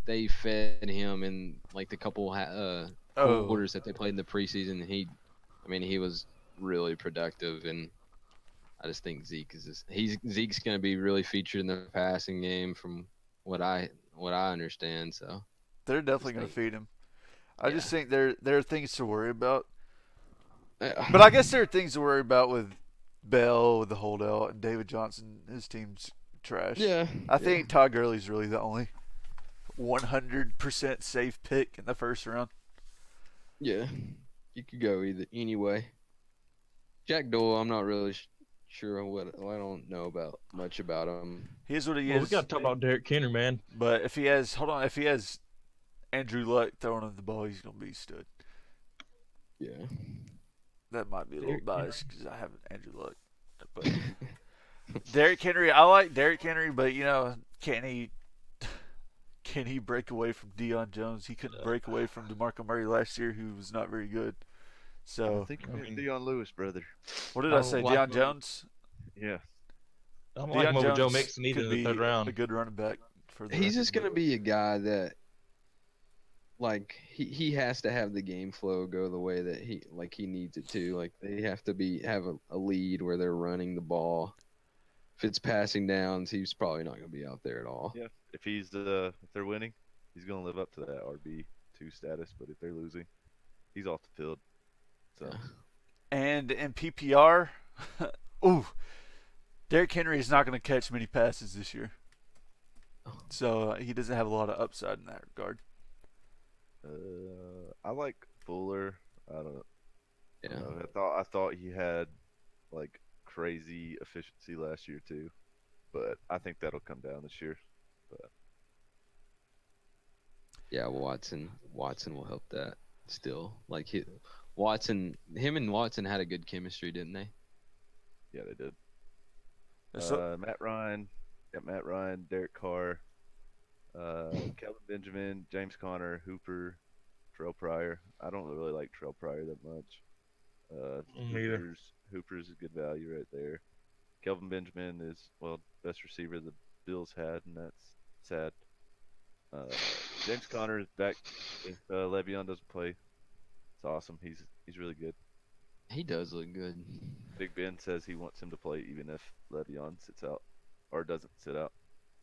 [SPEAKER 5] they fed him in like the couple quarters that they played in the preseason. He was really productive, and I just think Zeke's going to be really featured in the passing game from what I understand. So
[SPEAKER 1] They're definitely going to
[SPEAKER 5] think-
[SPEAKER 1] feed him. I just think there are things to worry about.
[SPEAKER 5] uh,
[SPEAKER 1] But I guess there are things to worry about with Bell, with the holdout, and David Johnson. His team's trash.
[SPEAKER 5] yeah,
[SPEAKER 1] I think Todd Gurley's really the only 100% safe pick in the first round.
[SPEAKER 5] yeah, you could go anyway. Jack Doyle, I'm not really sure I don't know much about him.
[SPEAKER 1] He is what he
[SPEAKER 6] Well, we
[SPEAKER 1] is.
[SPEAKER 6] got to talk about Derrick Henry, man.
[SPEAKER 1] But if he has Andrew Luck throwing him the ball, he's gonna be stood.
[SPEAKER 5] Yeah.
[SPEAKER 1] That might be a little
[SPEAKER 6] Derrick
[SPEAKER 1] biased because I have Andrew Luck. But Derrick Henry, I like Derrick Henry, but can he break away from Deion Jones? He couldn't break away from DeMarco Murray last year, who was not very good.
[SPEAKER 4] I
[SPEAKER 1] So
[SPEAKER 4] think
[SPEAKER 6] I mean-
[SPEAKER 4] Deion Lewis, brother.
[SPEAKER 1] what did
[SPEAKER 6] I
[SPEAKER 1] I
[SPEAKER 6] don't
[SPEAKER 1] say?
[SPEAKER 6] like
[SPEAKER 1] Deion
[SPEAKER 6] him.
[SPEAKER 1] Jones.
[SPEAKER 4] Yeah.
[SPEAKER 6] I'm like him over Joe
[SPEAKER 1] Jones
[SPEAKER 6] Mixon either
[SPEAKER 1] could
[SPEAKER 6] in the
[SPEAKER 1] be
[SPEAKER 6] 3rd round.
[SPEAKER 1] a good running back for the
[SPEAKER 5] He's
[SPEAKER 1] rest of
[SPEAKER 5] just
[SPEAKER 1] the
[SPEAKER 5] gonna be a guy that, like, he has to have the game flow go the way that he needs it to. Like they have to have a lead where they're running the ball, If it's passing downs, he's probably not going to be out there at all.
[SPEAKER 4] Yeah, if they're winning, he's gonna live up to that RB2 status. But if they're losing, he's off the field. So.
[SPEAKER 5] Yeah.
[SPEAKER 1] And in PPR, ooh, Derrick Henry is not going to catch many passes this year, so he doesn't have a lot of upside in that regard.
[SPEAKER 4] I like Fuller. I don't know.
[SPEAKER 5] Yeah.
[SPEAKER 4] I don't know. I thought he had like crazy efficiency last year too, but I think that'll come down this year. But
[SPEAKER 5] Yeah, Watson will help that still. Like him and Watson had a good chemistry, didn't they?
[SPEAKER 4] yeah, they did.
[SPEAKER 1] So,
[SPEAKER 4] Matt Ryan, Derek Carr, Kelvin Benjamin, James Conner, Hooper, Terrell Pryor. I don't really like Terrell Pryor that much.
[SPEAKER 6] Neither.
[SPEAKER 4] Hooper's a good value right there. Kelvin Benjamin is best receiver the Bills had, and that's sad. James Conner is back if Le'Veon doesn't play. It's awesome. He's really good.
[SPEAKER 5] He does look good.
[SPEAKER 4] Big Ben says he wants him to play even if Le'Veon sits out or doesn't sit out.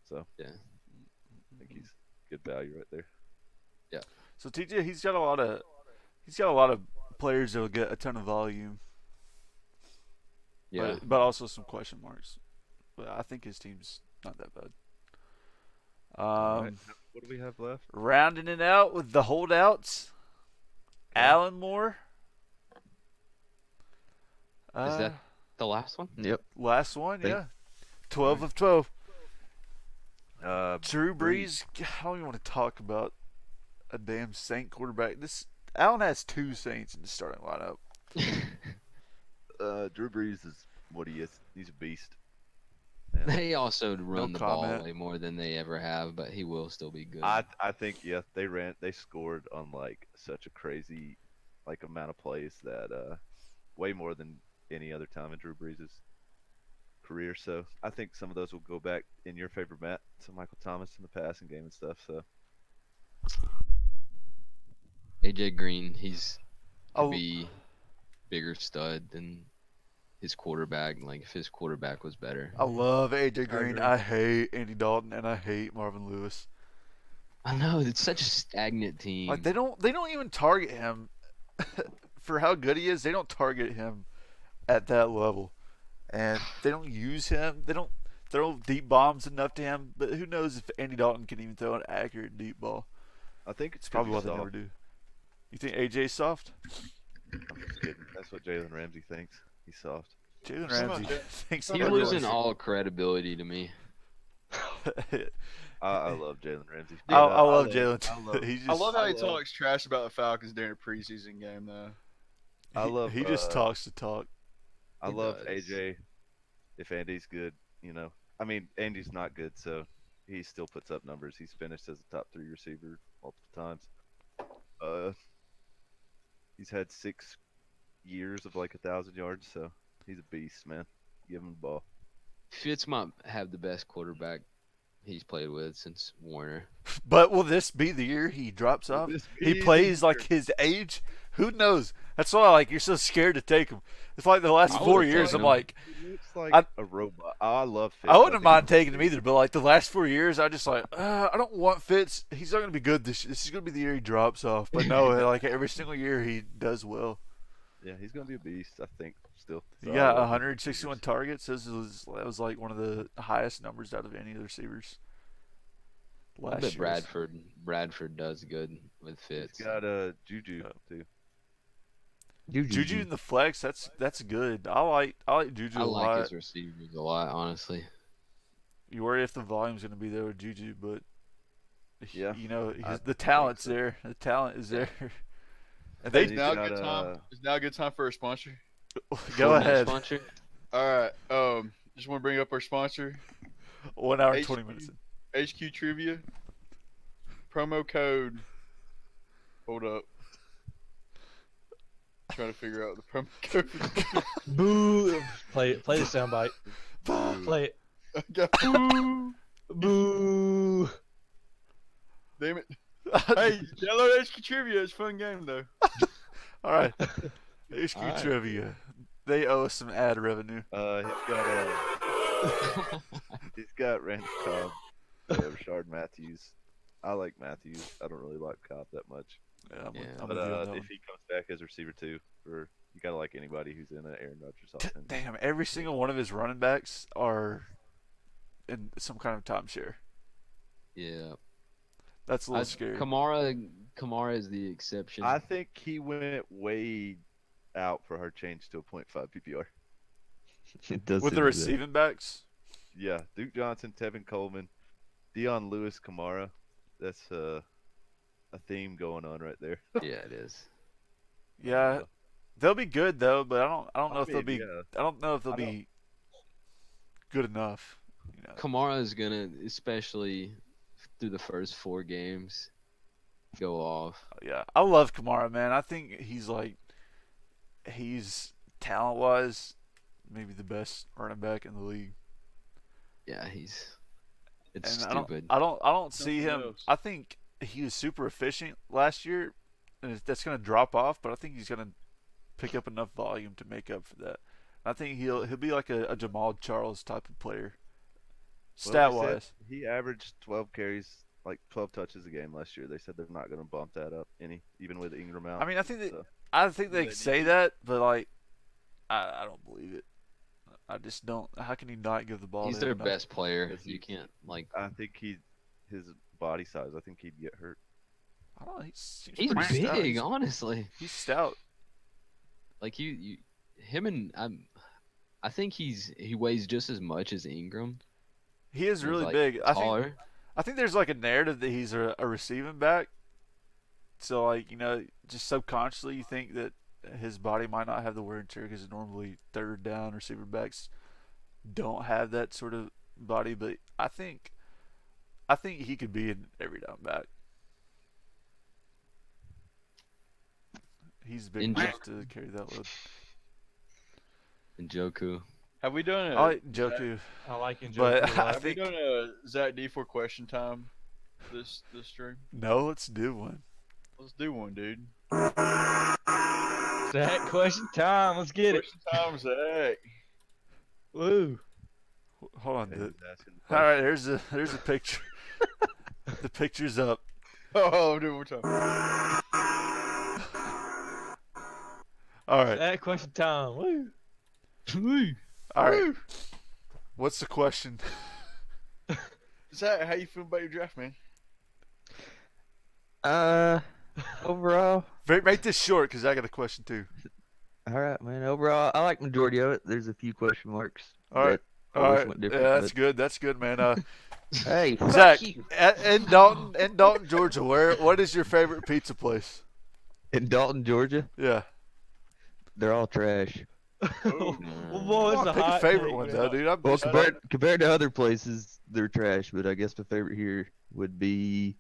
[SPEAKER 4] So
[SPEAKER 5] Yeah.
[SPEAKER 4] I think he's good value right there.
[SPEAKER 1] so TJ, he's got a lot of players that will get a ton of volume.
[SPEAKER 5] Yeah.
[SPEAKER 1] But also some question marks. But I think his team's not that bad.
[SPEAKER 4] All right, what do we have left?
[SPEAKER 1] Rounding it out with the holdouts, Allen Moore.
[SPEAKER 5] Is that the last one?
[SPEAKER 7] Yep.
[SPEAKER 1] Last one?
[SPEAKER 7] Think-
[SPEAKER 1] Yeah. 12 of 12.
[SPEAKER 4] Uh,
[SPEAKER 1] Drew Brees. I don't even want to talk about a damn Saint quarterback. Allen has 2 Saints in the starting lineup.
[SPEAKER 4] Drew Brees is what he is. He's a beast.
[SPEAKER 5] They also run the ball
[SPEAKER 1] comment.
[SPEAKER 5] way more than they ever have, but he will still be good.
[SPEAKER 4] I think they scored on like such a crazy like amount of plays that way more than any other time in Drew Brees' career. So I think some of those will go back in your favor, Matt. So Michael Thomas in the passing game and stuff. So
[SPEAKER 5] AJ Green, he's
[SPEAKER 1] Oh.
[SPEAKER 5] be bigger stud than his quarterback. Like if his quarterback was better.
[SPEAKER 1] I love AJ Green.
[SPEAKER 2] agree.
[SPEAKER 1] I hate Andy Dalton, and I hate Marvin Lewis.
[SPEAKER 5] I know it's such a stagnant team.
[SPEAKER 1] Like they don't even target him for how good he is. They don't target him at that level, and they don't use him. They don't throw deep bombs enough to him. But who knows if Andy Dalton can even throw an accurate deep ball?
[SPEAKER 4] I think
[SPEAKER 1] It's probably what they never do. You think AJ's soft?
[SPEAKER 4] I'm just kidding. That's what Jalen Ramsey thinks. He's soft.
[SPEAKER 1] Jalen
[SPEAKER 2] Some
[SPEAKER 1] Ramsey
[SPEAKER 2] of it-
[SPEAKER 1] thinks
[SPEAKER 5] He's
[SPEAKER 1] everyone's-
[SPEAKER 5] losing all credibility to me.
[SPEAKER 4] I love Jalen Ramsey.
[SPEAKER 1] I love Jalen. He just,
[SPEAKER 2] I love how he
[SPEAKER 4] love-
[SPEAKER 2] talks trash about the Falcons during a preseason game, though.
[SPEAKER 4] I love.
[SPEAKER 1] He just talks to talk.
[SPEAKER 4] I
[SPEAKER 5] He
[SPEAKER 4] love
[SPEAKER 5] does.
[SPEAKER 4] AJ. If Andy's good, I mean, Andy's not good, so he still puts up numbers. He's finished as a top 3 receiver multiple times. He's had 6 years of like 1,000 yards, so he's a beast, man. Give him the ball.
[SPEAKER 5] Fitz might have the best quarterback he's played with since Warner.
[SPEAKER 1] But will this be the year he drops off?
[SPEAKER 4] this
[SPEAKER 1] He
[SPEAKER 4] be
[SPEAKER 1] plays
[SPEAKER 4] the
[SPEAKER 1] like his age. Who knows? That's why you're so scared to take him. It's like the last
[SPEAKER 5] I
[SPEAKER 1] 4
[SPEAKER 5] would've
[SPEAKER 1] years.
[SPEAKER 5] taken
[SPEAKER 1] I'm
[SPEAKER 5] him.
[SPEAKER 1] like,
[SPEAKER 4] He looks like
[SPEAKER 1] I-
[SPEAKER 4] a robot. I love Fitz.
[SPEAKER 1] I wouldn't
[SPEAKER 4] think
[SPEAKER 1] mind
[SPEAKER 4] he's
[SPEAKER 1] taking him either. But like the last 4 years, I just like, I don't want Fitz. He's not going to be good this is going to be the year he drops off. But no, like every single year he does well.
[SPEAKER 4] Yeah, he's gonna be a beast. I think still.
[SPEAKER 1] He
[SPEAKER 4] So I
[SPEAKER 1] got
[SPEAKER 4] love him.
[SPEAKER 1] 161 targets. That was like one of the highest numbers out of any of the receivers.
[SPEAKER 5] I
[SPEAKER 1] Last
[SPEAKER 5] bet
[SPEAKER 1] year.
[SPEAKER 5] Bradford does good with Fitz.
[SPEAKER 4] He's got Juju too.
[SPEAKER 1] Juju in the flex. That's good. I like Juju
[SPEAKER 5] I
[SPEAKER 1] a
[SPEAKER 5] like
[SPEAKER 1] lot.
[SPEAKER 5] his receivers a lot, honestly.
[SPEAKER 1] You worry if the volume's going to be there with Juju, but
[SPEAKER 4] Yeah,
[SPEAKER 1] the talent's there. The talent is there. And
[SPEAKER 2] Is
[SPEAKER 1] they
[SPEAKER 2] now a
[SPEAKER 4] got,
[SPEAKER 2] good time? Is now a good time for a sponsor?
[SPEAKER 1] go ahead.
[SPEAKER 5] Sponsor?
[SPEAKER 2] All right. Just want to bring up our sponsor,
[SPEAKER 1] 1 hour and
[SPEAKER 2] HQ.
[SPEAKER 1] 20 minutes.
[SPEAKER 2] HQ Trivia. Promo code. Hold up. Trying to figure out the promo code. For
[SPEAKER 6] Boo! Play the soundbite. Play it.
[SPEAKER 2] Boo!
[SPEAKER 6] Boo!
[SPEAKER 2] Damn it. Hey, download HQ Trivia. It's a fun game, though.
[SPEAKER 1] All right. HQ
[SPEAKER 5] All right.
[SPEAKER 1] Trivia. They owe us some ad revenue.
[SPEAKER 4] He's got He's got Randall Cobb, Rashard Matthews. I like Matthews. I don't really like Cobb that much.
[SPEAKER 1] Yeah, I'm
[SPEAKER 5] Yeah.
[SPEAKER 1] with
[SPEAKER 4] But
[SPEAKER 1] you on that
[SPEAKER 4] if
[SPEAKER 1] one.
[SPEAKER 4] he comes back as receiver 2, you gotta like anybody who's in an Aaron Rodgers offense.
[SPEAKER 1] Damn, every single one of his running backs are in some kind of timeshare.
[SPEAKER 5] Yeah.
[SPEAKER 1] That's a little scary.
[SPEAKER 5] Kamara is the exception.
[SPEAKER 4] I think he went way out for her change to a 0.5 PPR.
[SPEAKER 7] It does
[SPEAKER 1] With the
[SPEAKER 7] seem that.
[SPEAKER 1] receiving backs,
[SPEAKER 4] Yeah, Duke Johnson, Tevin Coleman, Dion Lewis, Kamara. That's a theme going on right there.
[SPEAKER 5] Yeah, it is.
[SPEAKER 1] yeah, they'll be good though, but I don't know if they'll be.
[SPEAKER 4] Yeah.
[SPEAKER 1] I don't know if they'll
[SPEAKER 4] I don't-
[SPEAKER 1] be good enough. You know.
[SPEAKER 5] Kamara is gonna, especially through the first 4 games, go off.
[SPEAKER 1] Yeah, I love Kamara, man. I think he's talent-wise maybe the best running back in the league.
[SPEAKER 5] Yeah, it's
[SPEAKER 1] And
[SPEAKER 5] stupid.
[SPEAKER 1] I don't see
[SPEAKER 2] Nothing
[SPEAKER 1] him.
[SPEAKER 2] else.
[SPEAKER 1] I think he was super efficient last year, and that's going to drop off. But I think he's going to pick up enough volume to make up for that. I think he'll be like a Jamal Charles type of player, stat
[SPEAKER 4] Well, they said
[SPEAKER 1] wise.
[SPEAKER 4] he averaged 12 carries, like 12 touches a game last year. They said they're not going to bump that up even with Ingram out.
[SPEAKER 1] I mean, I think
[SPEAKER 4] So-
[SPEAKER 1] they
[SPEAKER 2] They
[SPEAKER 1] say
[SPEAKER 2] need-
[SPEAKER 1] that, but like, I don't believe it. I just don't. How can he not give the ball?
[SPEAKER 5] He's
[SPEAKER 1] to
[SPEAKER 5] their
[SPEAKER 1] him?
[SPEAKER 5] best player.
[SPEAKER 4] Yes,
[SPEAKER 5] You
[SPEAKER 4] he-
[SPEAKER 5] can't
[SPEAKER 4] I think his body size, I think he'd get hurt.
[SPEAKER 1] I don't know. He's
[SPEAKER 5] He's
[SPEAKER 1] pretty stout.
[SPEAKER 5] big, honestly.
[SPEAKER 1] He's stout.
[SPEAKER 5] Like him and I think he weighs just as much as Ingram.
[SPEAKER 1] He is
[SPEAKER 5] He's,
[SPEAKER 1] really
[SPEAKER 5] like,
[SPEAKER 1] big.
[SPEAKER 5] Taller.
[SPEAKER 1] I think there's like a narrative that he's a receiving back. So like just subconsciously you think that his body might not have the wear and tear because normally third down receiver backs don't have that sort of body. But I think he could be an every down back. He's big
[SPEAKER 5] In-
[SPEAKER 1] enough to carry that load.
[SPEAKER 5] And Joku.
[SPEAKER 2] Have we done
[SPEAKER 1] I like Joku,
[SPEAKER 6] I like Njoku
[SPEAKER 1] but
[SPEAKER 6] a lot.
[SPEAKER 1] I
[SPEAKER 2] Have we
[SPEAKER 1] think
[SPEAKER 2] done a Zach D4 question time this stream?
[SPEAKER 1] no. Let's do one.
[SPEAKER 2] Let's do one, dude.
[SPEAKER 6] Zach, question time. Let's get it.
[SPEAKER 2] Question time, Zach.
[SPEAKER 6] Woo.
[SPEAKER 1] Hold on,
[SPEAKER 4] Hey,
[SPEAKER 1] dude.
[SPEAKER 4] he's asking the
[SPEAKER 1] All right,
[SPEAKER 4] question.
[SPEAKER 1] there's a picture. The picture's up.
[SPEAKER 2] Oh, do it one more time.
[SPEAKER 1] All right,
[SPEAKER 6] Zach, question time. Woo.
[SPEAKER 5] Woo.
[SPEAKER 1] all right. What's the question?
[SPEAKER 2] Zach, how you feel about your draft, man?
[SPEAKER 7] Overall,
[SPEAKER 1] Make this short because I got a question too.
[SPEAKER 7] all right, man. Overall, I like majority of it. There's a few question marks.
[SPEAKER 1] All right.
[SPEAKER 7] that I
[SPEAKER 1] All
[SPEAKER 7] wish
[SPEAKER 1] right,
[SPEAKER 7] went
[SPEAKER 1] yeah,
[SPEAKER 7] different,
[SPEAKER 1] that's good. That's good, man.
[SPEAKER 7] Hey,
[SPEAKER 1] Zach,
[SPEAKER 7] fuck you.
[SPEAKER 1] in Dalton, Georgia, what is your favorite pizza place?
[SPEAKER 7] In Dalton, Georgia,
[SPEAKER 1] Yeah,
[SPEAKER 7] they're all trash.
[SPEAKER 6] Well, boy, it's
[SPEAKER 1] Come on,
[SPEAKER 6] a
[SPEAKER 1] pick a
[SPEAKER 6] hot
[SPEAKER 1] favorite
[SPEAKER 6] take,
[SPEAKER 1] one
[SPEAKER 6] man.
[SPEAKER 1] though, dude.
[SPEAKER 7] Well, compared to other places, they're trash. But I guess my favorite here would be,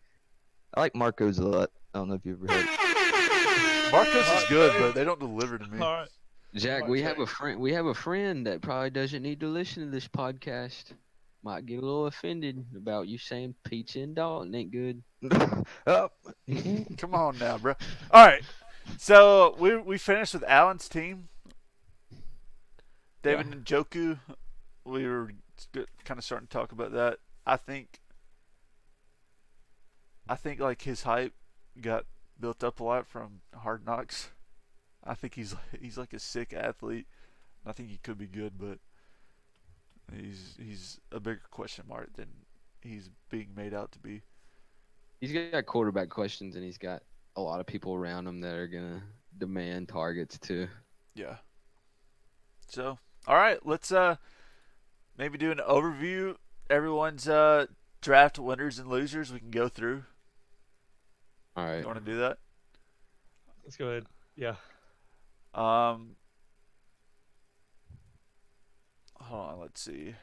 [SPEAKER 7] I like Marco's a lot. I don't know if you ever had.
[SPEAKER 1] Marcos is good, but they don't deliver to me.
[SPEAKER 6] All right.
[SPEAKER 5] Jack,
[SPEAKER 2] Come
[SPEAKER 5] we
[SPEAKER 2] on,
[SPEAKER 5] have a
[SPEAKER 2] Jack.
[SPEAKER 5] friend. We have a friend that probably doesn't need to listen to this podcast. Might get a little offended about you saying pizza and Dalton ain't good.
[SPEAKER 7] Oh,
[SPEAKER 1] Come on now, bro. All right, so we finished with Allen's team. David Njoku, we were kind of starting to talk about that. I think like his hype got built up a lot from Hard Knocks. I think he's like a sick athlete. I think he could be good, but he's a bigger question mark than he's being made out to be.
[SPEAKER 5] He's got quarterback questions, and he's got a lot of people around him that are gonna demand targets too.
[SPEAKER 1] Yeah. So, all right, let's maybe do an overview. Everyone's draft winners and losers. We can go through.
[SPEAKER 5] All right.
[SPEAKER 1] You want to do that?
[SPEAKER 6] Let's go ahead. Yeah.
[SPEAKER 1] Hold on. Let's see.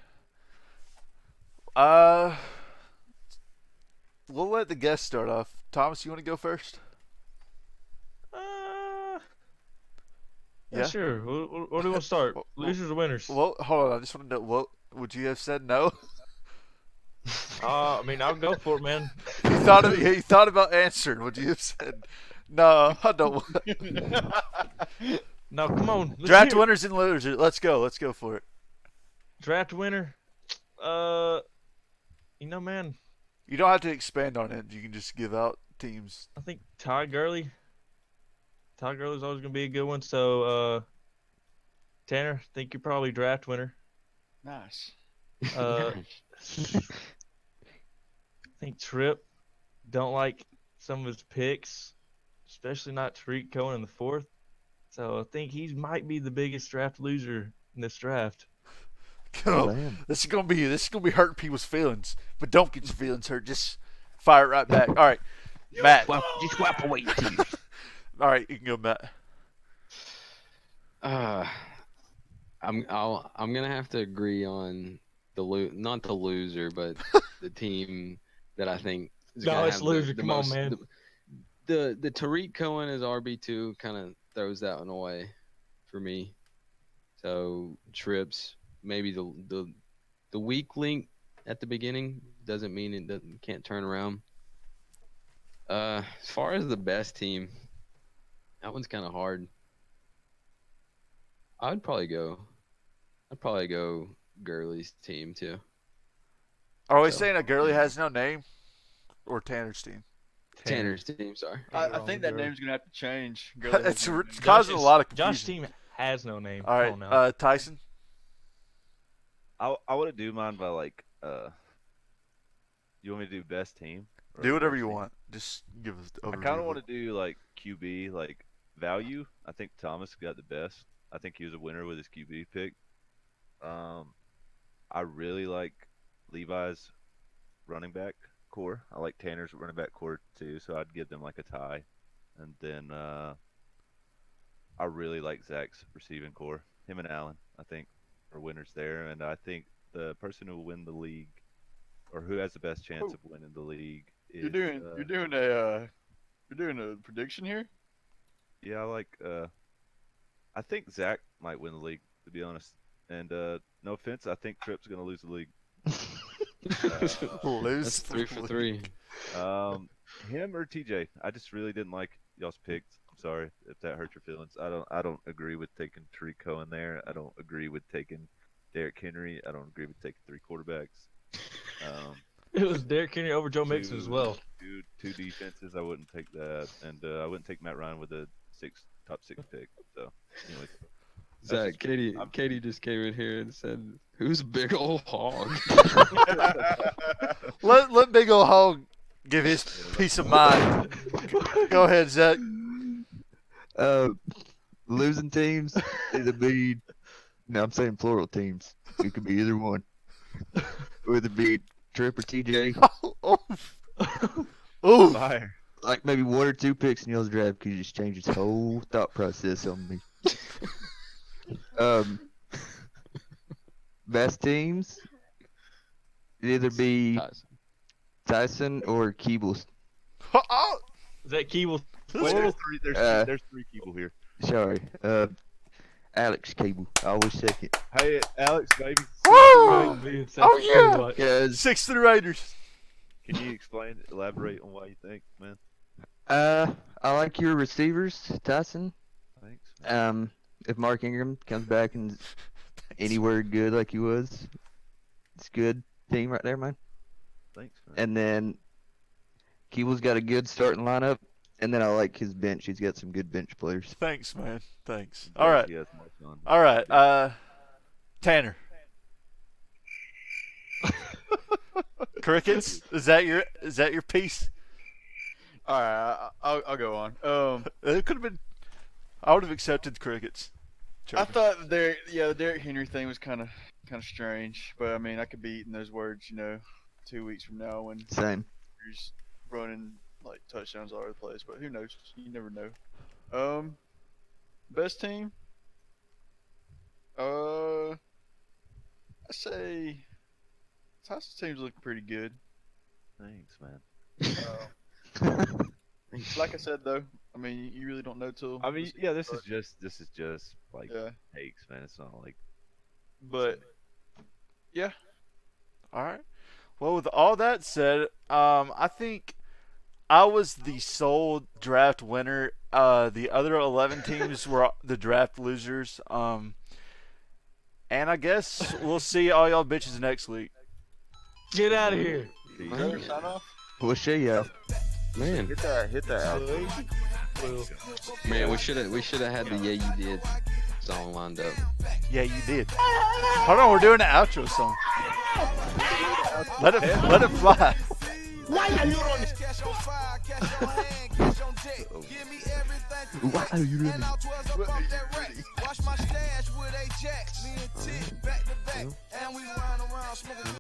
[SPEAKER 1] We'll let the guests start off. Thomas, you want to go first?
[SPEAKER 6] Yeah,
[SPEAKER 1] Yeah?
[SPEAKER 6] sure. Where do we want to start?
[SPEAKER 1] Well,
[SPEAKER 6] Losers or winners?
[SPEAKER 1] Well, hold on. I just want to know. What would you have said? No.
[SPEAKER 6] I mean, I'll go for it, man.
[SPEAKER 1] You thought about answering. Would you have said? No, I don't.
[SPEAKER 6] No, come on. let's
[SPEAKER 1] Draft
[SPEAKER 6] hear it.
[SPEAKER 1] winners and losers. Let's go. Let's go for it.
[SPEAKER 6] Draft winner. Man,
[SPEAKER 1] You don't have to expand on it. You can just give out teams.
[SPEAKER 6] I think Ty Gurley. Ty Gurley's always gonna be a good one. So, Tanner, I think you're probably draft winner.
[SPEAKER 2] Nice.
[SPEAKER 6] I think Tripp. Don't like some of his picks, especially not Tariq Cohen in the 4th. So I think he might be the biggest draft loser in this draft.
[SPEAKER 1] This is gonna be hurting people's feelings, but don't get your feelings hurt. Just fire it right back. All right, Matt.
[SPEAKER 7] Just wipe away your tears.
[SPEAKER 1] All right, you can go, Matt.
[SPEAKER 5] I'm gonna have to agree on not the loser, but the team that I think is gonna have
[SPEAKER 6] loser.
[SPEAKER 5] The
[SPEAKER 6] Come
[SPEAKER 5] most,
[SPEAKER 6] on, man.
[SPEAKER 5] The Tariq Cohen as RB2 kind of throws that one away for me. So Trips, maybe the weak link at the beginning doesn't mean it can't turn around. As far as the best team, that one's kind of hard. I'd probably go Gurley's team too.
[SPEAKER 1] Are we saying that Gurley has no name, or Tanner's team?
[SPEAKER 5] Tanner's team, sorry.
[SPEAKER 2] I think that name's gonna have to change.
[SPEAKER 1] It's causing a lot of confusion.
[SPEAKER 6] Josh's team has no name.
[SPEAKER 1] All right,
[SPEAKER 6] Come on now.
[SPEAKER 1] Tyson.
[SPEAKER 4] I want to do mine by like you want me to do best team? Or
[SPEAKER 1] Do whatever
[SPEAKER 4] worst
[SPEAKER 1] you
[SPEAKER 4] team?
[SPEAKER 1] want. Just give us the
[SPEAKER 4] I
[SPEAKER 1] overview.
[SPEAKER 4] kind of want to do like QB, like value. I think Thomas got the best. I think he was a winner with his QB pick. I really like Levi's running back core. I like Tanner's running back core too, so I'd give them like a tie. And then I really like Zach's receiving core. Him and Allen, I think, are winners there. And I think the person who will win the league, or who has the best chance of winning the league, is
[SPEAKER 2] You're doing a prediction here.
[SPEAKER 4] Yeah, I like. I think Zach might win the league, to be honest. And no offense, I think Tripp's gonna lose the league.
[SPEAKER 5] That's 3 for 3.
[SPEAKER 4] Him or TJ? I just really didn't like y'all's picks. I'm sorry if that hurt your feelings. I don't agree with taking Tariq Cohen there. I don't agree with taking Derrick Henry. I don't agree with taking 3 quarterbacks.
[SPEAKER 6] It was Derrick Henry over Joe Mixon as well.
[SPEAKER 4] Two defenses. I wouldn't take that, and I wouldn't take Matt Ryan with a top 6 pick. So, anyways.
[SPEAKER 5] Zach, Katie just came in here and said, "Who's Big Ol' Hog?"
[SPEAKER 1] let Big Ol' Hog give his peace of mind. Go ahead, Zach.
[SPEAKER 7] Losing teams either be. No, I'm saying plural teams. It could be either one. Whether it be Tripp or TJ.
[SPEAKER 1] Ooh.
[SPEAKER 4] Fire.
[SPEAKER 7] Like maybe 1 or 2 picks in y'all's draft could just change his whole thought process on me. Best teams it'd either be Tyson or Keebles.
[SPEAKER 6] Is that Keeble?
[SPEAKER 4] Wait, there's 3 people here.
[SPEAKER 7] Sorry. Alex Cable. I always second.
[SPEAKER 4] Hey, Alex, baby.
[SPEAKER 1] Woo! Oh yeah.
[SPEAKER 7] Yeah.
[SPEAKER 1] 6-3 Raiders.
[SPEAKER 4] Can you elaborate on why you think, man?
[SPEAKER 7] I like your receivers, Tyson.
[SPEAKER 4] Thanks.
[SPEAKER 7] If Mark Ingram comes back and anywhere good like he was, it's good team right there, man.
[SPEAKER 4] Thanks, man.
[SPEAKER 7] And then Keeble's got a good starting lineup, and then I like his bench. He's got some good bench players.
[SPEAKER 1] Thanks, man. Thanks. All right.
[SPEAKER 4] He has more fun.
[SPEAKER 1] All right. Tanner. Crickets. Is that your piece?
[SPEAKER 2] All right, I'll go on.
[SPEAKER 1] It could have been. I would have accepted crickets.
[SPEAKER 2] I thought the Derrick Henry thing was kind of strange, but I mean, I could be eating those words, 2 weeks from now when
[SPEAKER 7] Same.
[SPEAKER 2] he's running like touchdowns all over the place. But who knows? You never know. Best team. I say Tyson's team's looking pretty good.
[SPEAKER 4] Thanks, man.
[SPEAKER 2] Like I said though, I mean, you really don't know till.
[SPEAKER 4] I mean, yeah, this is just like
[SPEAKER 2] Yeah.
[SPEAKER 4] takes, man. It's not like.
[SPEAKER 2] But yeah.
[SPEAKER 1] All right. Well, with all that said, I think I was the sole draft winner. The other 11 teams were the draft losers. And I guess we'll see all y'all bitches next week.
[SPEAKER 6] Get out of here.
[SPEAKER 2] Another sign off?
[SPEAKER 7] We'll show you.
[SPEAKER 5] Man,
[SPEAKER 8] Hit that out.
[SPEAKER 5] man, we should have had the Yeah You Did song lined up.
[SPEAKER 1] Yeah, you did. Hold on, we're doing the outro song. Let it fly.
[SPEAKER 3] Why are you running? Cash on fire, cash on hand, cash on deck. Give me everything.
[SPEAKER 7] Why are you running?
[SPEAKER 3] Wash my stash with Ajax. Me and T back to back, and we run around smoking.